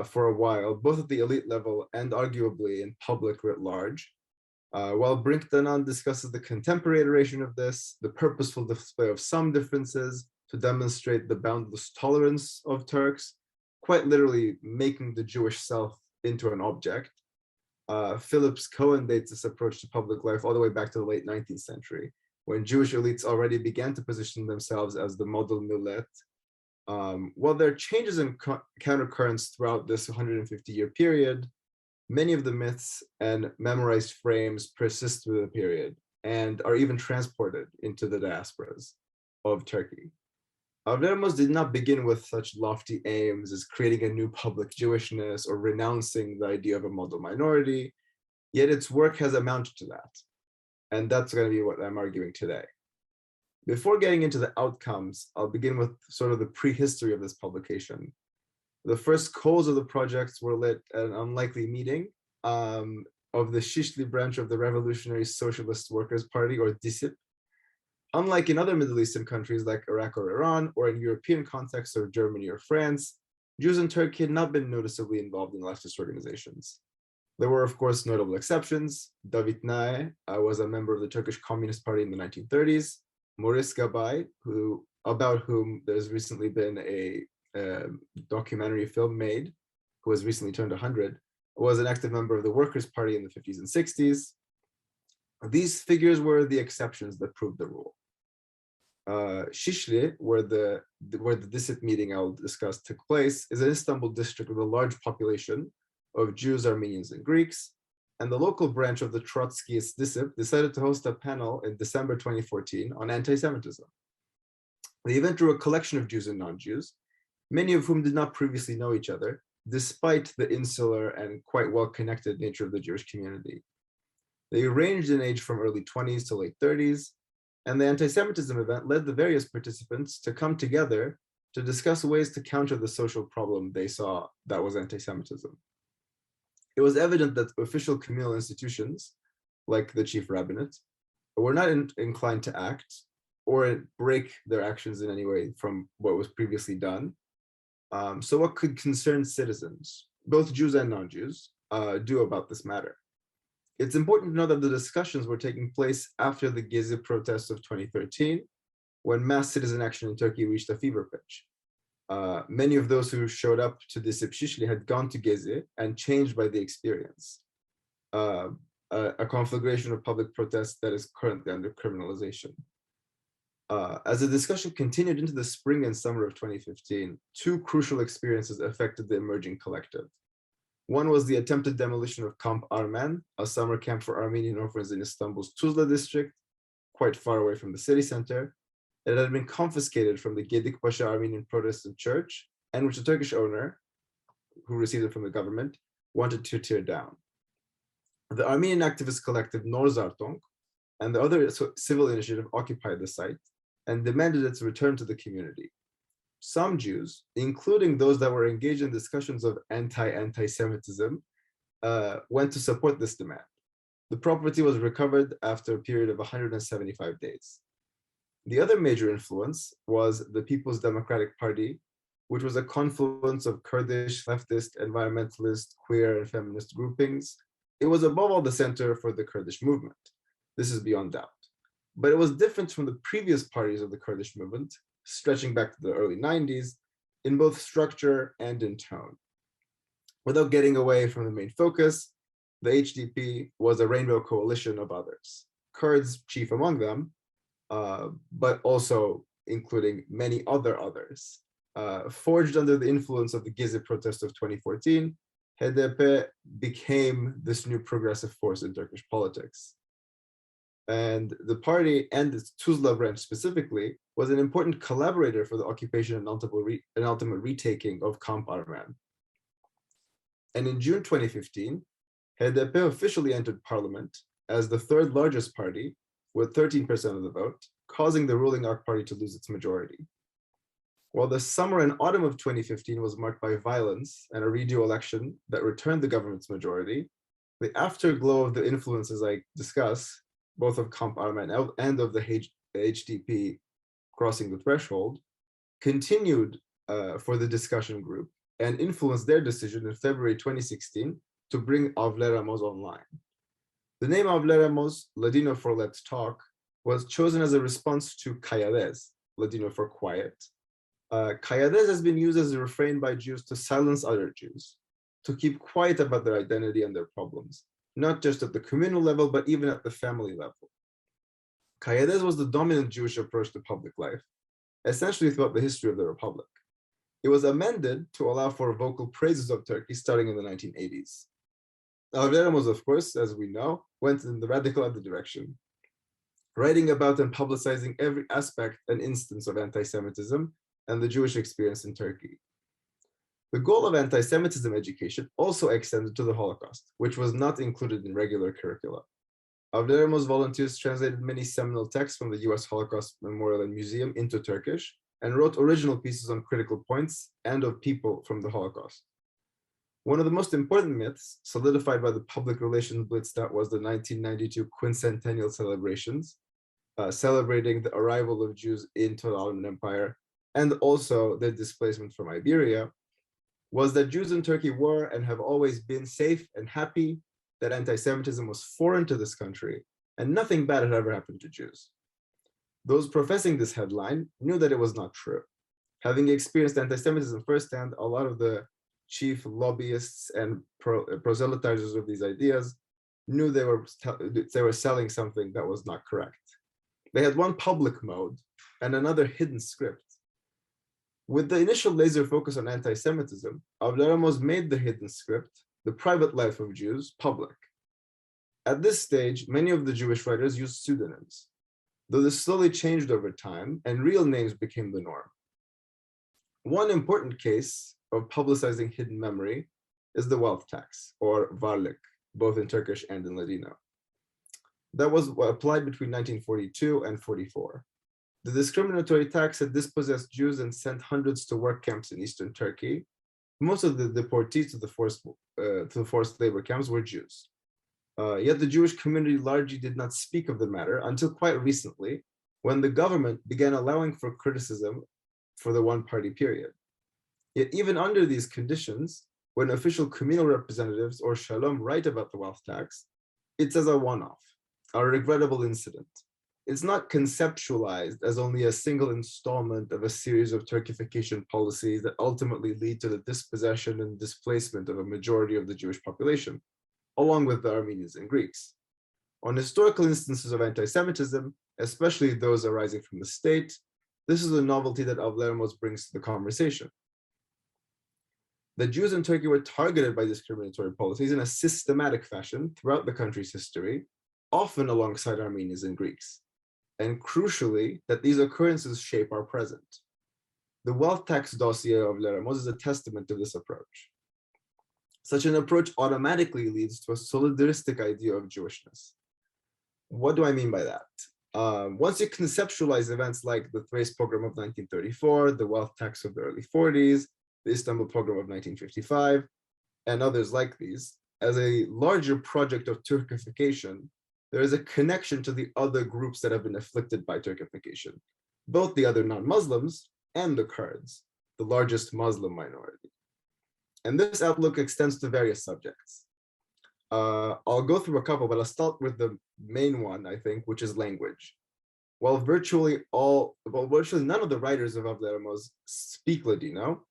for a while, both at the elite level and arguably in public writ large. While Brinktonen discusses the contemporary iteration of this, the purposeful display of some differences to demonstrate the boundless tolerance of Turks, quite literally making the Jewish self into an object. Phillips Cohen dates this approach to public life all the way back to the late 19th century, when Jewish elites already began to position themselves as the model millet. While there are changes and countercurrents throughout this 150-year period, many of the myths and memorized frames persist through the period and are even transported into the diasporas of Turkey. Avleramos did not begin with such lofty aims as creating a new public Jewishness or renouncing the idea of a model minority, yet its work has amounted to that. And that's going to be what I'm arguing today. Before getting into the outcomes, I'll begin with sort of the prehistory of this publication. The first coals of the projects were lit at an unlikely meeting of the Shishli branch of the Revolutionary Socialist Workers' Party, or DISIP. Unlike in other Middle Eastern countries like Iraq or Iran, or in European contexts of Germany or France, Jews in Turkey had not been noticeably involved in leftist organizations. There were, of course, notable exceptions. David Nae was a member of the Turkish Communist Party in the 1930s. Maurice Gabay, about whom there's recently been a documentary film made, who has recently turned 100, was an active member of the Workers' Party in the 50s and 60s. These figures were the exceptions that proved the rule. Shishli, where the DISIP meeting I'll discuss took place, is an Istanbul district with a large population of Jews, Armenians, and Greeks, and the local branch of the Trotskyist DISIP decided to host a panel in December 2014 on anti-Semitism. The event drew a collection of Jews and non-Jews, many of whom did not previously know each other, despite the insular and quite well-connected nature of the Jewish community. They ranged in age from early 20s to late 30s, and the anti-Semitism event led the various participants to come together to discuss ways to counter the social problem they saw that was anti-Semitism. It was evident that official communal institutions, like the chief rabbinate, were not inclined to act or break their actions in any way from what was previously done. So what could concerned citizens, both Jews and non-Jews, do about this matter? It's important to know that the discussions were taking place after the Gezi protests of 2013, when mass citizen action in Turkey reached a fever pitch. Many of those who showed up to DISIP Shishli had gone to Gezi and changed by the experience, a conflagration of public protest that is currently under criminalization. As the discussion continued into the spring and summer of 2015, two crucial experiences affected the emerging collective. One was the attempted demolition of Camp Armen, a summer camp for Armenian orphans in Istanbul's Tuzla district, quite far away from the city center. It had been confiscated from the Gedikbaşı Armenian Protestant Church, and which the Turkish owner, who received it from the government, wanted to tear down. The Armenian activist collective Nor Zartong and the other civil initiative occupied the site and demanded its return to the community. Some Jews, including those that were engaged in discussions of anti-Semitism, went to support this demand. The property was recovered after a period of 175 days. The other major influence was the People's Democratic Party, which was a confluence of Kurdish, leftist, environmentalist, queer, and feminist groupings. It was above all the center for the Kurdish movement. This is beyond doubt. But it was different from the previous parties of the Kurdish movement, stretching back to the early 90s, in both structure and in tone. Without getting away from the main focus, the HDP was a rainbow coalition of others, Kurds chief among them, but also including many others. Forged under the influence of the Gezi protest of 2014, HDP became this new progressive force in Turkish politics. And the party and its Tuzla branch specifically was an important collaborator for the occupation and ultimate retaking of Camp Armen. And in June 2015, HDP officially entered parliament as the third largest party with 13% of the vote, causing the ruling AK party to lose its majority. While the summer and autumn of 2015 was marked by violence and a redo election that returned the government's majority, the afterglow of the influences I discuss, both of Camp Armen and of the HDP crossing the threshold, continued for the discussion group and influenced their decision in February 2016 to bring Avleramos online. The name Avleramos, Ladino for let's talk, was chosen as a response to Callades, Ladino for quiet. Callades has been used as a refrain by Jews to silence other Jews, to keep quiet about their identity and their problems, not just at the communal level, but even at the family level. Callades was the dominant Jewish approach to public life, essentially throughout the history of the Republic. It was amended to allow for vocal praises of Turkey starting in the 1980s. Avleramos, of course, as we know, went in the radical other direction, writing about and publicizing every aspect and instance of anti-Semitism and the Jewish experience in Turkey. The goal of anti-Semitism education also extended to the Holocaust, which was not included in regular curricula. Avleramos volunteers translated many seminal texts from the US Holocaust Memorial and Museum into Turkish and wrote original pieces on critical points and of people from the Holocaust. One of the most important myths solidified by the public relations blitz that was the 1992 quincentennial celebrations, celebrating the arrival of Jews into the Ottoman Empire and also their displacement from Iberia, was that Jews in Turkey were and have always been safe and happy, that anti-Semitism was foreign to this country, and nothing bad had ever happened to Jews. Those professing this headline knew that it was not true. Having experienced anti-Semitism firsthand, a lot of the chief lobbyists and proselytizers of these ideas knew they were selling something that was not correct. They had one public mode and another hidden script. With the initial laser focus on anti-Semitism, Avleramos made the hidden script, the private life of Jews, public. At this stage, many of the Jewish writers used pseudonyms, though this slowly changed over time and real names became the norm. One important case of publicizing hidden memory is the wealth tax, or varlık, both in Turkish and in Ladino. That was applied between 1942 and 44. The discriminatory tax had dispossessed Jews and sent hundreds to work camps in eastern Turkey. Most of the deportees to the forced labor camps were Jews. Yet the Jewish community largely did not speak of the matter until quite recently, when the government began allowing for criticism for the one-party period. Yet even under these conditions, when official communal representatives or Shalom write about the wealth tax, it's as a one-off, a regrettable incident. It's not conceptualized as only a single installment of a series of Turkification policies that ultimately lead to the dispossession and displacement of a majority of the Jewish population, along with the Armenians and Greeks. On historical instances of anti-Semitism, especially those arising from the state. This is a novelty that Avleramos brings to the conversation. The Jews in Turkey were targeted by discriminatory policies in a systematic fashion throughout the country's history, often alongside Armenians and Greeks. And crucially, that these occurrences shape our present. The wealth tax dossier of Leramos is a testament to this approach. Such an approach automatically leads to a solidaristic idea of Jewishness. What do I mean by that? Once you conceptualize events like the Thrace pogrom of 1934, the wealth tax of the early 40s, the Istanbul pogrom of 1955, and others like these, as a larger project of Turkification, there is a connection to the other groups that have been afflicted by Turkification, both the other non-Muslims and the Kurds, the largest Muslim minority. And this outlook extends to various subjects. I'll go through a couple, but I'll start with the main one, I think, which is language. While virtually none of the writers of Avleramos speak Ladino,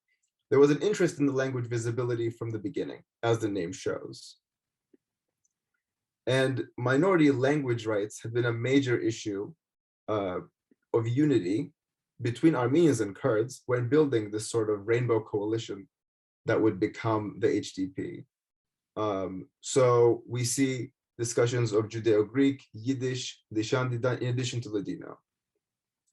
there was an interest in the language visibility from the beginning, as the name shows. And minority language rights had been a major issue of unity between Armenians and Kurds when building this sort of rainbow coalition that would become the HDP. So we see discussions of Judeo-Greek, Yiddish, Lishan, in addition to Ladino.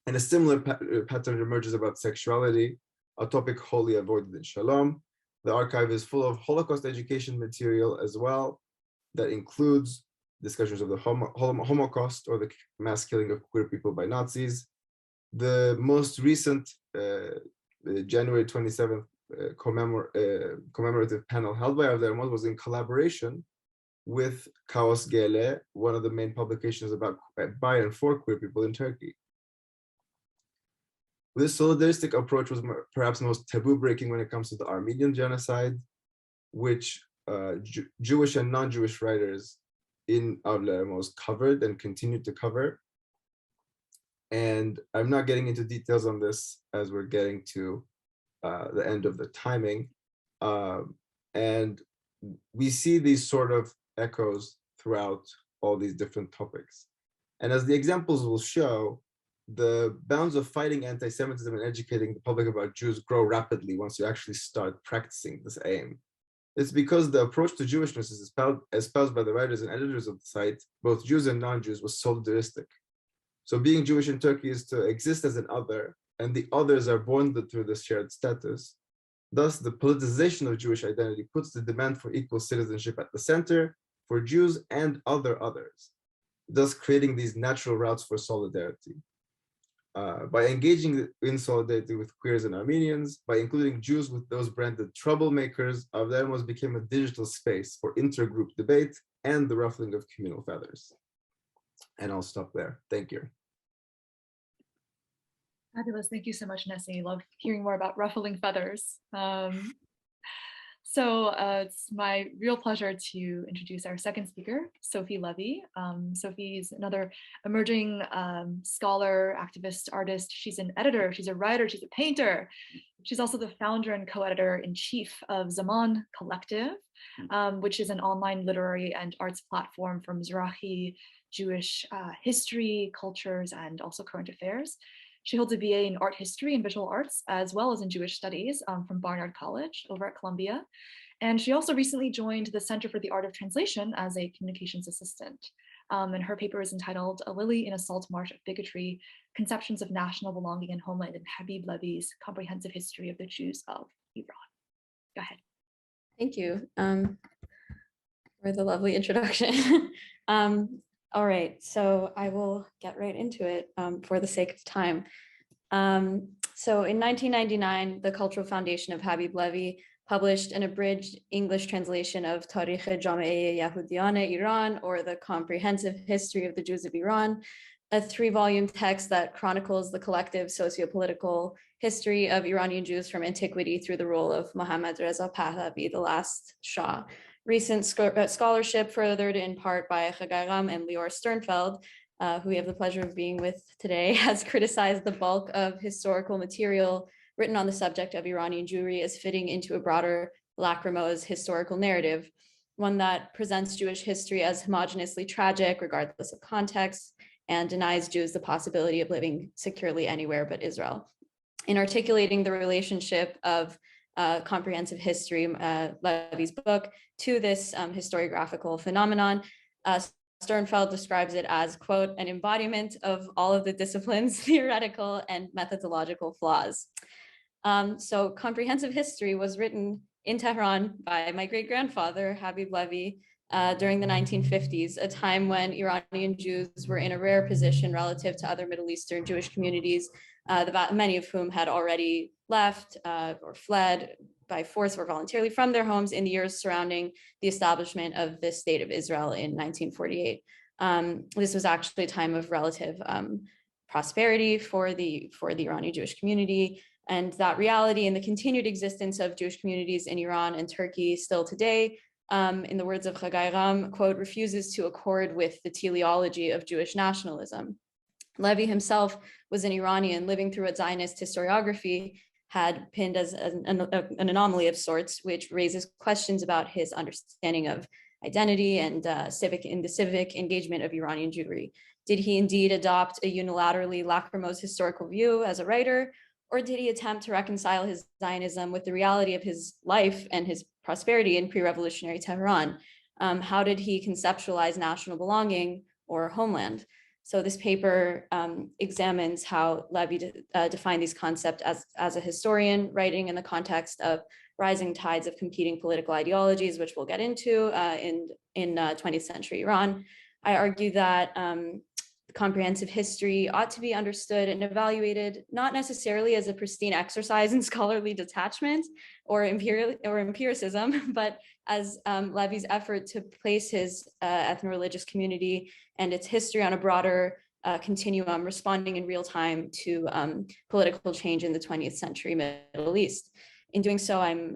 And a similar pattern emerges about sexuality, a topic wholly avoided in Shalom. The archive is full of Holocaust education material as well, that includes discussions of the Holocaust or the mass killing of queer people by Nazis. The most recent January 27th commemorative panel held by Avleramos was in collaboration with Chaos GL, one of the main publications about by and for queer people in Turkey. This solidaristic approach was perhaps most taboo-breaking when it comes to the Armenian genocide, which Jewish and non-Jewish writers in Avleramos covered and continued to cover. And I'm not getting into details on this as we're getting to the end of the timing. And we see these sort of echoes throughout all these different topics. And as the examples will show, the bounds of fighting anti-Semitism and educating the public about Jews grow rapidly once you actually start practicing this aim. It's because the approach to Jewishness is espoused by the writers and editors of the site, both Jews and non-Jews, was solidaristic. So being Jewish in Turkey is to exist as an other, and the others are born through this shared status. Thus, the politicization of Jewish identity puts the demand for equal citizenship at the center for Jews and other others, thus creating these natural routes for solidarity. By engaging in solidarity with queers and Armenians, by including Jews with those branded troublemakers, Avleramos became a digital space for intergroup debate and the ruffling of communal feathers. And I'll stop there. Thank you. Fabulous. Thank you so much, Nessie. Love hearing more about ruffling feathers. So it's my real pleasure to introduce our second speaker, Sophie Levy. Sophie is another emerging scholar, activist, artist. She's an editor, she's a writer, she's a painter. She's also the founder and co-editor-in-chief of Zaman Collective, which is an online literary and arts platform for Mizrahi Jewish history, cultures, and also current affairs. She holds a BA in art history and visual arts, as well as in Jewish studies from Barnard College over at Columbia. And she also recently joined the Center for the Art of Translation as a communications assistant. And her paper is entitled A Lily in a Salt Marsh of Bigotry, Conceptions of National Belonging and Homeland in Habib Levy's Comprehensive History of the Jews of Iran. Go ahead. Thank you for the lovely introduction. All right, so I will get right into it for the sake of time. So in 1999, the Cultural Foundation of Habib Levy published an abridged English translation of Tarikh Jamee Yahudiyan Iran, or the Comprehensive History of the Jews of Iran, a 3-volume text that chronicles the collective socio-political history of Iranian Jews from antiquity through the rule of Mohammad Reza Pahlavi, the last Shah. Recent scholarship, furthered in part by Chagayram and Leor Sternfeld, who we have the pleasure of being with today, has criticized the bulk of historical material written on the subject of Iranian Jewry as fitting into a broader lachrymose historical narrative, one that presents Jewish history as homogeneously tragic, regardless of context, and denies Jews the possibility of living securely anywhere but Israel. In articulating the relationship of comprehensive history, Levy's book, to this historiographical phenomenon, Sternfeld describes it as, quote, an embodiment of all of the discipline's theoretical and methodological flaws. So comprehensive history was written in Tehran by my great-grandfather, Habib Levy, during the 1950s, a time when Iranian Jews were in a rare position relative to other Middle Eastern Jewish communities, many of whom had already left or fled by force or voluntarily from their homes in the years surrounding the establishment of the State of Israel in 1948. This was actually a time of relative prosperity for the Iranian Jewish community, and that reality and the continued existence of Jewish communities in Iran and Turkey still today, in the words of Chagai Ram, quote, refuses to accord with the teleology of Jewish nationalism. Levy himself was an Iranian living through what Zionist historiography had pinned as an anomaly of sorts, which raises questions about his understanding of identity and the civic engagement of Iranian Jewry. Did he indeed adopt a unilaterally lachrymose historical view as a writer, or did he attempt to reconcile his Zionism with the reality of his life and his prosperity in pre-revolutionary Tehran? How did he conceptualize national belonging or homeland? So this paper examines how Levy defined these concepts as a historian, writing in the context of rising tides of competing political ideologies, which we'll get into in 20th century Iran. I argue that comprehensive history ought to be understood and evaluated not necessarily as a pristine exercise in scholarly detachment or empiricism, but as Levy's effort to place his ethno-religious community and its history on a broader continuum, responding in real time to political change in the 20th century Middle East. In doing so, I'm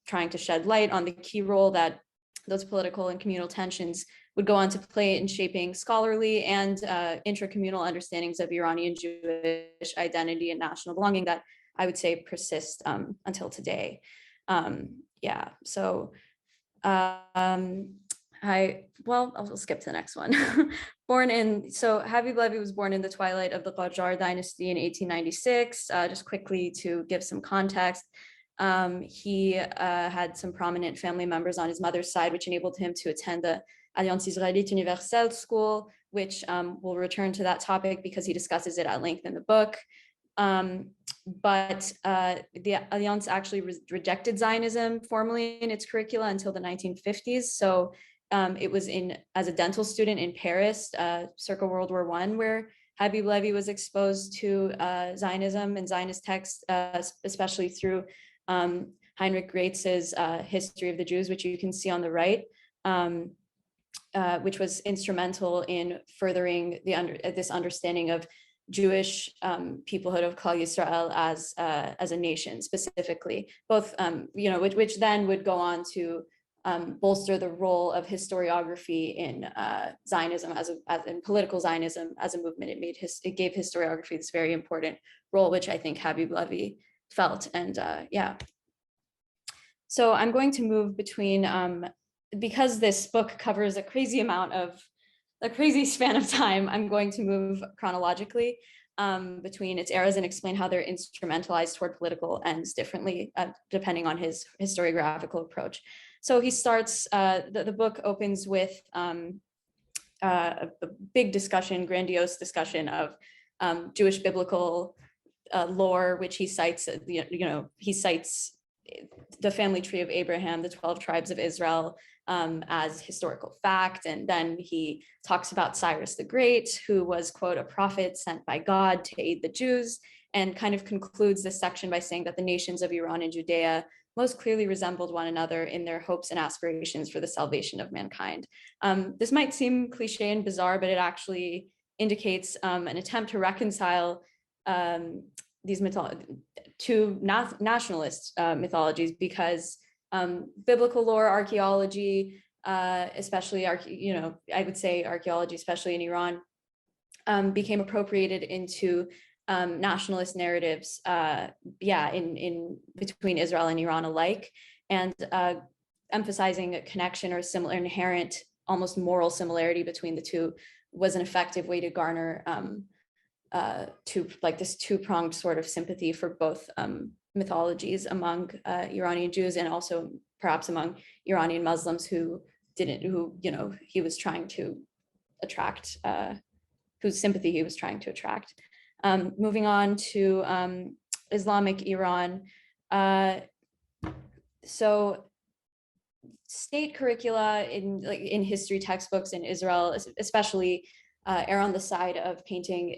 trying to shed light on the key role that those political and communal tensions would go on to play in shaping scholarly and intracommunal understandings of Iranian Jewish identity and national belonging that I would say persist until today. So I'll skip to the next one. Habib Levy was born in the twilight of the Qajar dynasty in 1896. Just quickly to give some context, he had some prominent family members on his mother's side, which enabled him to attend the Alliance Israélite Universelle school, which we'll return to that topic because he discusses it at length in the book. But the Alliance actually rejected Zionism formally in its curricula until the 1950s. So it was as a dental student in Paris, circa World War I, where Habib Levy was exposed to Zionism and Zionist texts, especially through Heinrich Graetz's History of the Jews, which you can see on the right, which was instrumental in furthering this understanding of Jewish peoplehood of Klal Yisrael as a nation specifically, both which then would go on to bolster the role of historiography in Zionism as in political Zionism as a movement. It gave historiography this very important role, which I think Habib Levy felt. And so I'm going to move between because this book covers a crazy span of time, I'm going to move chronologically between its eras and explain how they're instrumentalized toward political ends differently, depending on his historiographical approach. So he starts, the book opens with a big discussion, grandiose discussion of Jewish biblical lore, which he cites, he cites the family tree of Abraham, the 12 tribes of Israel, as historical fact. And then he talks about Cyrus the Great, who was, quote, a prophet sent by God to aid the Jews, and kind of concludes this section by saying that the nations of Iran and Judea most clearly resembled one another in their hopes and aspirations for the salvation of mankind. This might seem cliche and bizarre, but it actually indicates an attempt to reconcile these two nationalist mythologies, because biblical lore, archaeology, especially I would say archaeology, especially in Iran, became appropriated into nationalist narratives, in between Israel and Iran alike, and emphasizing a connection or similar inherent, almost moral similarity between the two was an effective way to garner this two-pronged sort of sympathy for both mythologies among Iranian Jews and also perhaps among Iranian Muslims who he was trying to attract, whose sympathy he was trying to attract. Moving on to Islamic Iran. So state curricula in history textbooks in Israel, especially, err on the side of painting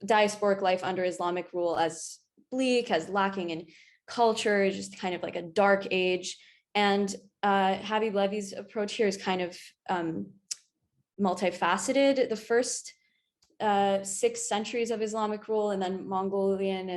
diasporic life under Islamic rule as bleak, as lacking in culture, just kind of like a dark age. And Habib Levy's approach here is kind of multifaceted. The first 6 centuries of Islamic rule, and then Mongol and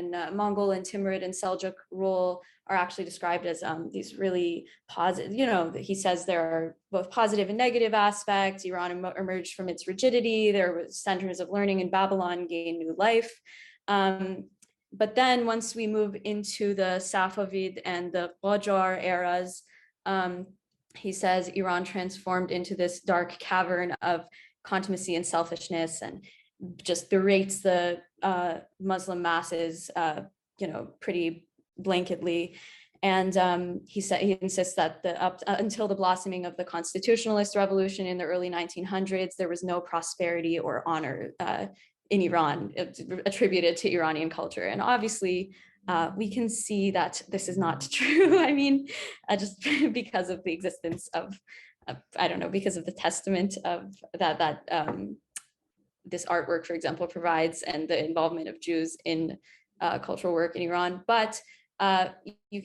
Timurid and Seljuk rule are actually described as these really positive, he says there are both positive and negative aspects. Iran emerged from its rigidity. There were centers of learning in Babylon gained new life. But then once we move into the Safavid and the Qajar eras, he says Iran transformed into this dark cavern of contumacy and selfishness, and just berates the Muslim masses, pretty blanketly. And he insists that until the blossoming of the constitutionalist revolution in the early 1900s, there was no prosperity or honor in Iran attributed to Iranian culture. And obviously, we can see that this is not true. I mean, just because of the existence of because of the testament of that this artwork, for example, provides, and the involvement of Jews in cultural work in Iran. But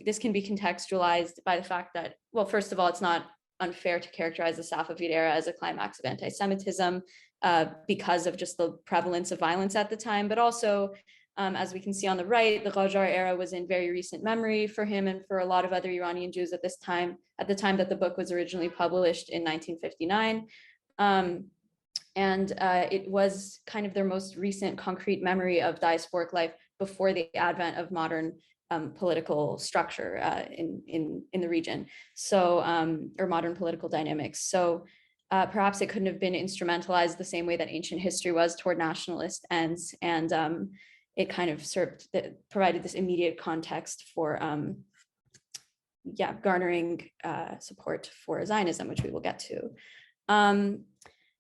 this can be contextualized by the fact that, well, first of all, it's not unfair to characterize the Safavid era as a climax of anti-Semitism because of just the prevalence of violence at the time. But also, as we can see on the right, the Qajar era was in very recent memory for him and for a lot of other Iranian Jews at the time that the book was originally published in 1959. And it was kind of their most recent concrete memory of diasporic life before the advent of modern political structure in the region. So, or modern political dynamics. So perhaps it couldn't have been instrumentalized the same way that ancient history was toward nationalist ends. And it kind of provided this immediate context for garnering support for Zionism, which we will get to.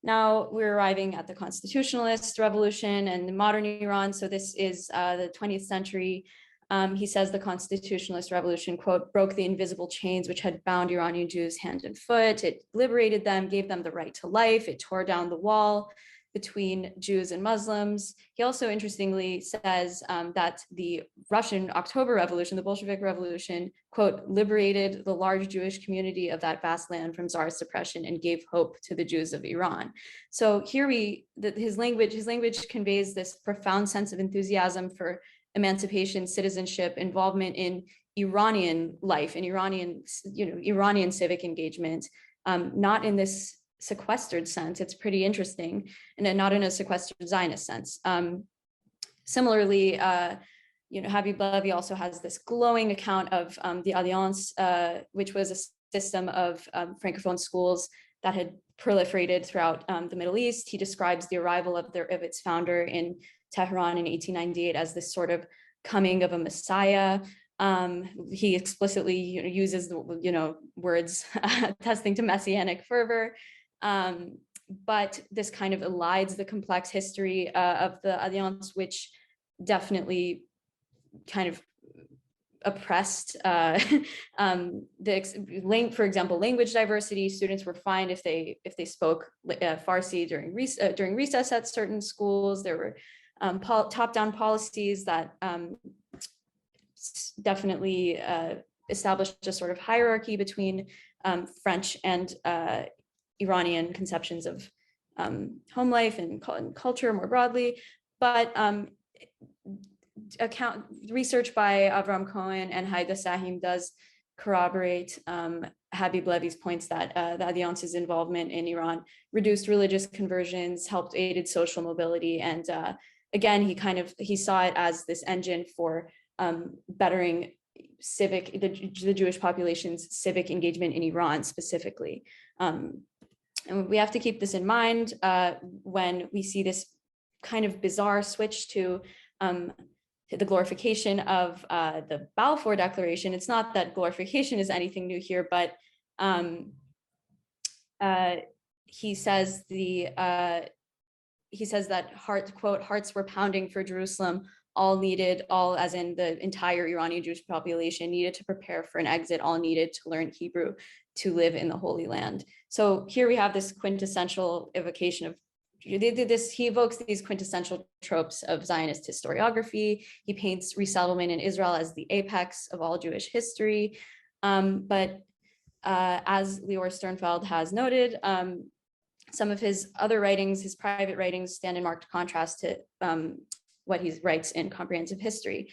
Now we're arriving at the constitutionalist revolution and the modern Iran. So this is the 20th century. He says the constitutionalist revolution, quote, broke the invisible chains which had bound Iranian Jews hand and foot. It liberated them, gave them the right to life. It tore down the wall between Jews and Muslims. He also interestingly says that the Russian October Revolution, the Bolshevik Revolution, quote, liberated the large Jewish community of that vast land from Tsarist oppression and gave hope to the Jews of Iran. So here his language conveys this profound sense of enthusiasm for emancipation, citizenship, involvement in Iranian life, in Iranian civic engagement, not in this sequestered sense. It's pretty interesting, and not in a sequestered Zionist sense. Similarly, Habib Levy also has this glowing account of the Alliance, which was a system of Francophone schools that had proliferated throughout the Middle East. He describes the arrival of its founder in Tehran in 1898 as this sort of coming of a Messiah. He explicitly uses the words attesting to messianic fervor. But this kind of elides the complex history of the Alliance, which definitely kind of oppressed for example, language diversity. Students were fined if they spoke Farsi during recess at certain schools. There were top-down policies that definitely established a sort of hierarchy between French and Iranian conceptions of home life and culture more broadly. But research by Avram Cohen and Haida Sahim does corroborate Habib Levy's points that the Alliance's involvement in Iran reduced religious conversions, aided social mobility, and again, he saw it as this engine for bettering the Jewish population's civic engagement in Iran specifically. And we have to keep this in mind when we see this kind of bizarre switch to the glorification of the Balfour Declaration. It's not that glorification is anything new here, but he says that hearts were pounding for Jerusalem, all as in the entire Iranian Jewish population needed to prepare for an exit, all needed to learn Hebrew to live in the Holy Land. So here we have this quintessential evocation of he evokes these quintessential tropes of Zionist historiography. He paints resettlement in Israel as the apex of all Jewish history. But as Leor Sternfeld has noted, some of his other writings, his private writings, stand in marked contrast to what he writes in comprehensive history.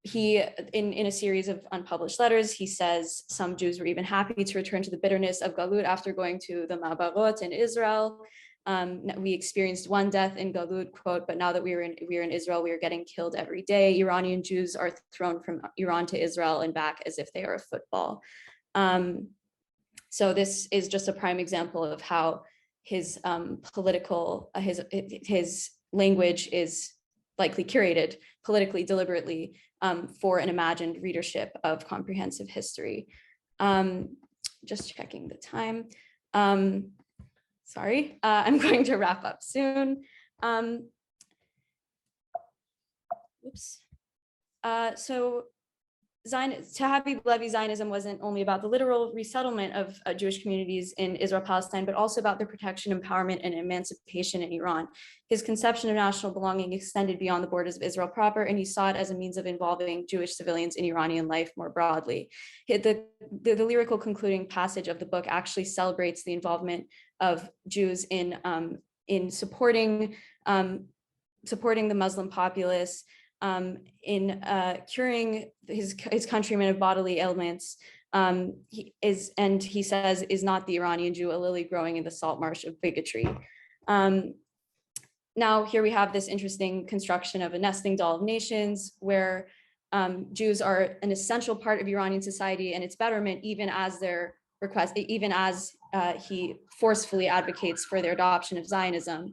He, in a series of unpublished letters, he says some Jews were even happy to return to the bitterness of Galut after going to the Ma'abarot in Israel. We experienced one death in Galut, quote, but now that we are in Israel, we are getting killed every day. Iranian Jews are thrown from Iran to Israel and back as if they are a football. So this is just a prime example of how his his language is likely curated politically, deliberately, for an imagined readership of comprehensive history. Just checking the time. Sorry, I'm going to wrap up soon. So Habib Levy Zionism wasn't only about the literal resettlement of Jewish communities in Israel-Palestine, but also about their protection, empowerment, and emancipation in Iran. His conception of national belonging extended beyond the borders of Israel proper, and he saw it as a means of involving Jewish civilians in Iranian life more broadly. The lyrical concluding passage of the book actually celebrates the involvement of Jews in supporting the Muslim populace, in curing his countrymen of bodily ailments. He says, is not the Iranian Jew a lily growing in the salt marsh of bigotry? Now here we have this interesting construction of a nesting doll of nations, where Jews are an essential part of Iranian society and its betterment, even as he forcefully advocates for their adoption of Zionism.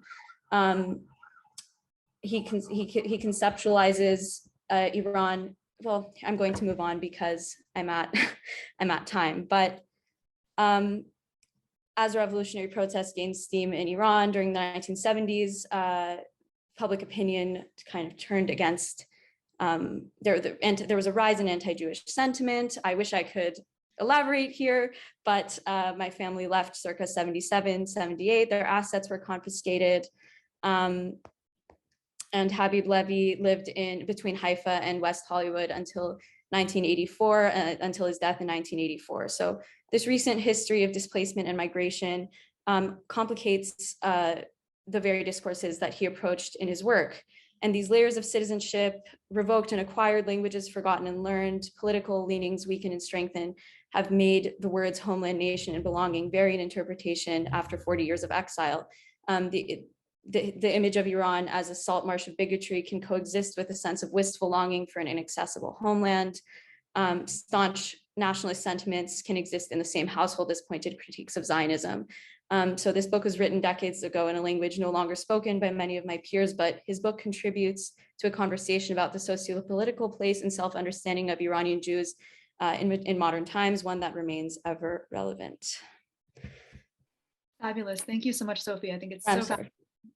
He conceptualizes Iran. Well, I'm going to move on because I'm at time. But as revolutionary protests gained steam in Iran during the 1970s, public opinion kind of turned against. There was a rise in anti-Jewish sentiment. I wish I could elaborate here, but my family left circa 77, 78. Their assets were confiscated. And Habib Levy lived between Haifa and West Hollywood until 1984, until his death in 1984. So this recent history of displacement and migration complicates the very discourses that he approached in his work. And these layers of citizenship, revoked and acquired languages forgotten and learned, political leanings weakened and strengthened, have made the words homeland, nation, and belonging vary in interpretation after 40 years of exile. The image of Iran as a salt marsh of bigotry can coexist with a sense of wistful longing for an inaccessible homeland. Staunch nationalist sentiments can exist in the same household as pointed critiques of Zionism. So this book was written decades ago in a language no longer spoken by many of my peers, but his book contributes to a conversation about the socio-political place and self-understanding of Iranian Jews in modern times, one that remains ever relevant. Fabulous. Thank you so much, Sophie. I think it's so fascinating.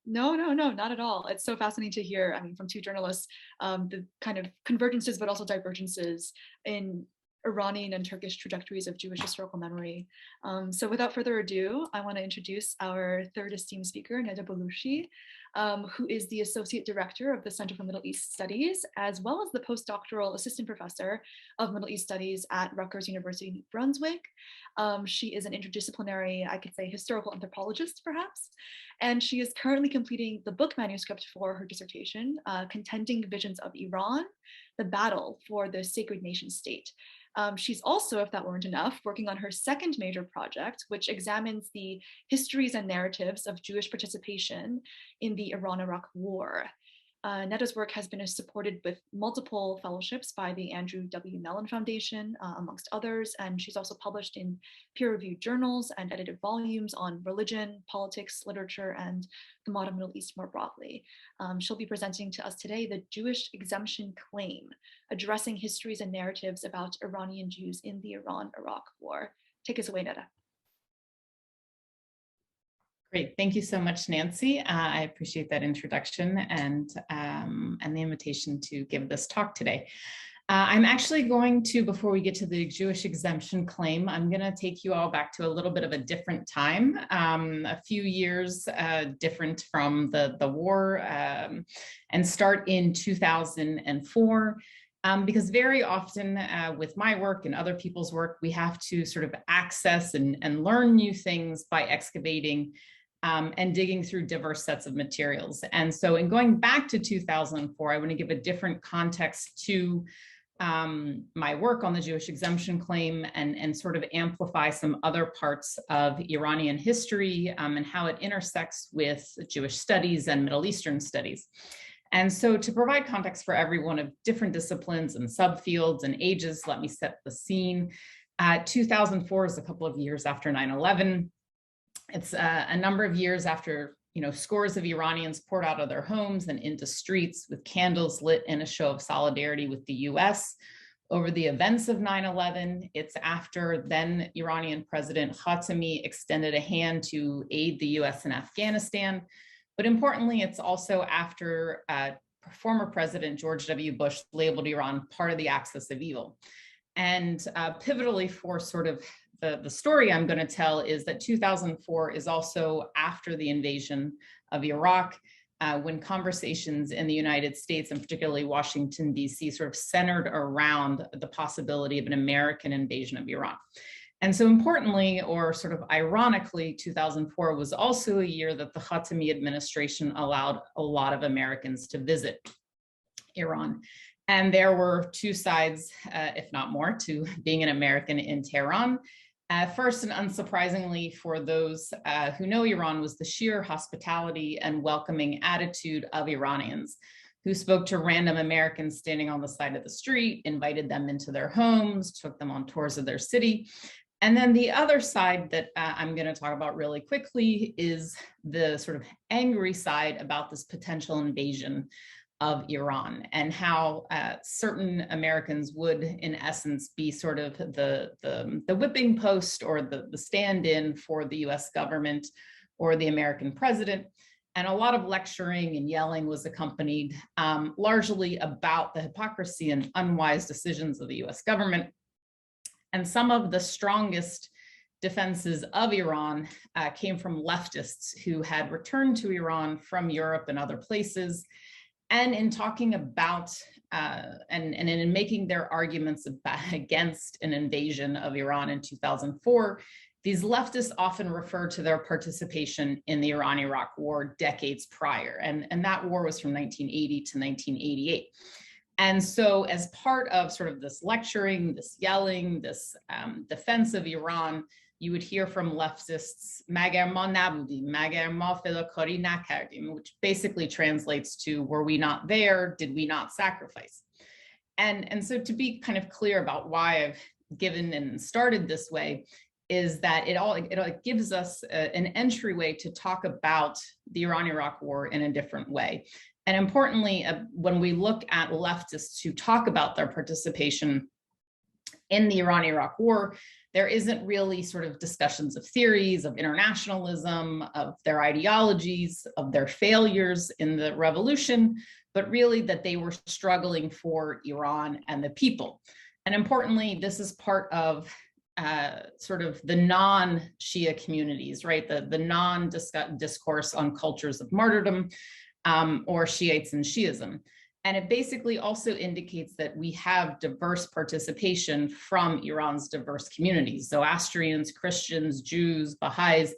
No, not at all. It's so fascinating to hear, from two journalists, the kind of convergences, but also divergences in Iranian and Turkish trajectories of Jewish historical memory. So without further ado, I want to introduce our third esteemed speaker, Neda Balushi, who is the Associate Director of the Center for Middle East Studies, as well as the Postdoctoral Assistant Professor of Middle East Studies at Rutgers University, New Brunswick. She is an interdisciplinary, I could say, historical anthropologist, perhaps, and she is currently completing the book manuscript for her dissertation, Contending Visions of Iran, the Battle for the Sacred Nation State. She's also, if that weren't enough, working on her second major project, which examines the histories and narratives of Jewish participation in the Iran-Iraq War. Netta's work has been supported with multiple fellowships by the Andrew W. Mellon Foundation, amongst others, and she's also published in peer-reviewed journals and edited volumes on religion, politics, literature, and the modern Middle East more broadly. She'll be presenting to us today the Jewish Exemption Claim, addressing histories and narratives about Iranian Jews in the Iran-Iraq War. Take us away, Netta. Great, thank you so much, Nancy. I appreciate that introduction and the invitation to give this talk today. I'm actually going to, before we get to the Jewish exemption claim, I'm going to take you all back to a little bit of a different time, a few years different from the war, and start in 2004. Because very often with my work and other people's work, we have to sort of access and learn new things by excavating and digging through diverse sets of materials. And so in going back to 2004, I want to give a different context to my work on the Jewish exemption claim and sort of amplify some other parts of Iranian history and how it intersects with Jewish studies and Middle Eastern studies. And so to provide context for everyone of different disciplines and subfields and ages, let me set the scene. 2004 is a couple of years after 9/11. It's a number of years after, scores of Iranians poured out of their homes and into streets with candles lit in a show of solidarity with the US over the events of 9/11. It's after then Iranian President Khatami extended a hand to aid the US in Afghanistan. But importantly, it's also after former President George W. Bush labeled Iran part of the axis of evil. And pivotally for sort of the story I'm going to tell is that 2004 is also after the invasion of Iraq, when conversations in the United States and particularly Washington, D.C. sort of centered around the possibility of an American invasion of Iran. And so importantly, or sort of ironically, 2004 was also a year that the Khatami administration allowed a lot of Americans to visit Iran. And there were two sides, if not more, to being an American in Tehran. First, and unsurprisingly for those who know Iran, was the sheer hospitality and welcoming attitude of Iranians, who spoke to random Americans standing on the side of the street, invited them into their homes, took them on tours of their city. And then the other side that I'm going to talk about really quickly is the sort of angry side about this potential invasion of Iran and how certain Americans would, in essence, be sort of the whipping post or the stand-in for the US government or the American president. And a lot of lecturing and yelling was accompanied largely about the hypocrisy and unwise decisions of the US government. And some of the strongest defenses of Iran came from leftists who had returned to Iran from Europe and other places. And in talking about and in making their arguments against an invasion of Iran in 2004, these leftists often refer to their participation in the Iran-Iraq War decades prior. And that war was from 1980 to 1988. And so as part of sort of this lecturing, this yelling, this defense of Iran, you would hear from leftists, "Magar ma nabudim, magar ma fedakari nakardim," which basically translates to, "Were we not there? Did we not sacrifice?" And so to be kind of clear about why I've given and started this way is that it gives us an entryway to talk about the Iran-Iraq War in a different way. And importantly, when we look at leftists who talk about their participation in the Iran-Iraq War, there isn't really sort of discussions of theories, of internationalism, of their ideologies, of their failures in the revolution, but really that they were struggling for Iran and the people. And importantly, this is part of sort of the non-Shia communities, right? The non-discourse on cultures of martyrdom, or Shiites and Shiism. And it basically also indicates that we have diverse participation from Iran's diverse communities. Zoroastrians, Christians, Jews, Baha'is,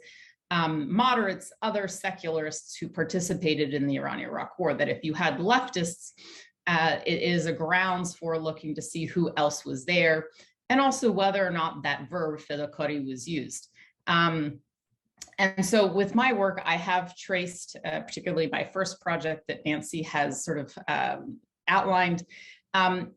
moderates, other secularists who participated in the Iran-Iraq War, that if you had leftists, it is a grounds for looking to see who else was there, and also whether or not that verb, fedakari, was used. And so with my work, I have traced, particularly my first project that Nancy has sort of outlined,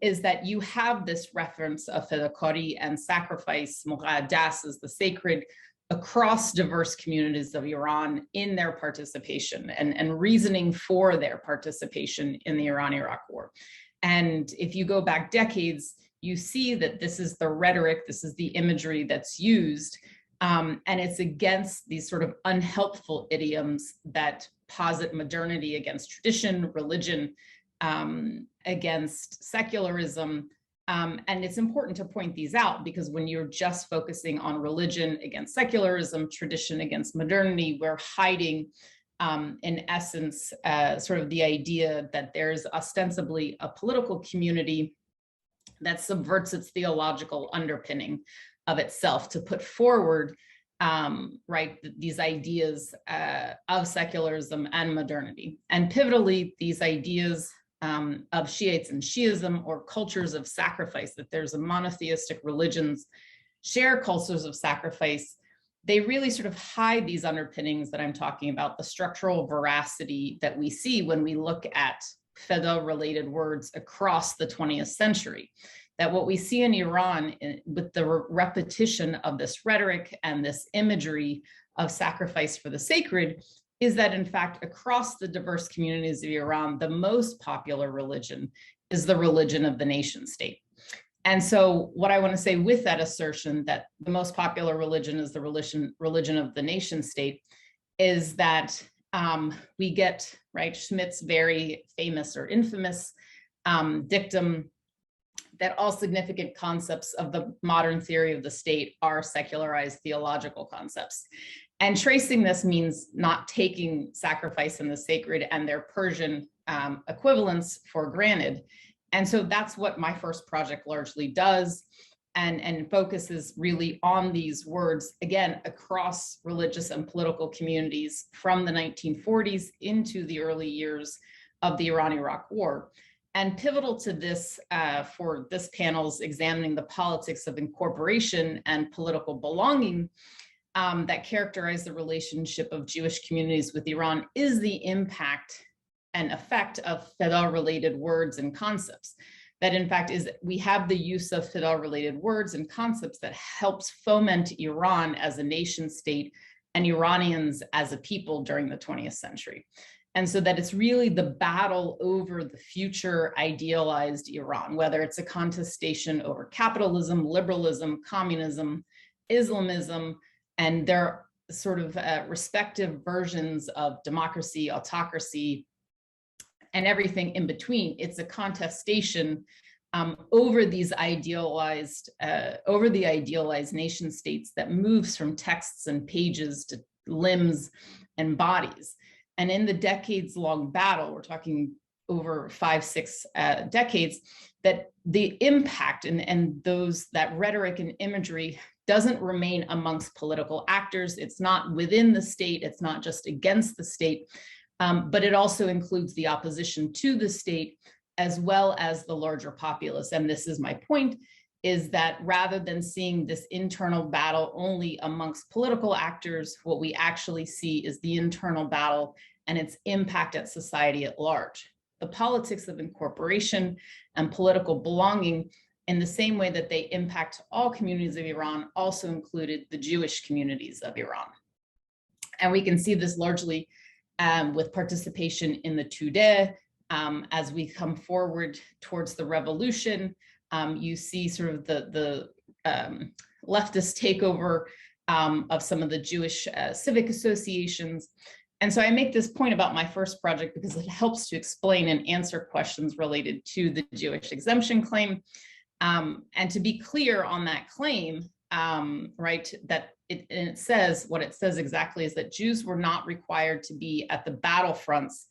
is that you have this reference of fedakari and sacrifice, muqaddas is the sacred, across diverse communities of Iran in their participation and reasoning for their participation in the Iran-Iraq War. And if you go back decades, you see that this is the rhetoric, this is the imagery that's used, and it's against these sort of unhelpful idioms that posit modernity against tradition, religion, against secularism. And it's important to point these out because when you're just focusing on religion against secularism, tradition against modernity, we're hiding, in essence, sort of the idea that there's ostensibly a political community that subverts its theological underpinning of itself to put forward, right, these ideas of secularism and modernity. And pivotally, these ideas of Shiites and Shiism, or cultures of sacrifice, that there's a monotheistic religions share cultures of sacrifice, they really sort of hide these underpinnings that I'm talking about, the structural veracity that we see when we look at Feda-related words across the 20th century. That what we see in Iran with the repetition of this rhetoric and this imagery of sacrifice for the sacred is that, in fact, across the diverse communities of Iran, the most popular religion is the religion of the nation state. And so what I want to say with that assertion that the most popular religion is the religion of the nation state is that we get, right, Schmidt's very famous or infamous dictum that all significant concepts of the modern theory of the state are secularized theological concepts. And tracing this means not taking sacrifice and the sacred and their Persian equivalents for granted. And so that's what my first project largely does, and focuses really on these words, again, across religious and political communities from the 1940s into the early years of the Iran-Iraq War. And pivotal to this, for this panel's examining the politics of incorporation and political belonging that characterize the relationship of Jewish communities with Iran is the impact and effect of Feda-related words and concepts. That in fact is, we have the use of Feda-related words and concepts that helps foment Iran as a nation state and Iranians as a people during the 20th century. And so that it's really the battle over the future idealized Iran, whether it's a contestation over capitalism, liberalism, communism, Islamism, and their sort of respective versions of democracy, autocracy, and everything in between. It's a contestation over these idealized, over the idealized nation states that moves from texts and pages to limbs and bodies. And in the decades-long battle, we're talking over 5-6 decades, that the impact and that rhetoric and imagery doesn't remain amongst political actors. It's not within the state, it's not just against the state, but it also includes the opposition to the state as well as the larger populace. And this is my point, is that rather than seeing this internal battle only amongst political actors, what we actually see is the internal battle and its impact at society at large. The politics of incorporation and political belonging, in the same way that they impact all communities of Iran, also included the Jewish communities of Iran. And we can see this largely with participation in the Tudeh. As we come forward towards the revolution, you see sort of the leftist takeover of some of the Jewish civic associations. And so I make this point about my first project because it helps to explain and answer questions related to the Jewish exemption claim. And to be clear on that claim, right, that it says, what it says exactly is that Jews were not required to be at the battlefronts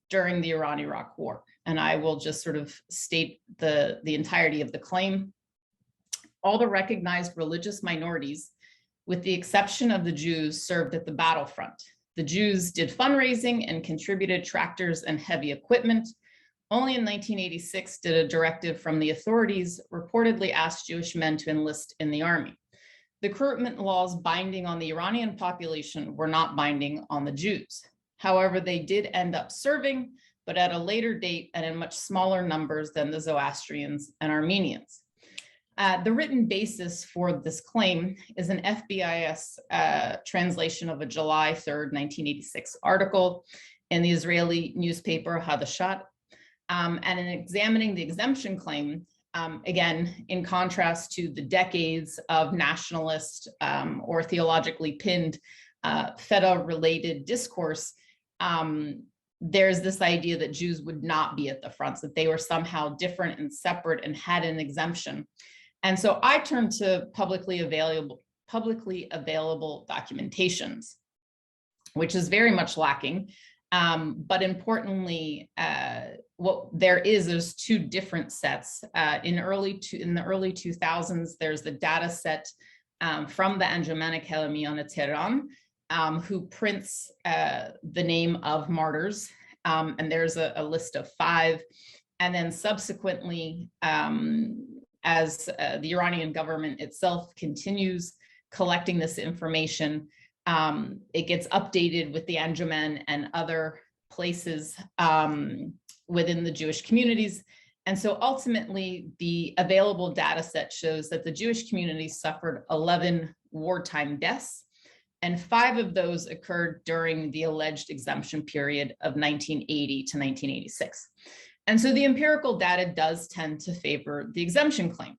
during the Iran-Iraq War. And I will just sort of state the entirety of the claim. All the recognized religious minorities, with the exception of the Jews, served at the battlefront. The Jews did fundraising and contributed tractors and heavy equipment. Only in 1986 did a directive from the authorities reportedly ask Jewish men to enlist in the army. the recruitment laws binding on the Iranian population were not binding on the Jews. However, they did end up serving, but at a later date and in much smaller numbers than the Zoroastrians and Armenians. The written basis for this claim is an FBIS translation of a July 3rd, 1986 article in the Israeli newspaper Hadashat. And in examining the exemption claim, again, in contrast to the decades of nationalist or theologically pinned Feta-related discourse, there's this idea that Jews would not be at the front, that they were somehow different and separate and had an exemption. And so I turned to publicly available documentations, which is very much lacking. But importantly, what there's two different sets. In the early 2000s, there's the data set from the Anjuman Kelamiana Tehran, who prints the name of martyrs, and there's a list of 5. And then subsequently, as the Iranian government itself continues collecting this information, it gets updated with the Anjuman and other places within the Jewish communities. And so ultimately, the available data set shows that the Jewish community suffered 11 wartime deaths, and 5 of those occurred during the alleged exemption period of 1980 to 1986. And so the empirical data does tend to favor the exemption claim.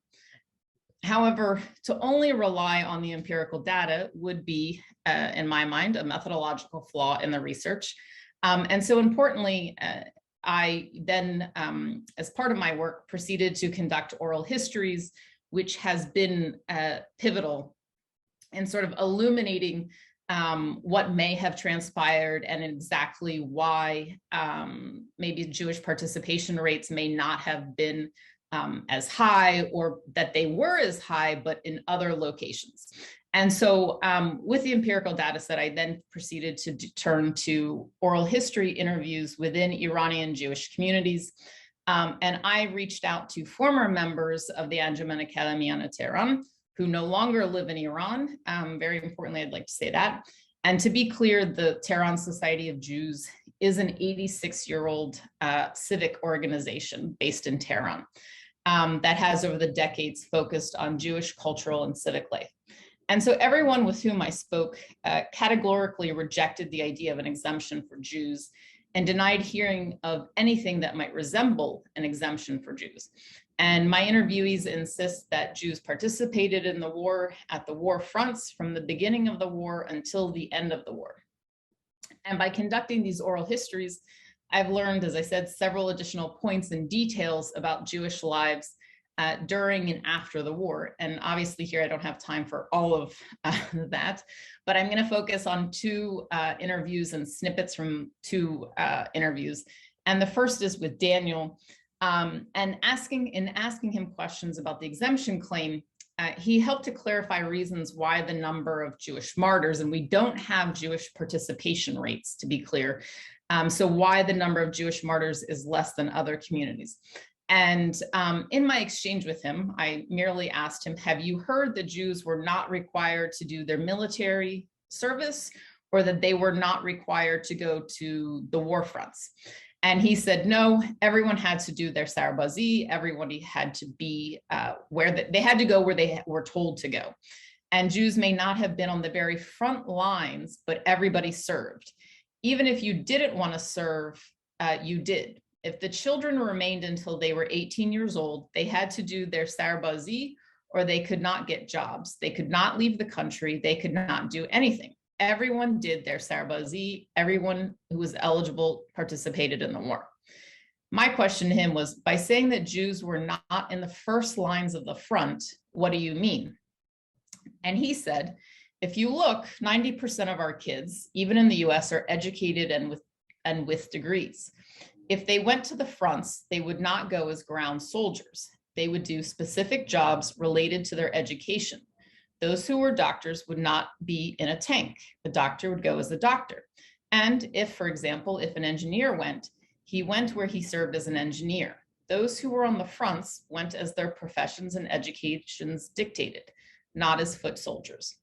However, to only rely on the empirical data would be, in my mind, a methodological flaw in the research. And so importantly, I then, as part of my work, proceeded to conduct oral histories, which has been pivotal in sort of illuminating what may have transpired and exactly why maybe Jewish participation rates may not have been as high, or that they were as high, but in other locations. And so with the empirical data set, I then proceeded to turn to oral history interviews within Iranian Jewish communities. And I reached out to former members of the Anjuman Kelamiana Tehran, who no longer live in Iran. Very importantly, I'd like to say that. And to be clear, the Tehran Society of Jews is an 86-year-old civic organization based in Tehran that has over the decades focused on Jewish cultural and civic life. And so everyone with whom I spoke categorically rejected the idea of an exemption for Jews and denied hearing of anything that might resemble an exemption for Jews. And my interviewees insist that Jews participated in the war at the war fronts from the beginning of the war until the end of the war. And by conducting these oral histories, I've learned, as I said, several additional points and details about Jewish lives during and after the war. And obviously here, I don't have time for all of that, but I'm gonna focus on 2 interviews and snippets from 2 interviews. And the first is with Daniel, and asking him questions about the exemption claim, he helped to clarify reasons why the number of Jewish martyrs, and we don't have Jewish participation rates, to be clear, so why the number of Jewish martyrs is less than other communities. And in my exchange with him, I merely asked him, have you heard that Jews were not required to do their military service, or that they were not required to go to the war fronts? And he said, no, everyone had to do their sarbazi, everybody had to be they had to go where they were told to go. And Jews may not have been on the very front lines, but everybody served. Even if you didn't want to serve, you did. If the children remained until they were 18 years old, they had to do their sarbazi, or they could not get jobs. They could not leave the country. They could not do anything. Everyone did their sarbazi. Everyone who was eligible participated in the war. My question to him was, by saying that Jews were not in the first lines of the front, what do you mean? And he said, if you look, 90% of our kids, even in the US, are educated and with degrees. If they went to the fronts, they would not go as ground soldiers. They would do specific jobs related to their education. Those who were doctors would not be in a tank. The doctor would go as a doctor. And if, for example, if an engineer went, he went where he served as an engineer. Those who were on the fronts went as their professions and educations dictated. not as foot soldiers.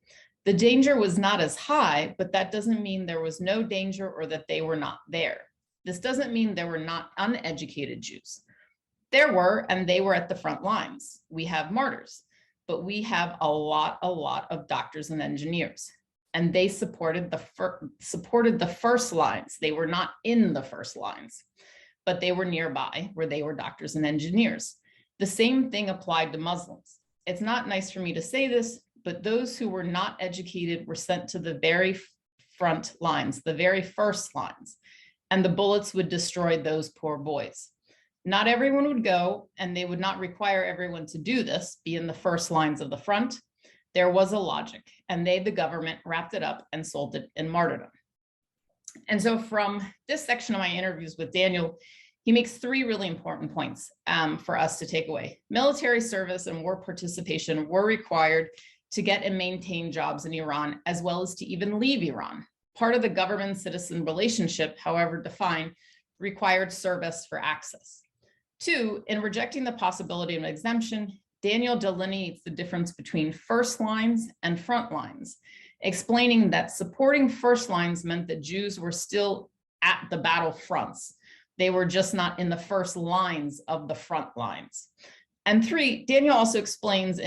The danger was not as high, but that doesn't mean there was no danger or that they were not there. This doesn't mean there were not uneducated Jews. There were, and they were at the front lines. We have martyrs, but we have a lot of doctors and engineers, and they supported the first lines. They were not in the first lines, but they were nearby where they were doctors and engineers. The same thing applied to Muslims. It's not nice for me to say this, but those who were not educated were sent to the very front lines, the very first lines, and the bullets would destroy those poor boys. Not everyone would go, and they would not require everyone to do this, be in the first lines of the front. There was a logic, and they, the government, wrapped it up and sold it in martyrdom. And so from this section of my interviews with Daniel, he makes three really important points for us to take away. Military service and war participation were required to get and maintain jobs in Iran, as well as to even leave Iran. Part of the government-citizen relationship, however defined, required service for access. Two, in rejecting the possibility of an exemption, Daniel delineates the difference between first lines and front lines, explaining that supporting first lines meant that Jews were still at the battle fronts. They were just not in the first lines of the front lines. And three, Daniel also explains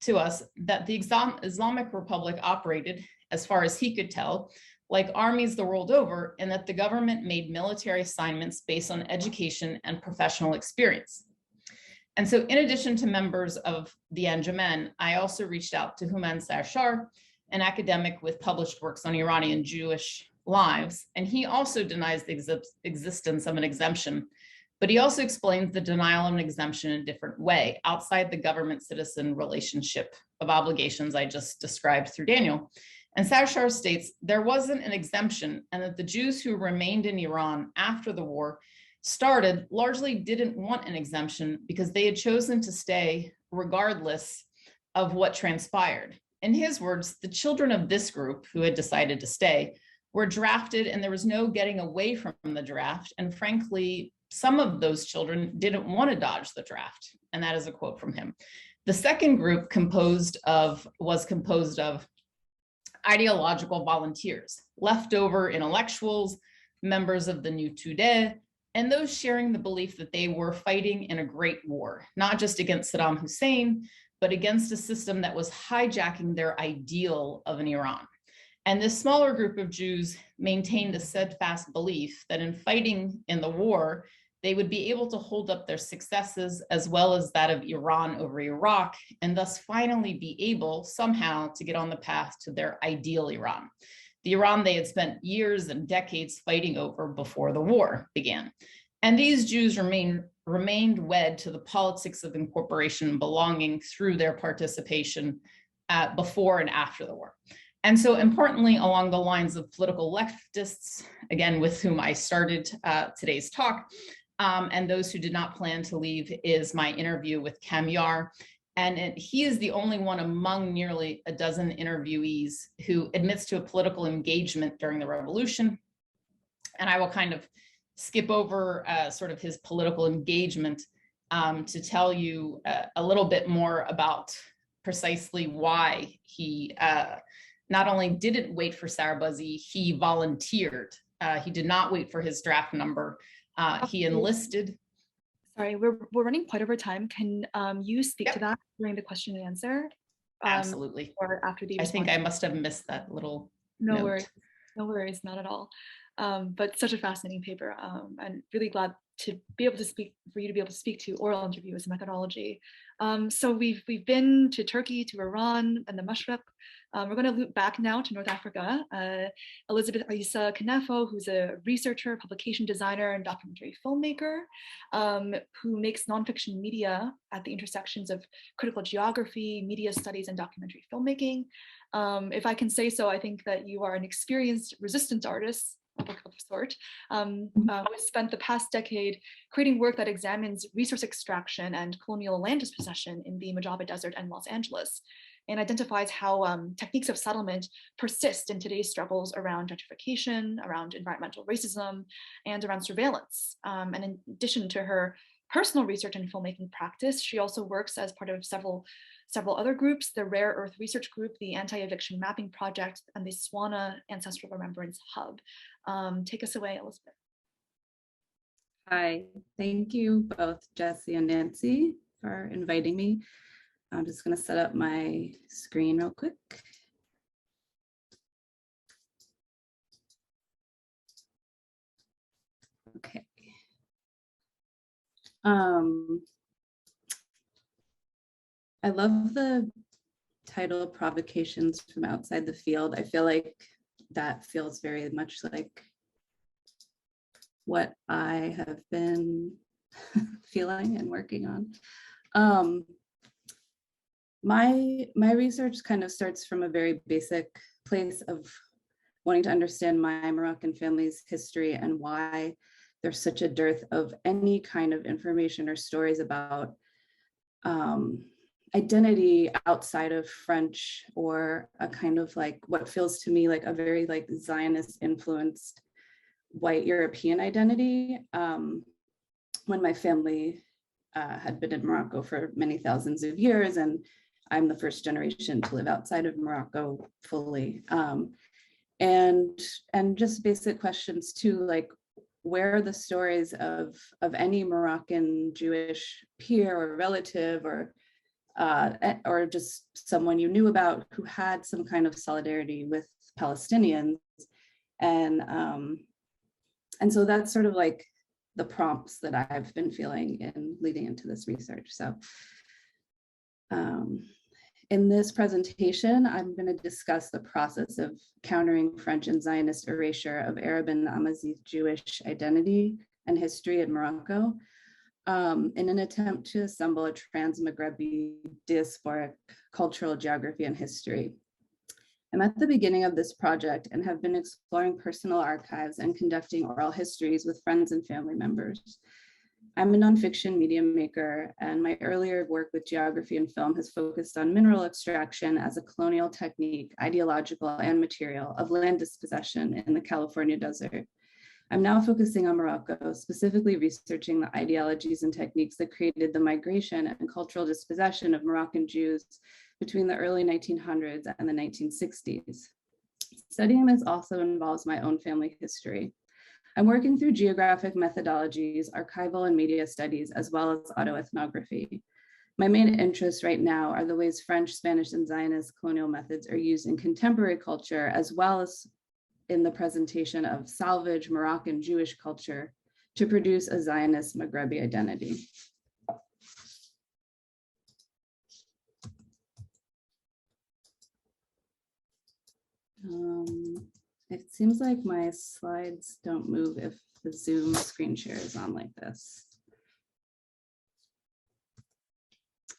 to us that the Islamic Republic operated, as far as he could tell, like armies the world over, and that the government made military assignments based on education and professional experience. And so in addition to members of the Anjuman, I also reached out to Houman Sarshar, an academic with published works on Iranian Jewish lives, and he also denies the existence of an exemption, but he also explains the denial of an exemption in a different way, outside the government-citizen relationship of obligations I just described through Daniel. And Sarshar states there wasn't an exemption, and that the Jews who remained in Iran after the war started largely didn't want an exemption because they had chosen to stay regardless of what transpired. In his words, the children of this group who had decided to stay were drafted, and there was no getting away from the draft. And frankly, some of those children didn't want to dodge the draft. And that is a quote from him. The second group was composed of ideological volunteers, leftover intellectuals, members of the New Tudeh, and those sharing the belief that they were fighting in a great war, not just against Saddam Hussein, but against a system that was hijacking their ideal of an Iran. And this smaller group of Jews maintained a steadfast belief that in fighting in the war, they would be able to hold up their successes as well as that of Iran over Iraq, and thus finally be able somehow to get on the path to their ideal Iran, the Iran they had spent years and decades fighting over before the war began. And these Jews remained wed to the politics of incorporation and belonging through their participation before and after the war. And so importantly, along the lines of political leftists, again, with whom I started today's talk, and those who did not plan to leave, is my interview with Kamyar. And he is the only one among nearly a dozen interviewees who admits to a political engagement during the revolution. And I will kind of skip over sort of his political engagement to tell you a little bit more about precisely why he not only didn't wait for Sarbazi, he volunteered. He did not wait for his draft number. He enlisted. Sorry, we're running quite over time. Can you speak to that during the question and answer? Absolutely. Or after the response? I think I must have missed that little No worries, no worries, not at all. But such a fascinating paper, and really glad to be able to speak, for you to be able to speak to oral interview as a methodology. So we've been to Turkey, to Iran, and the Mashriq. We're going to loop back now to North Africa. Elizabeth Isa Kanefo, who's a researcher, publication designer, and documentary filmmaker, who makes nonfiction media at the intersections of critical geography, media studies, and documentary filmmaking. If I can say so, I think that you are an experienced resistance artist of a sort, who spent the past decade creating work that examines resource extraction and colonial land dispossession in the Mojave Desert and Los Angeles, and identifies how techniques of settlement persist in today's struggles around gentrification, around environmental racism, and around surveillance. And in addition to her personal research and filmmaking practice, she also works as part of several several other groups, the Rare Earth Research Group, the Anti-Eviction Mapping Project, and the Swana Ancestral Remembrance Hub. Take us away, Elizabeth. Hi, thank you both Jessie and Nancy for inviting me. I'm just going to set up my screen real quick. Okay. I love the title Provocations from Outside the Field. I feel like that feels very much like what I have been feeling and working on. My research kind of starts from a very basic place of wanting to understand my Moroccan family's history and why there's such a dearth of any kind of information or stories about identity outside of French, or a kind of like what feels to me like a very like Zionist influenced white European identity. When my family had been in Morocco for many thousands of years, and I'm the first generation to live outside of Morocco fully. And just basic questions too, like where are the stories of any Moroccan Jewish peer or relative or just someone you knew about who had some kind of solidarity with Palestinians. And so that's sort of like the prompts that I've been feeling in leading into this research. So in this presentation, I'm going to discuss the process of countering French and Zionist erasure of Arab and Amazigh Jewish identity and history in Morocco, in an attempt to assemble a trans-Maghrebi diasporic cultural geography and history. I'm at the beginning of this project and have been exploring personal archives and conducting oral histories with friends and family members. I'm a nonfiction media maker, and my earlier work with geography and film has focused on mineral extraction as a colonial technique, ideological and material, of land dispossession in the California desert. I'm now focusing on Morocco, specifically researching the ideologies and techniques that created the migration and cultural dispossession of Moroccan Jews between the early 1900s and the 1960s. Studying this also involves my own family history. I'm working through geographic methodologies, archival and media studies, as well as autoethnography. My main interests right now are the ways French, Spanish, and Zionist colonial methods are used in contemporary culture, as well as in the presentation of salvage Moroccan Jewish culture to produce a Zionist Maghrebi identity. It seems like my slides don't move if the Zoom screen share is on like this.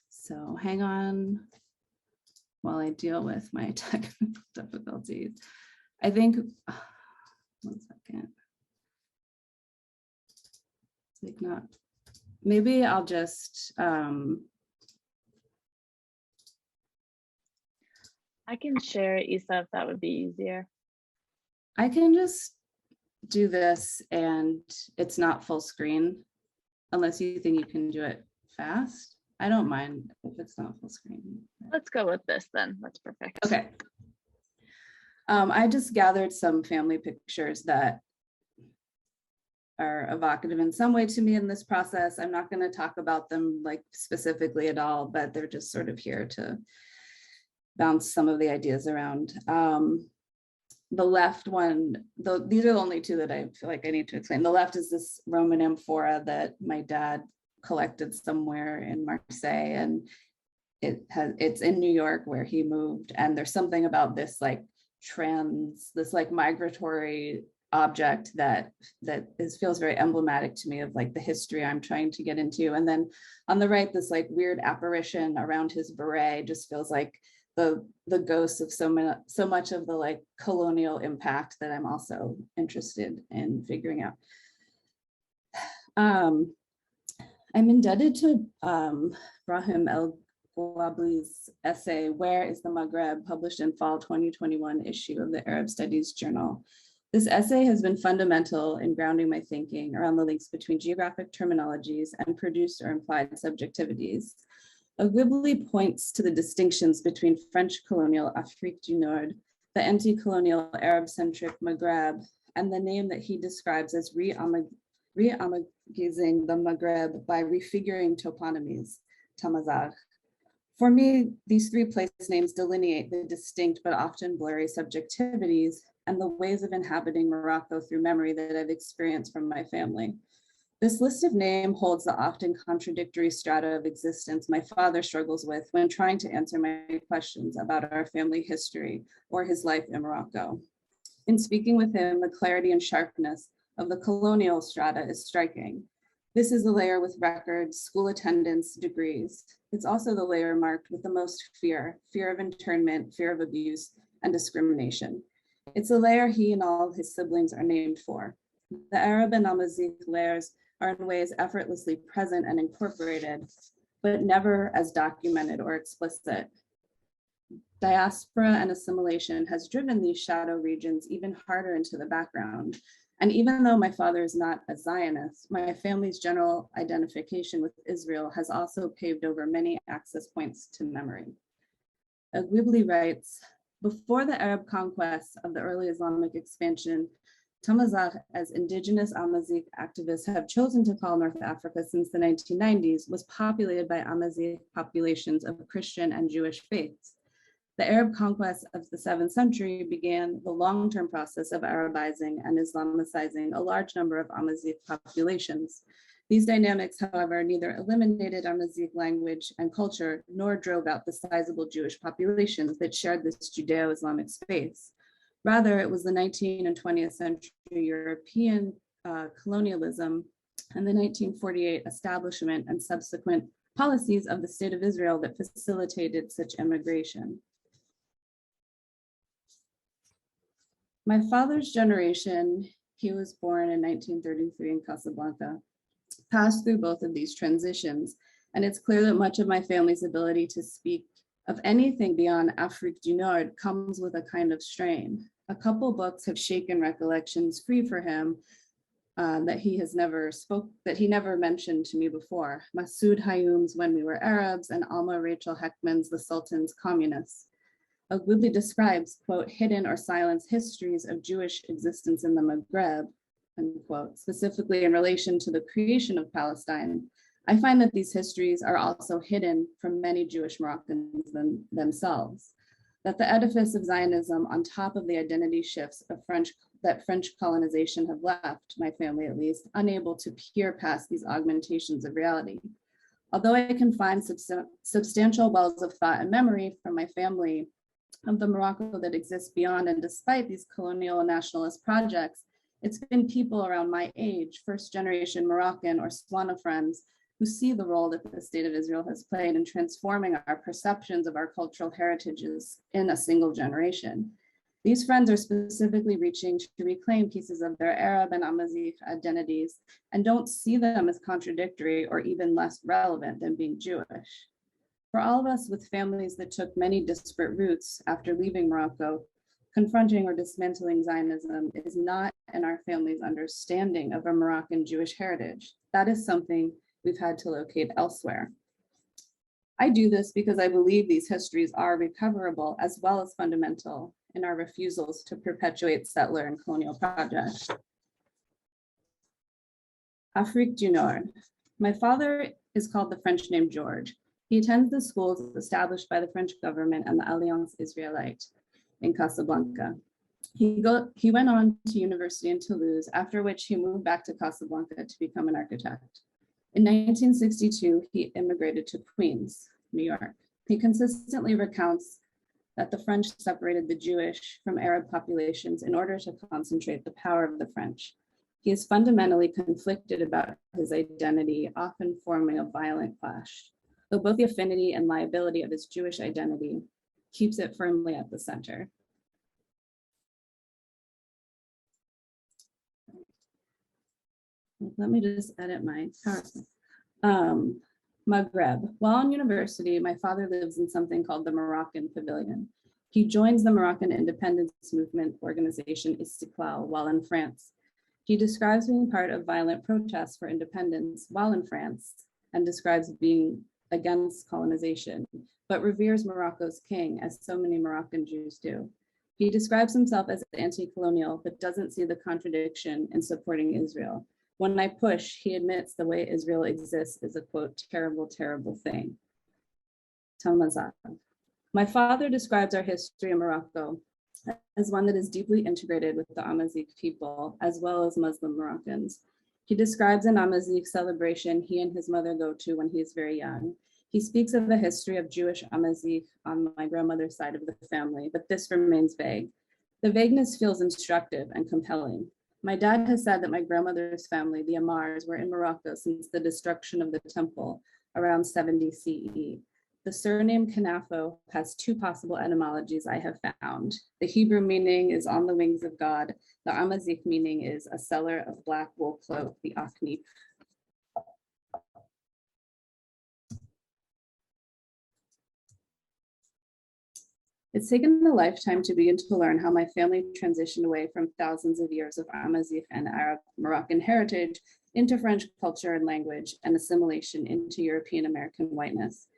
So hang on while I deal with my technical difficulties. I think, one second. It's like not, maybe I'll just, I can share it, Isa, if that would be easier. I can just do this and it's not full screen, unless you think you can do it fast. I don't mind if it's not full screen. Let's go with this then. That's perfect. Okay. I just gathered some family pictures that are evocative in some way to me in this process. I'm not going to talk about them like specifically at all, but they're just sort of here to bounce some of the ideas around. The left one, these are the only two that I feel like I need to explain. The left is this Roman amphora that my dad collected somewhere in Marseille, and it's in New York where he moved. And there's something about this like this like migratory object that feels very emblematic to me of like the history I'm trying to get into. And then on the right, this like weird apparition around his beret just feels like the ghosts of so much of the like colonial impact that I'm also interested in figuring out. I'm indebted to Brahim Guabli's essay, Where is the Maghreb?, published in fall 2021 issue of the Arab Studies Journal. This essay has been fundamental in grounding my thinking around the links between geographic terminologies and produced or implied subjectivities. Guabli points to the distinctions between French colonial Afrique du Nord, the anti-colonial Arab-centric Maghreb, and the name that he describes as re-amagizing the Maghreb by refiguring toponymies, Tamazagh. For me, these three place names delineate the distinct but often blurry subjectivities and the ways of inhabiting Morocco through memory that I've experienced from my family. This list of names holds the often contradictory strata of existence my father struggles with when trying to answer my questions about our family history or his life in Morocco. In speaking with him, the clarity and sharpness of the colonial strata is striking. This is the layer with records, school attendance, degrees. It's also the layer marked with the most fear of internment, fear of abuse, and discrimination. It's a layer he and all his siblings are named for. The Arab and Amazigh layers are in ways effortlessly present and incorporated, but never as documented or explicit. Diaspora and assimilation has driven these shadow regions even harder into the background. And even though my father is not a Zionist, my family's general identification with Israel has also paved over many access points to memory. Guabli writes, before the Arab conquests of the early Islamic expansion, Tamazagh, as indigenous Amazigh activists have chosen to call North Africa since the 1990s, was populated by Amazigh populations of Christian and Jewish faiths. The Arab conquest of the 7th century began the long-term process of Arabizing and Islamicizing a large number of Amazigh populations. These dynamics, however, neither eliminated Amazigh language and culture, nor drove out the sizable Jewish populations that shared this Judeo-Islamic space. Rather, it was the 19th and 20th century European colonialism and the 1948 establishment and subsequent policies of the State of Israel that facilitated such immigration. My father's generation, he was born in 1933 in Casablanca, passed through both of these transitions, and it's clear that much of my family's ability to speak of anything beyond Afrique du Nord comes with a kind of strain. A couple books have shaken recollections free for him that he never mentioned to me before. Masoud Hayyoum's When We Were Arabs and Alma Rachel Hickman's The Sultan's Communists. Guabli describes, quote, hidden or silenced histories of Jewish existence in the Maghreb, unquote, specifically in relation to the creation of Palestine. I find that these histories are also hidden from many Jewish Moroccans themselves, that the edifice of Zionism on top of the identity shifts of that French colonization have left my family, at least, unable to peer past these augmentations of reality. Although I can find substantial wells of thought and memory from my family of the Morocco that exists beyond and despite these colonial and nationalist projects, it's been people around my age, first generation Moroccan or Swana friends, who see the role that the State of Israel has played in transforming our perceptions of our cultural heritages in a single generation. These friends are specifically reaching to reclaim pieces of their Arab and Amazigh identities and don't see them as contradictory or even less relevant than being Jewish. For all of us with families that took many disparate routes after leaving Morocco, confronting or dismantling Zionism is not in our family's understanding of a Moroccan Jewish heritage. That is something we've had to locate elsewhere. I do this because I believe these histories are recoverable as well as fundamental in our refusals to perpetuate settler and colonial projects. Afrique du Nord. My father is called the French name George. He attends the schools established by the French government and the Alliance Israélite in Casablanca. He went on to university in Toulouse, after which he moved back to Casablanca to become an architect. In 1962, he immigrated to Queens, New York. He consistently recounts that the French separated the Jewish from Arab populations in order to concentrate the power of the French. He is fundamentally conflicted about his identity, often forming a violent clash, though both the affinity and liability of his Jewish identity keeps it firmly at the center. Let me just edit my PowerPoint. Maghreb. While in university, my father lives in something called the Moroccan Pavilion. He joins the Moroccan independence movement organization Istiqlal while in France. He describes being part of violent protests for independence while in France and describes being against colonization, but reveres Morocco's king, as so many Moroccan Jews do. He describes himself as anti-colonial, but doesn't see the contradiction in supporting Israel. When I push, he admits the way Israel exists is a, quote, terrible, terrible thing. Talmazad. My father describes our history in Morocco as one that is deeply integrated with the Amazigh people, as well as Muslim Moroccans. He describes an Amazigh celebration he and his mother go to when he is very young. He speaks of the history of Jewish Amazigh on my grandmother's side of the family, but this remains vague. The vagueness feels instructive and compelling. My dad has said that my grandmother's family, the Amars, were in Morocco since the destruction of the temple around 70 CE. The surname Kanafo has two possible etymologies I have found. The Hebrew meaning is on the wings of God. The Amazigh meaning is a seller of black wool cloth, the Akhnif. It's taken a lifetime to begin to learn how my family transitioned away from thousands of years of Amazigh and Arab Moroccan heritage into French culture and language and assimilation into European American whiteness.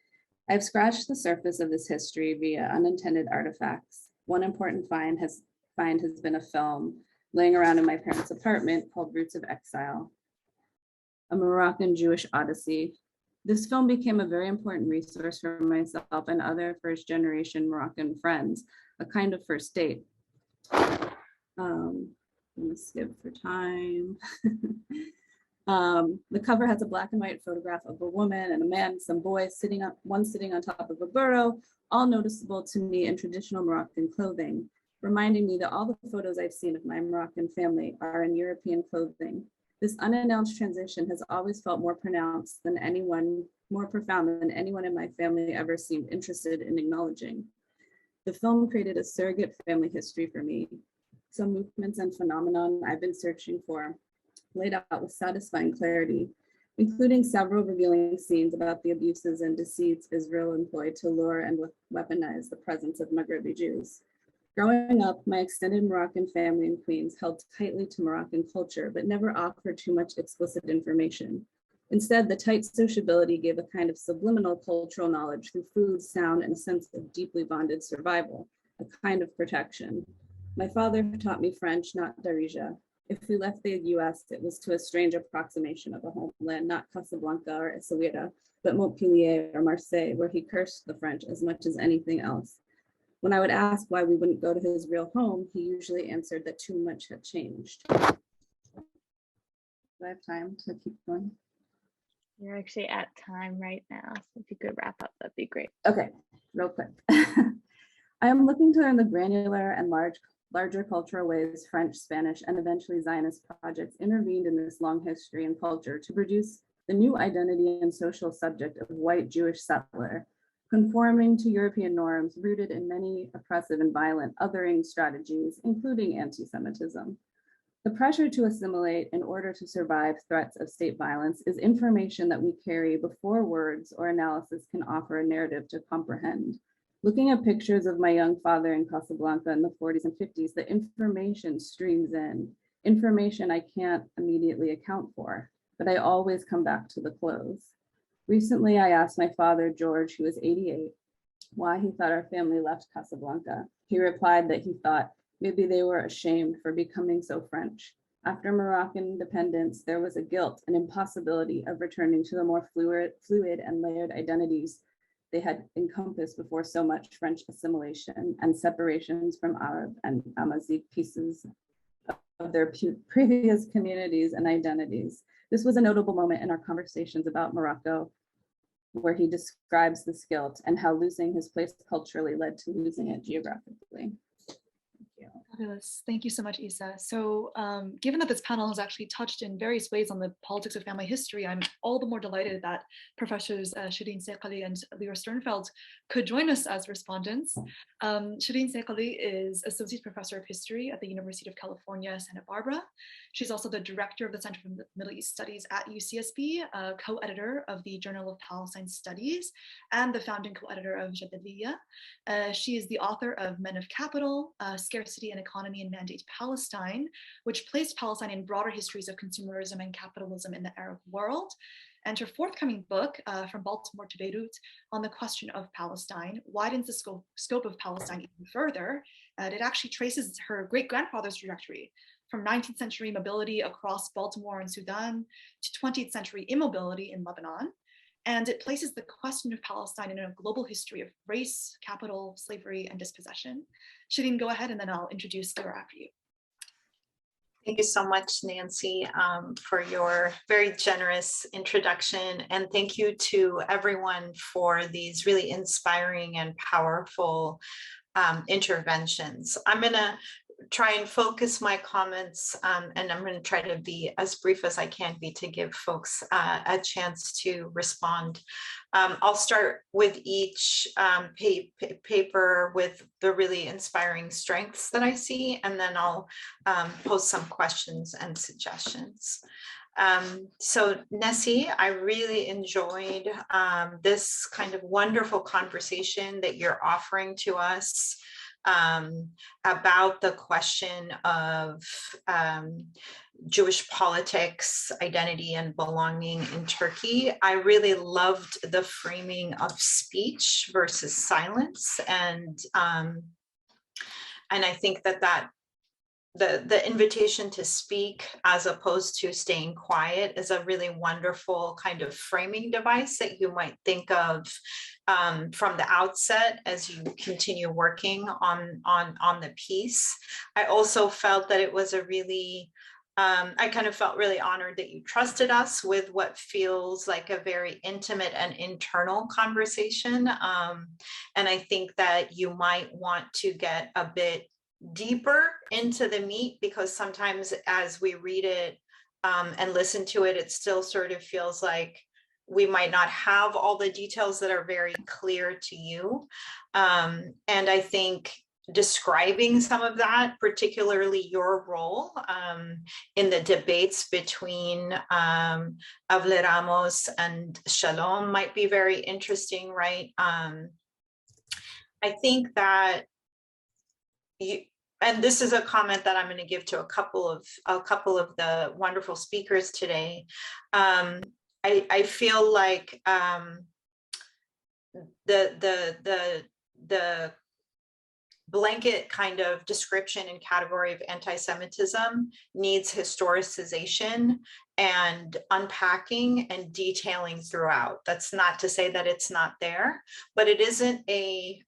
I've scratched the surface of this history via unintended artifacts. One important find has been a film laying around in my parents' apartment called Roots of Exile, a Moroccan Jewish odyssey. This film became a very important resource for myself and other first-generation Moroccan friends, a kind of first date. I'm gonna skip for time. The cover has a black and white photograph of a woman and a man, some boys one sitting on top of a burro, all noticeable to me in traditional Moroccan clothing, reminding me that all the photos I've seen of my Moroccan family are in European clothing. This unannounced transition has always felt more profound than anyone in my family ever seemed interested in acknowledging. The film created a surrogate family history for me. Some movements and phenomenon I've been searching for, laid out with satisfying clarity, including several revealing scenes about the abuses and deceits Israel employed to lure and weaponize the presence of Maghrebi Jews. Growing up, my extended Moroccan family in Queens held tightly to Moroccan culture, but never offered too much explicit information. Instead, the tight sociability gave a kind of subliminal cultural knowledge through food, sound, and a sense of deeply bonded survival, a kind of protection. My father taught me French, not Darija. If we left the US, it was to a strange approximation of a homeland, not Casablanca or Essaouira, but Montpellier or Marseille, where he cursed the French as much as anything else. When I would ask why we wouldn't go to his real home, he usually answered that too much had changed. Do I have time to keep going? You're actually at time right now, so if you could wrap up, that'd be great. Okay, real quick. I am looking to learn the granular and larger cultural ways French, Spanish, and eventually Zionist projects intervened in this long history and culture to produce the new identity and social subject of white Jewish settler, conforming to European norms rooted in many oppressive and violent othering strategies, including anti-Semitism. The pressure to assimilate in order to survive threats of state violence is information that we carry before words or analysis can offer a narrative to comprehend. Looking at pictures of my young father in Casablanca in the 40s and 50s, the information streams in, information I can't immediately account for, but I always come back to the clothes. Recently, I asked my father, George, who was 88, why he thought our family left Casablanca. He replied that he thought maybe they were ashamed for becoming so French. After Moroccan independence, there was a guilt and impossibility of returning to the more fluid and layered identities they had encompassed before so much French assimilation and separations from Arab and Amazigh pieces of their previous communities and identities. This was a notable moment in our conversations about Morocco, where he describes this guilt and how losing his place culturally led to losing it geographically. Fabulous. Thank you so much, Isa. So given that this panel has actually touched in various ways on the politics of family history, I'm all the more delighted that Professors Shireen Seqali and Leer Sternfeld could join us as respondents. Shireen Seqali is Associate Professor of History at the University of California, Santa Barbara. She's also the Director of the Center for Middle East Studies at UCSB, co-editor of the Journal of Palestine Studies, and the founding co-editor of Gebyanesh. She is the author of Men of Capital, Scarcity and Economy and Mandate Palestine, which placed Palestine in broader histories of consumerism and capitalism in the Arab world. And her forthcoming book, From Baltimore to Beirut, on the question of Palestine, widens the scope of Palestine even further. It actually traces her great-grandfather's trajectory from 19th century mobility across Baltimore and Sudan to 20th century immobility in Lebanon. And it places the question of Palestine in a global history of race, capital, slavery, and dispossession. Shireen, go ahead, and then I'll introduce Leer after you. Thank you so much, Nancy, for your very generous introduction. And thank you to everyone for these really inspiring and powerful interventions. I'm going to try and focus my comments, and I'm going to try to be as brief as I can be to give folks a chance to respond. I'll start with each paper with the really inspiring strengths that I see, and then I'll pose some questions and suggestions. So Nessie, I really enjoyed this kind of wonderful conversation that you're offering to us about the question of Jewish politics, identity, and belonging in Turkey. I really loved the framing of speech versus silence, and I think that the invitation to speak as opposed to staying quiet is a really wonderful kind of framing device that you might think of from the outset as you continue working on the piece. I also felt that it was a really, I kind of felt really honored that you trusted us with what feels like a very intimate and internal conversation. And I think that you might want to get a bit deeper into the meat, because sometimes as we read it and listen to it, it still sort of feels like we might not have all the details that are very clear to you. And I think describing some of that, particularly your role in the debates between Avle Ramos and Shalom, might be very interesting, right? I think that and this is a comment that I'm going to give to a couple of the wonderful speakers today. I feel like the blanket kind of description and category of anti-Semitism needs historicization and unpacking and detailing throughout. That's not to say that it's not there, but it isn't a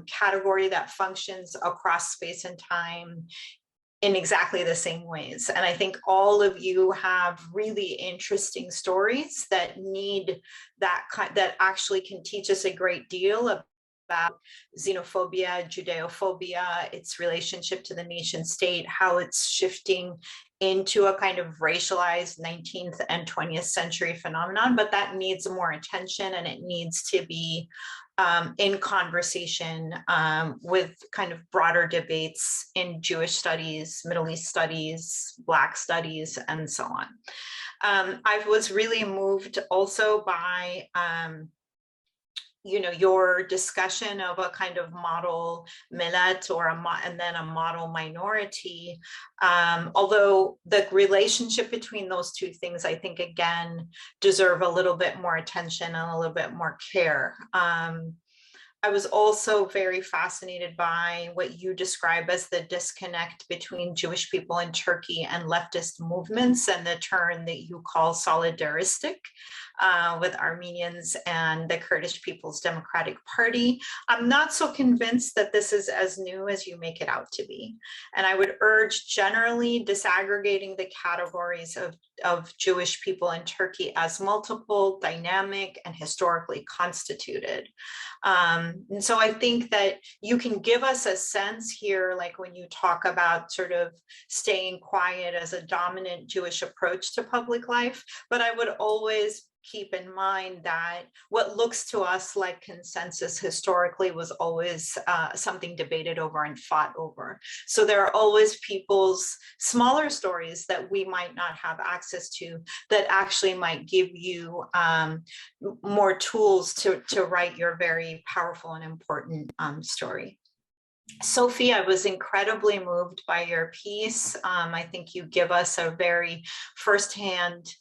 category that functions across space and time in exactly the same ways. And I think all of you have really interesting stories that need that actually can teach us a great deal about xenophobia, Judeophobia, its relationship to the nation state, how it's shifting into a kind of racialized 19th and 20th century phenomenon, but that needs more attention, and it needs to be in conversation with kind of broader debates in Jewish studies, Middle East studies, Black studies, and so on. I was really moved also by your discussion of a kind of model millet and then a model minority, although the relationship between those two things, I think, again, deserve a little bit more attention and a little bit more care. I was also very fascinated by what you describe as the disconnect between Jewish people in Turkey and leftist movements, and the term that you call solidaristic with Armenians and the Kurdish People's Democratic Party. I'm not so convinced that this is as new as you make it out to be. And I would urge generally disaggregating the categories of Jewish people in Turkey as multiple, dynamic, and historically constituted. And so I think that you can give us a sense here, like when you talk about sort of staying quiet as a dominant Jewish approach to public life, but I would always keep in mind that what looks to us like consensus historically was always something debated over and fought over. So there are always people's smaller stories that we might not have access to that actually might give you more tools to write your very powerful and important story. Sophie, I was incredibly moved by your piece. I think you give us a very firsthand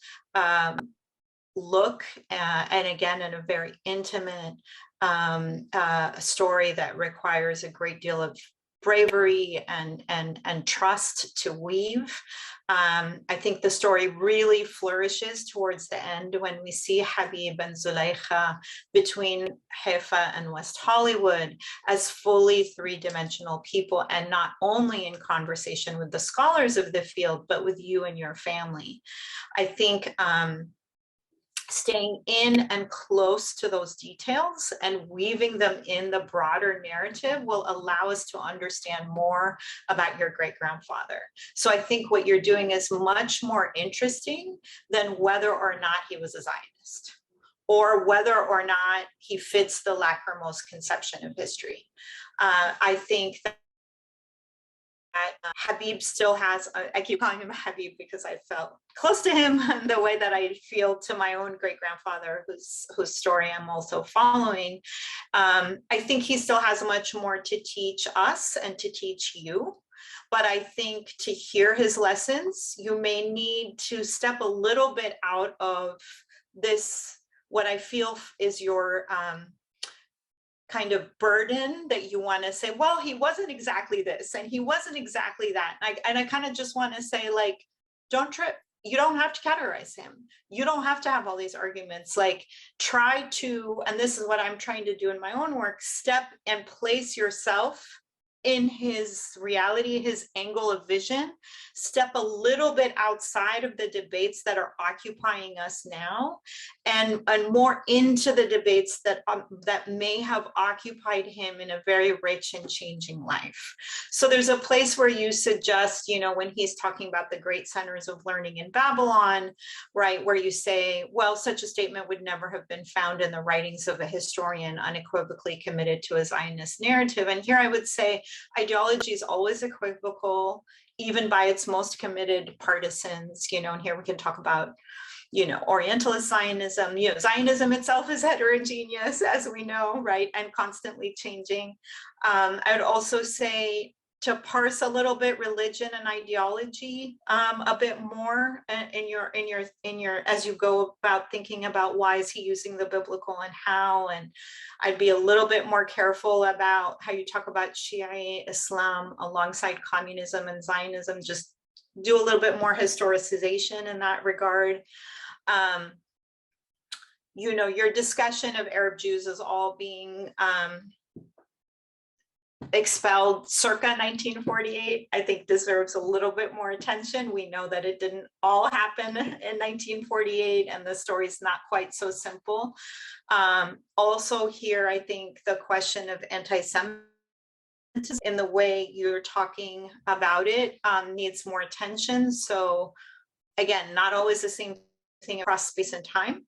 look, and again, in a very intimate story that requires a great deal of bravery and trust to weave. I think the story really flourishes towards the end when we see Habib and Zulaikha between Haifa and West Hollywood as fully three-dimensional people, and not only in conversation with the scholars of the field, but with you and your family. I think staying in and close to those details and weaving them in the broader narrative will allow us to understand more about your great-grandfather. So I think what you're doing is much more interesting than whether or not he was a Zionist, or whether or not he fits the Lacrimose conception of history. I think that Habib still has, I keep calling him Habib because I felt close to him the way that I feel to my own great-grandfather, whose story I'm also following. I think he still has much more to teach us and to teach you. But I think to hear his lessons, you may need to step a little bit out of this, what I feel is your kind of burden that you want to say, well, he wasn't exactly this and he wasn't exactly that. And I kind of just want to say, like, don't trip. You don't have to categorize him. You don't have to have all these arguments. Like, try to, and this is what I'm trying to do in my own work, step and place yourself in his reality, his angle of vision, step a little bit outside of the debates that are occupying us now, and more into the debates that that may have occupied him in a very rich and changing life. So there's a place where you suggest, you know, when he's talking about the great centers of learning in Babylon, right, where you say, well, such a statement would never have been found in the writings of a historian unequivocally committed to a Zionist narrative. And here I would say, ideology is always equivocal, even by its most committed partisans, you know, and here we can talk about, you know, Orientalist Zionism, you know, Zionism itself is heterogeneous, as we know, right, and constantly changing. I would also say to parse a little bit religion and ideology a bit more in your as you go about thinking about why is he using the biblical and how, and I'd be a little bit more careful about how you talk about Shia Islam alongside communism and Zionism. Just do a little bit more historicization in that regard. You know, your discussion of Arab Jews as all being expelled circa 1948, I think deserves a little bit more attention. We know that it didn't all happen in 1948 and the story's not quite so simple. Also here, I think the question of anti-Semitism in the way you're talking about it needs more attention. So again, not always the same thing across space and time.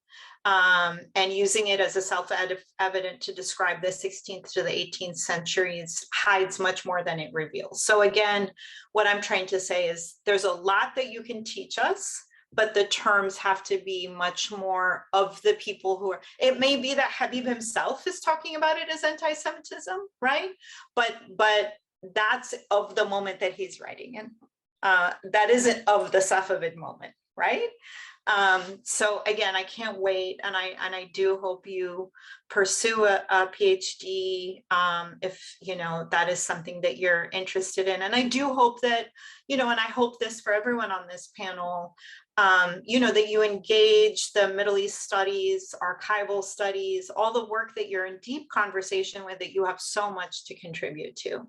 And using it as a self-evident to describe the 16th to the 18th centuries hides much more than it reveals. So again, what I'm trying to say is there's a lot that you can teach us, but the terms have to be much more of the people who are, it may be that Habib himself is talking about it as anti-Semitism, right? But that's of the moment that he's writing in. That isn't of the Safavid moment, right? So again, I can't wait, and I do hope you pursue a PhD if you know that is something that you're interested in. And I do hope that, you know, and I hope this for everyone on this panel, you know, that you engage the Middle East studies, archival studies, all the work that you're in deep conversation with, that you have so much to contribute to.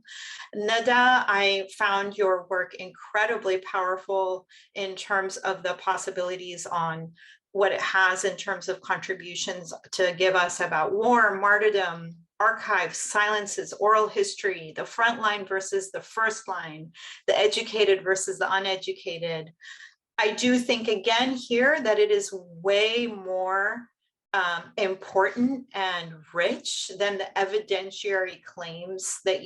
Nada, I found your work incredibly powerful in terms of the possibilities on what it has in terms of contributions to give us about war, martyrdom, archives, silences, oral history, the front line versus the first line, the educated versus the uneducated. I do think again here that it is way more important and rich than the evidentiary claims that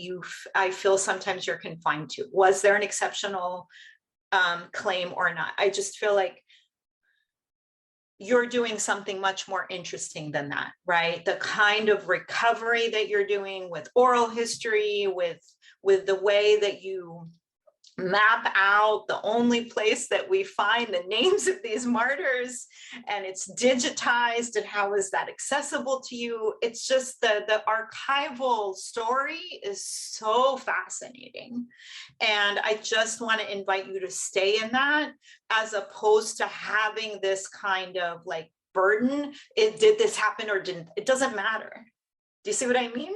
I feel sometimes you're confined to. Was there an exceptional claim or not? I just feel like you're doing something much more interesting than that, right? The kind of recovery that you're doing with oral history, with the way that you map out the only place that we find the names of these martyrs, and it's digitized, and how is that accessible to you? It's just the archival story is so fascinating. And I just want to invite you to stay in that, as opposed to having this kind of like burden. Did this happen or didn't? It doesn't matter. Do you see what I mean?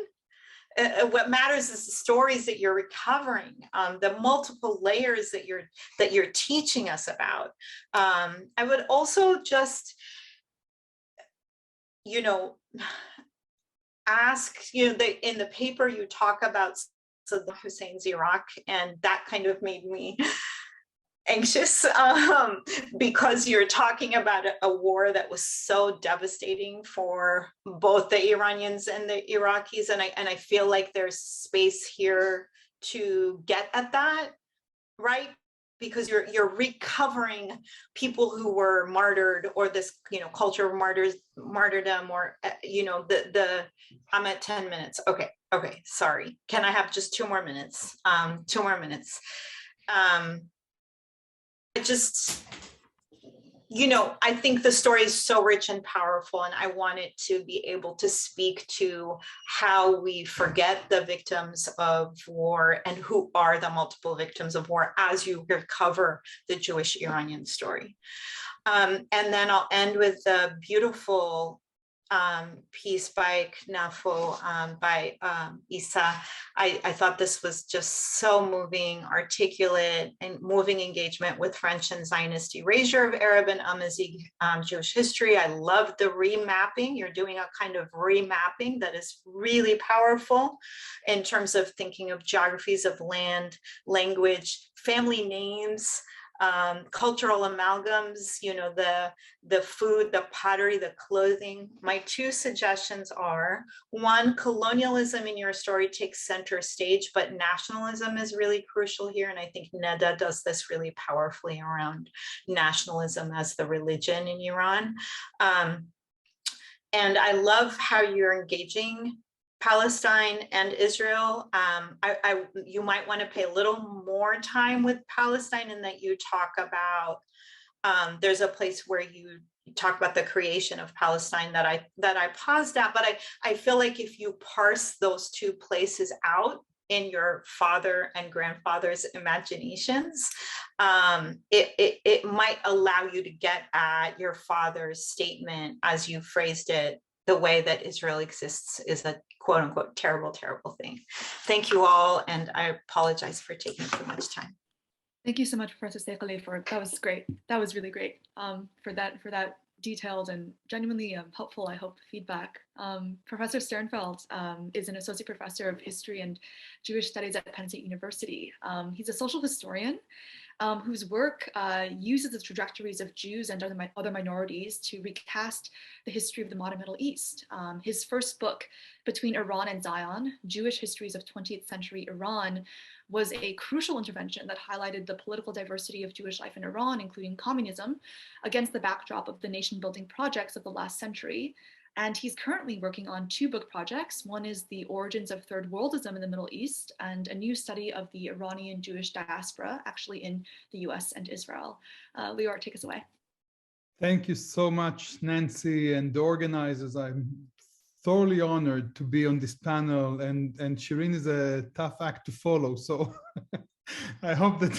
What matters is the stories that you're recovering, the multiple layers that you're teaching us about. I would also just, ask, in the paper you talk about Saddam Hussein's Iraq, and that kind of made me anxious, because you're talking about a war that was so devastating for both the Iranians and the Iraqis, and I feel like there's space here to get at that, right? Because you're recovering people who were martyred, or this culture of martyrdom, or I'm at 10 minutes. Okay, sorry. Can I have just 2 more minutes? 2 more minutes. I think the story is so rich and powerful, and I wanted to be able to speak to how we forget the victims of war and who are the multiple victims of war as you recover the Jewish Iranian story. And then I'll end with the beautiful piece by Knafo, by Isa. I thought this was just so moving, articulate, and moving engagement with French and Zionist erasure of Arab and Amazigh Jewish history. I love the remapping. You're doing a kind of remapping that is really powerful in terms of thinking of geographies of land, language, family names, cultural amalgams, the food, the pottery, the clothing. My 2 suggestions are, 1, colonialism in your story takes center stage, but nationalism is really crucial here. And I think Neda does this really powerfully around nationalism as the religion in Iran. And I love how you're engaging Palestine and Israel. You might want to pay a little more time with Palestine, in that you talk about, there's a place where you talk about the creation of Palestine that I paused at, but I feel like if you parse those 2 places out in your father and grandfather's imaginations, it might allow you to get at your father's statement, as you phrased it, the way that Israel exists is a quote unquote terrible, terrible thing. Thank you all, and I apologize for taking so much time. Thank you so much, Professor Seikhali, that was great. That was really great, for that detailed and genuinely helpful, I hope, feedback. Professor Sternfeld is an associate professor of history and Jewish studies at Penn State University. He's a social historian whose work uses the trajectories of Jews and other minorities to recast the history of the modern Middle East. His first book, Between Iran and Zion, Jewish Histories of 20th Century Iran, was a crucial intervention that highlighted the political diversity of Jewish life in Iran, including communism, against the backdrop of the nation-building projects of the last century. And he's currently working on 2 book projects. One is The Origins of Third Worldism in the Middle East, and a new study of the Iranian Jewish diaspora, actually in the US and Israel. Leer, take us away. Thank you so much, Nancy, and the organizers. I'm thoroughly honored to be on this panel, and Shireen is a tough act to follow. So I hope that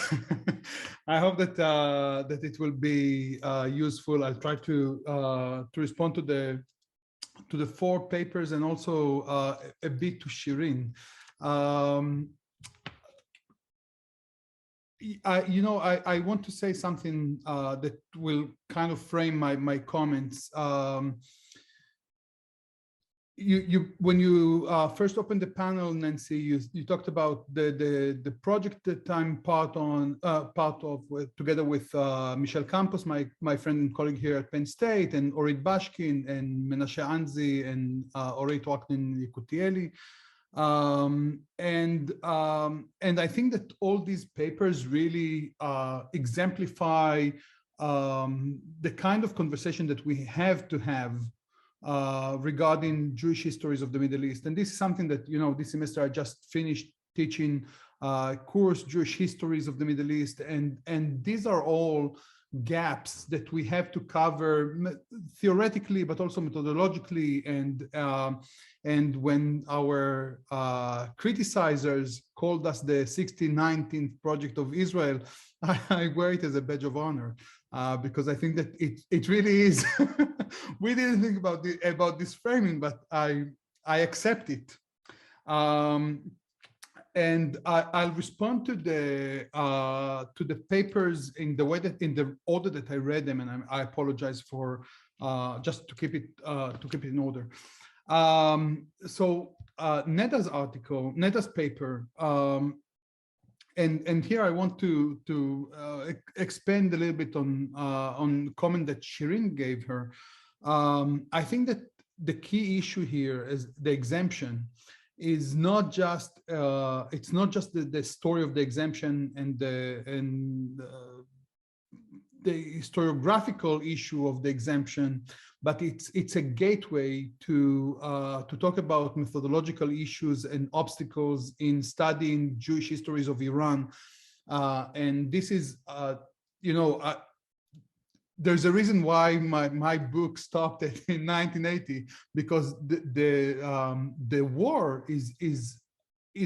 that it will be useful. I'll try to respond to the 4 papers, and also a bit to Shireen. I want to say something that will kind of frame my comments. When you first opened the panel, Nancy, you talked about the project that I'm part of together with Michel Campos, my friend and colleague here at Penn State, and Orit Bashkin and Menashe Anzi and Orit Waknin-Yakutieli. And I think that all these papers really exemplify the kind of conversation that we have to have regarding Jewish histories of the Middle East. And this is something that, this semester I just finished teaching course, Jewish histories of the Middle East. And these are all gaps that we have to cover theoretically, but also methodologically. And when our criticizers called us the 1619th project of Israel, I wear it as a badge of honor. Because I think that it really is. We didn't think about this framing, but I accept it. And I'll respond to the papers in the way that in the order that I read them, and I apologize for just to keep it in order. So Neda's article, Neda's paper. And here I want to expand a little bit on comment that Shirin gave her. I think that the key issue here is the exemption is not just it's not just the story of the exemption and the historiographical issue of the exemption, but it's a gateway to talk about methodological issues and obstacles in studying Jewish histories of Iran. And this is, there's a reason why my book stopped in 1980, because the war is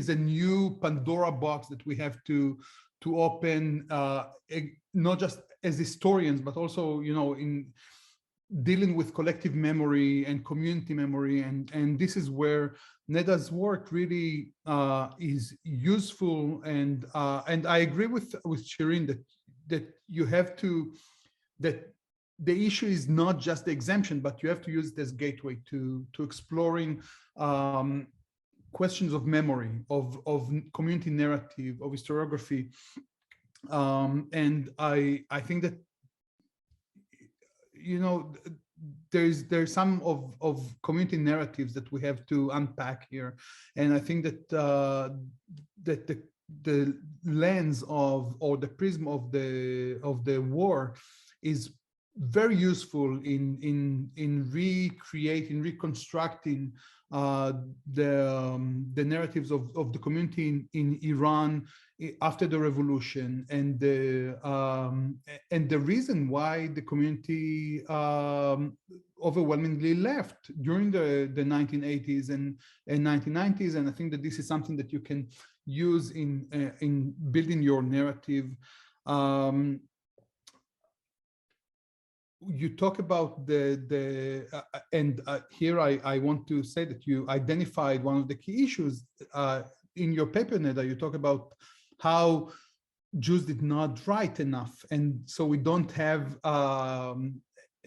a new Pandora box that we have to open, not just as historians, but also, in dealing with collective memory and community memory. And this is where Neda's work really is useful. And I agree with Shirin that you have to, that the issue is not just the exemption, but you have to use this gateway to exploring questions of memory, of community narrative, of historiography. And I think that, there's some of community narratives that we have to unpack here. And I think that that the lens of, or the prism of the war is very useful in recreating, reconstructing the narratives of the community in Iran after the revolution, and the reason why the community overwhelmingly left during the 1980s and 1990s. And I think that this is something that you can use in building your narrative. You talk about here I want to say that you identified one of the key issues in your paper, Neda. You talk about how Jews did not write enough, and so we don't have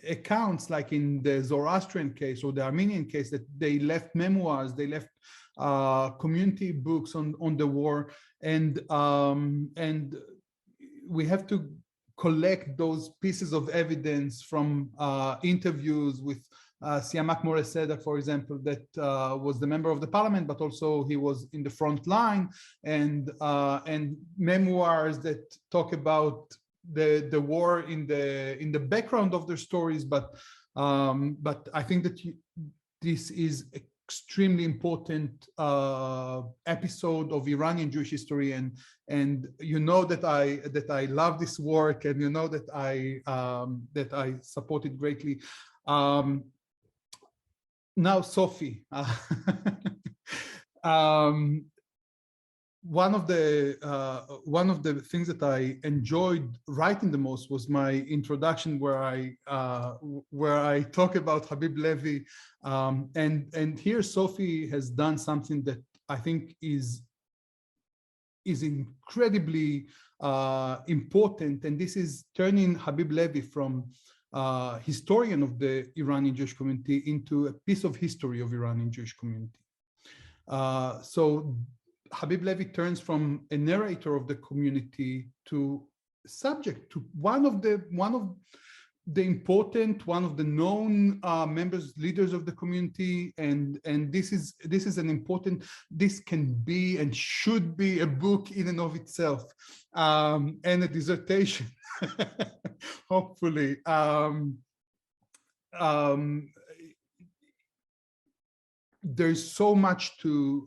accounts like in the Zoroastrian case or the Armenian case, that they left memoirs, they left community books on the war, and we have to collect those pieces of evidence from interviews with Siamak Moreseda, for example, that was the member of the parliament, but also he was in the front line, and memoirs that talk about the war in the background of their stories. But I think that this is extremely important episode of Iranian Jewish history, and you know that I love this work, and you know that I support it greatly. Now, Sophie, one of the things that I enjoyed writing the most was my introduction, where I talk about Habib Levy, and here Sophie has done something that I think is incredibly important, and this is turning Habib Levy from historian of the Iranian Jewish community into a piece of history of Iranian Jewish community. So Habib Levy turns from a narrator of the community to subject, to one of one of the known members, leaders of the community, and this is an important. This can be and should be a book in and of itself, and a dissertation, hopefully. There's so much to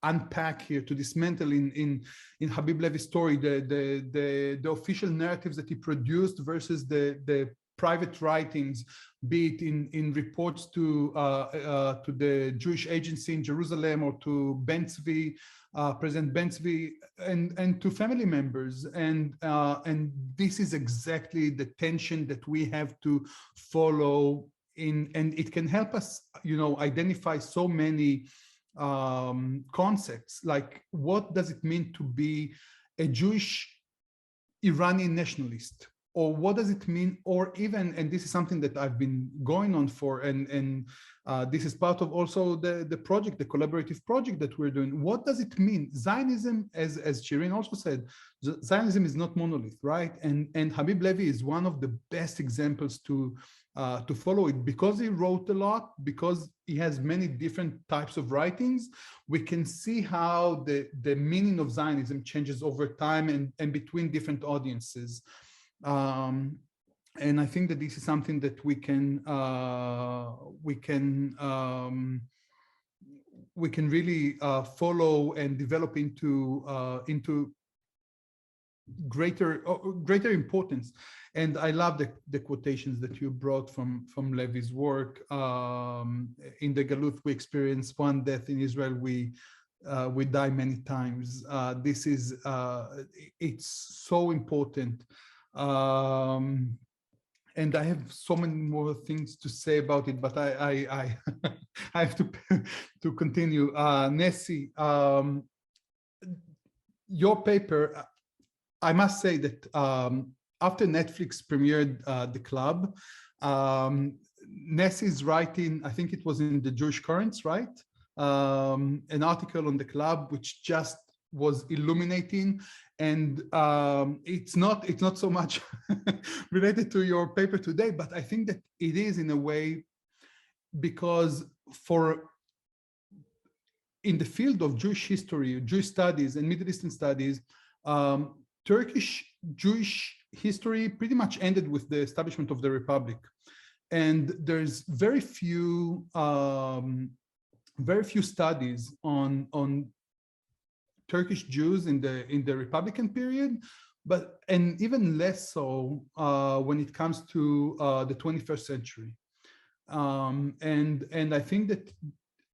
unpack here, to dismantle in Habib Levy's story, the official narratives that he produced versus the private writings, be it in reports to the Jewish agency in Jerusalem or to Ben-Zvi, President Ben-Zvi, and to family members, and this is exactly the tension that we have to follow in, and it can help us, identify so many concepts, like what does it mean to be a Jewish Iranian nationalist, or what does it mean, or even, and this is something that I've been going on for, and this is part of also the project, the collaborative project that we're doing. What does it mean? Zionism, as Shirin also said, Zionism is not monolith, right? And Habib Levy is one of the best examples to follow it, because he wrote a lot, because he has many different types of writings. We can see how the meaning of Zionism changes over time and between different audiences. And I think that this is something that we can really follow and develop into greater importance. And I love the quotations that you brought from Levy's work. In the Galut, we experience one death. In Israel, we die many times. This is it's so important. And I have so many more things to say about it, but I have to continue. Nessie, your paper, I must say that after Netflix premiered The Club, Nessie's writing, I think it was in the Jewish Currents, right? An article on The Club, which just was illuminating, and it's not so much related to your paper today, but I think that it is in a way, because in the field of Jewish history, Jewish studies, and Middle Eastern studies, Turkish Jewish history pretty much ended with the establishment of the Republic, and there's very few studies on Turkish Jews in the Republican period, and even less so when it comes to the 21st century. And I think that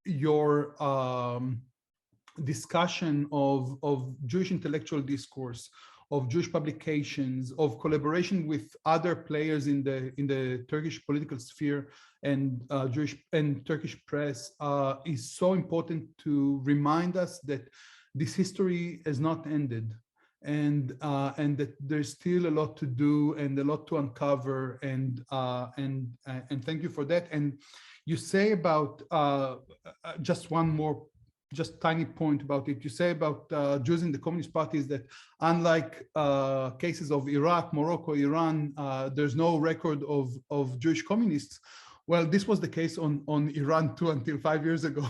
your discussion of Jewish intellectual discourse, of Jewish publications, of collaboration with other players in the Turkish political sphere and Jewish and Turkish press is so important to remind us that this history has not ended, and that there's still a lot to do and a lot to uncover, and thank you for that. And you say about just one more tiny point about it. You say about Jews in the Communist parties that, unlike cases of Iraq, Morocco, Iran, there's no record of Jewish communists. Well, this was the case on Iran too until 5 years ago.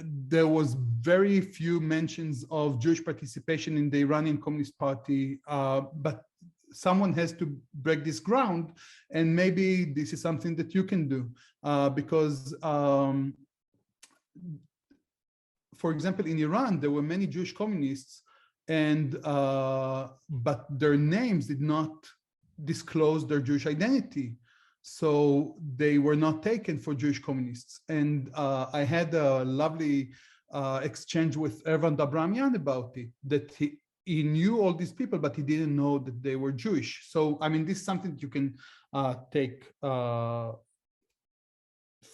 There was very few mentions of Jewish participation in the Iranian Communist Party, but someone has to break this ground, and maybe this is something that you can do, because for example, in Iran, there were many Jewish communists, and but their names did not disclose their Jewish identity, so they were not taken for Jewish communists. And I had a lovely exchange with Ervan Dabramian about it, that he knew all these people, but he didn't know that they were Jewish. So, I mean, this is something that you can take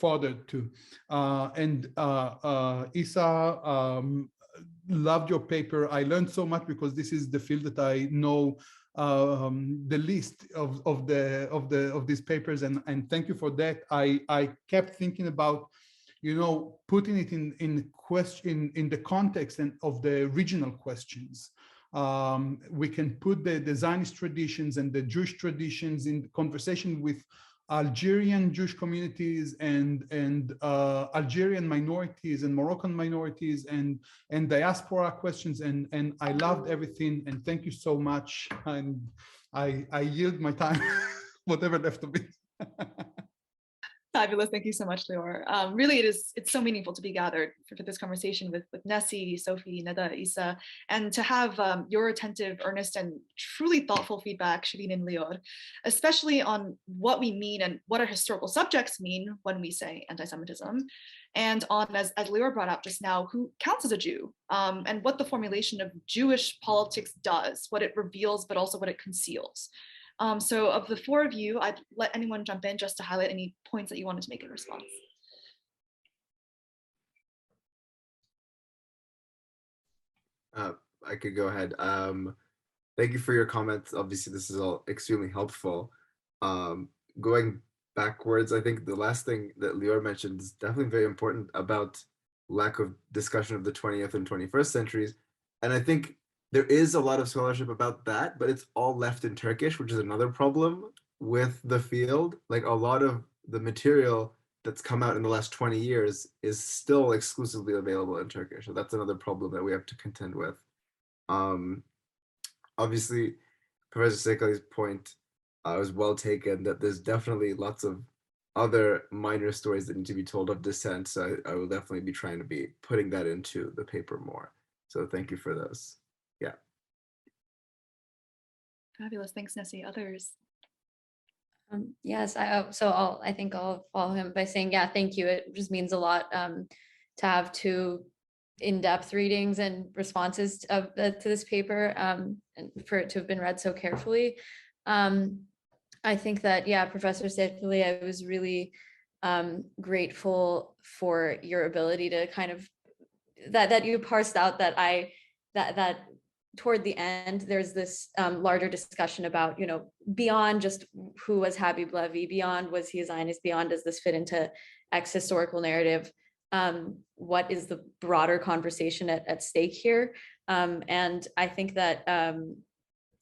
further to. And Isa, loved your paper. I learned so much, because this is the field that I know the least of these papers, and thank you for that. I kept thinking about, putting it in the context and of the regional questions. We can put the Zionist traditions and the Jewish traditions in conversation with Algerian Jewish communities and Algerian minorities and Moroccan minorities and diaspora questions. And I loved everything. And thank you so much. And I yield my time, whatever left of it. Fabulous. Thank you so much, Leor. Really, it's so meaningful to be gathered for this conversation with Nessie, Sophie, Neda, Isa, and to have your attentive, earnest, and truly thoughtful feedback, Shireen and Leor, especially on what we mean and what our historical subjects mean when we say anti-Semitism, and on, as Leor brought up just now, who counts as a Jew, and what the formulation of Jewish politics does, what it reveals, but also what it conceals. So of the four of you, I'd let anyone jump in just to highlight any points that you wanted to make in response. I could go ahead. Thank you for your comments. Obviously, this is all extremely helpful. Going backwards, I think the last thing that Leor mentioned is definitely very important about lack of discussion of the 20th and 21st centuries. And I think there is a lot of scholarship about that, but it's all left in Turkish, which is another problem with the field. Like a lot of the material that's come out in the last 20 years is still exclusively available in Turkish. So that's another problem that we have to contend with. Obviously, Professor Sekali's point was well taken, that there's definitely lots of other minor stories that need to be told of dissent. So I will definitely be trying to be putting that into the paper more. So thank you for those. Yeah. Fabulous. Thanks, Nessie. Others? Yes, I think I'll follow him by saying, yeah, thank you. It just means a lot to have two in-depth readings and responses to this paper, and for it to have been read so carefully. I think that, yeah, Professor Sekali, I was really grateful for your ability to kind of, that you parsed out that toward the end, there's this larger discussion about, beyond just who was Habib Levy, beyond was he a Zionist, beyond does this fit into X historical narrative, what is the broader conversation at stake here? And I think that,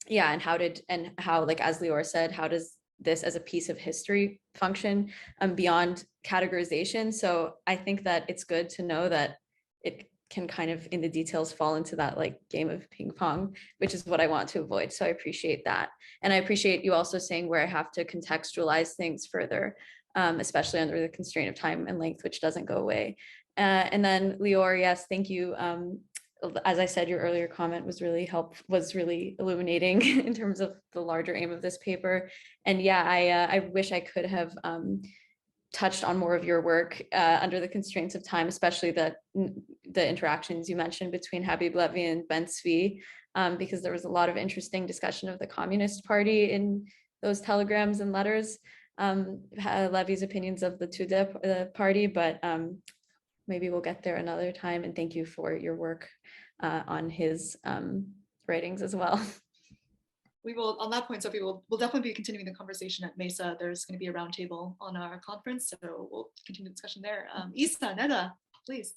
yeah, and how, like, as Leor said, how does this as a piece of history function beyond categorization? So I think that it's good to know that it can kind of in the details fall into that like game of ping pong, which is what I want to avoid. So I appreciate that. And I appreciate you also saying where I have to contextualize things further, especially under the constraint of time and length, which doesn't go away. And then Leor, yes, thank you. As I said, your earlier comment was really illuminating in terms of the larger aim of this paper. And yeah, I wish I could have touched on more of your work under the constraints of time, especially the interactions you mentioned between Habib Levy and Ben Tzvi, because there was a lot of interesting discussion of the Communist Party in those telegrams and letters, Levy's opinions of the Tudeh party, but maybe we'll get there another time. And thank you for your work on his writings as well. We will, on that point, Sophie, we'll definitely be continuing the conversation at Mesa. There's going to be a roundtable on our conference, so we'll continue the discussion there. Isa, Neda, please.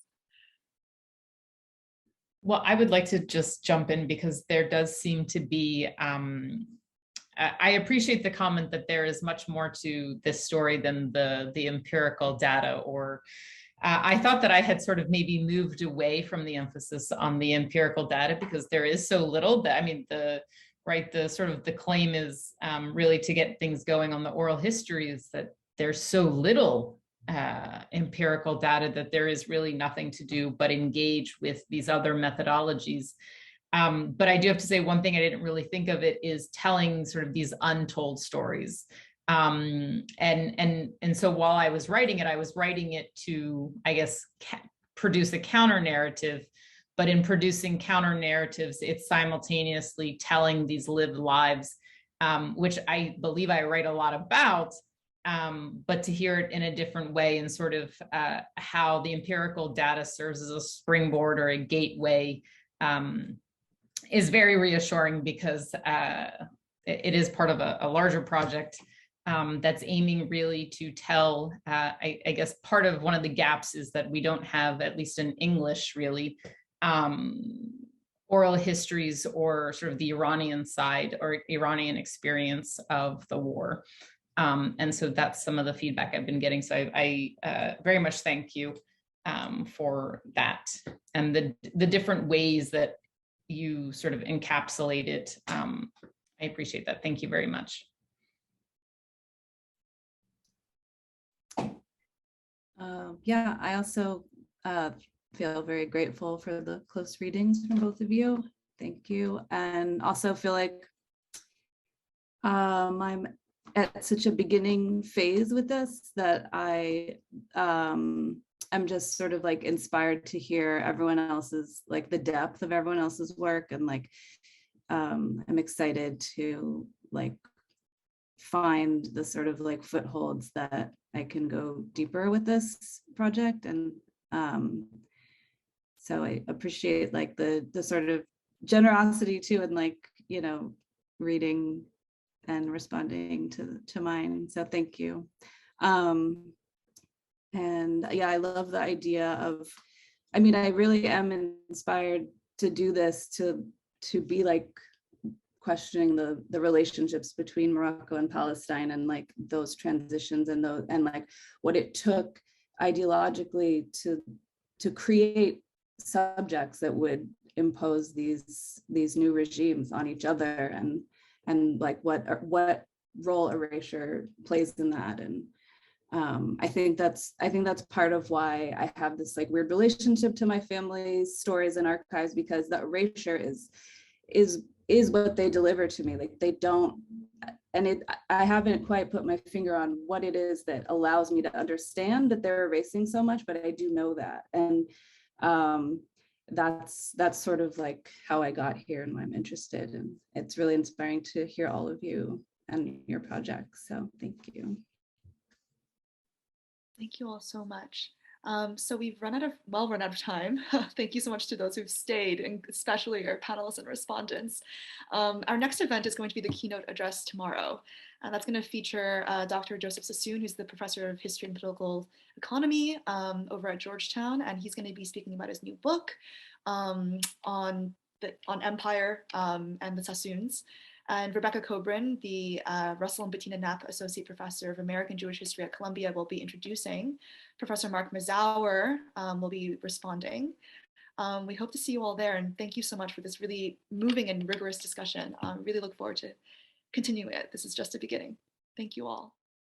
Well, I would like to just jump in because there does seem to be, I appreciate the comment that there is much more to this story than the empirical data, or I thought that I had sort of maybe moved away from the emphasis on the empirical data because there is so little that, I mean, the sort of the claim is really to get things going on the oral history is that there's so little empirical data that there is really nothing to do but engage with these other methodologies. But I do have to say one thing I didn't really think of it is telling sort of these untold stories. And so while I was writing it to, I guess, produce a counter narrative. But in producing counter narratives, it's simultaneously telling these lived lives, which I believe I write a lot about, but to hear it in a different way and sort of how the empirical data serves as a springboard or a gateway is very reassuring because it is part of a larger project that's aiming really to tell, I guess part of one of the gaps is that we don't have, at least in English really, oral histories or sort of the Iranian side or Iranian experience of the war. And so that's some of the feedback I've been getting. So I very much thank you for that and the different ways that you sort of encapsulate it. I appreciate that. Thank you very much. Yeah, I also feel very grateful for the close readings from both of you. Thank you. And also feel like I'm at such a beginning phase with this that I am just sort of like inspired to hear everyone else's, like the depth of everyone else's work. And like, I'm excited to like find the sort of like footholds that I can go deeper with this project. And so I appreciate like the sort of generosity too, and like, you know, reading and responding to mine. So thank you. And yeah, I love the idea of, I mean, I really am inspired to do this, to be like questioning the relationships between Morocco and Palestine and like those transitions and like what it took ideologically to create subjects that would impose these new regimes on each other, and like what role erasure plays in that. And I think that's part of why I have this like weird relationship to my family's stories and archives, because the erasure is what they deliver to me. Like they don't, and I haven't quite put my finger on what it is that allows me to understand that they're erasing so much, but I do know that. And that's sort of like how I got here and why I'm interested. And it's really inspiring to hear all of you and your projects. So thank you. Thank you all so much. So we've run out of time. Thank you so much to those who've stayed, and especially our panelists and respondents. Our next event is going to be the keynote address tomorrow. And that's going to feature Dr. Joseph Sassoon, who's the professor of history and political economy over at Georgetown. And he's going to be speaking about his new book on empire and the Sassoons. And Rebecca Coburn, the Russell and Bettina Knapp Associate Professor of American Jewish History at Columbia, will be introducing. Professor Mark Mazauer will be responding. We hope to see you all there, and thank you so much for this really moving and rigorous discussion. Really look forward to continuing it. This is just a beginning. Thank you all.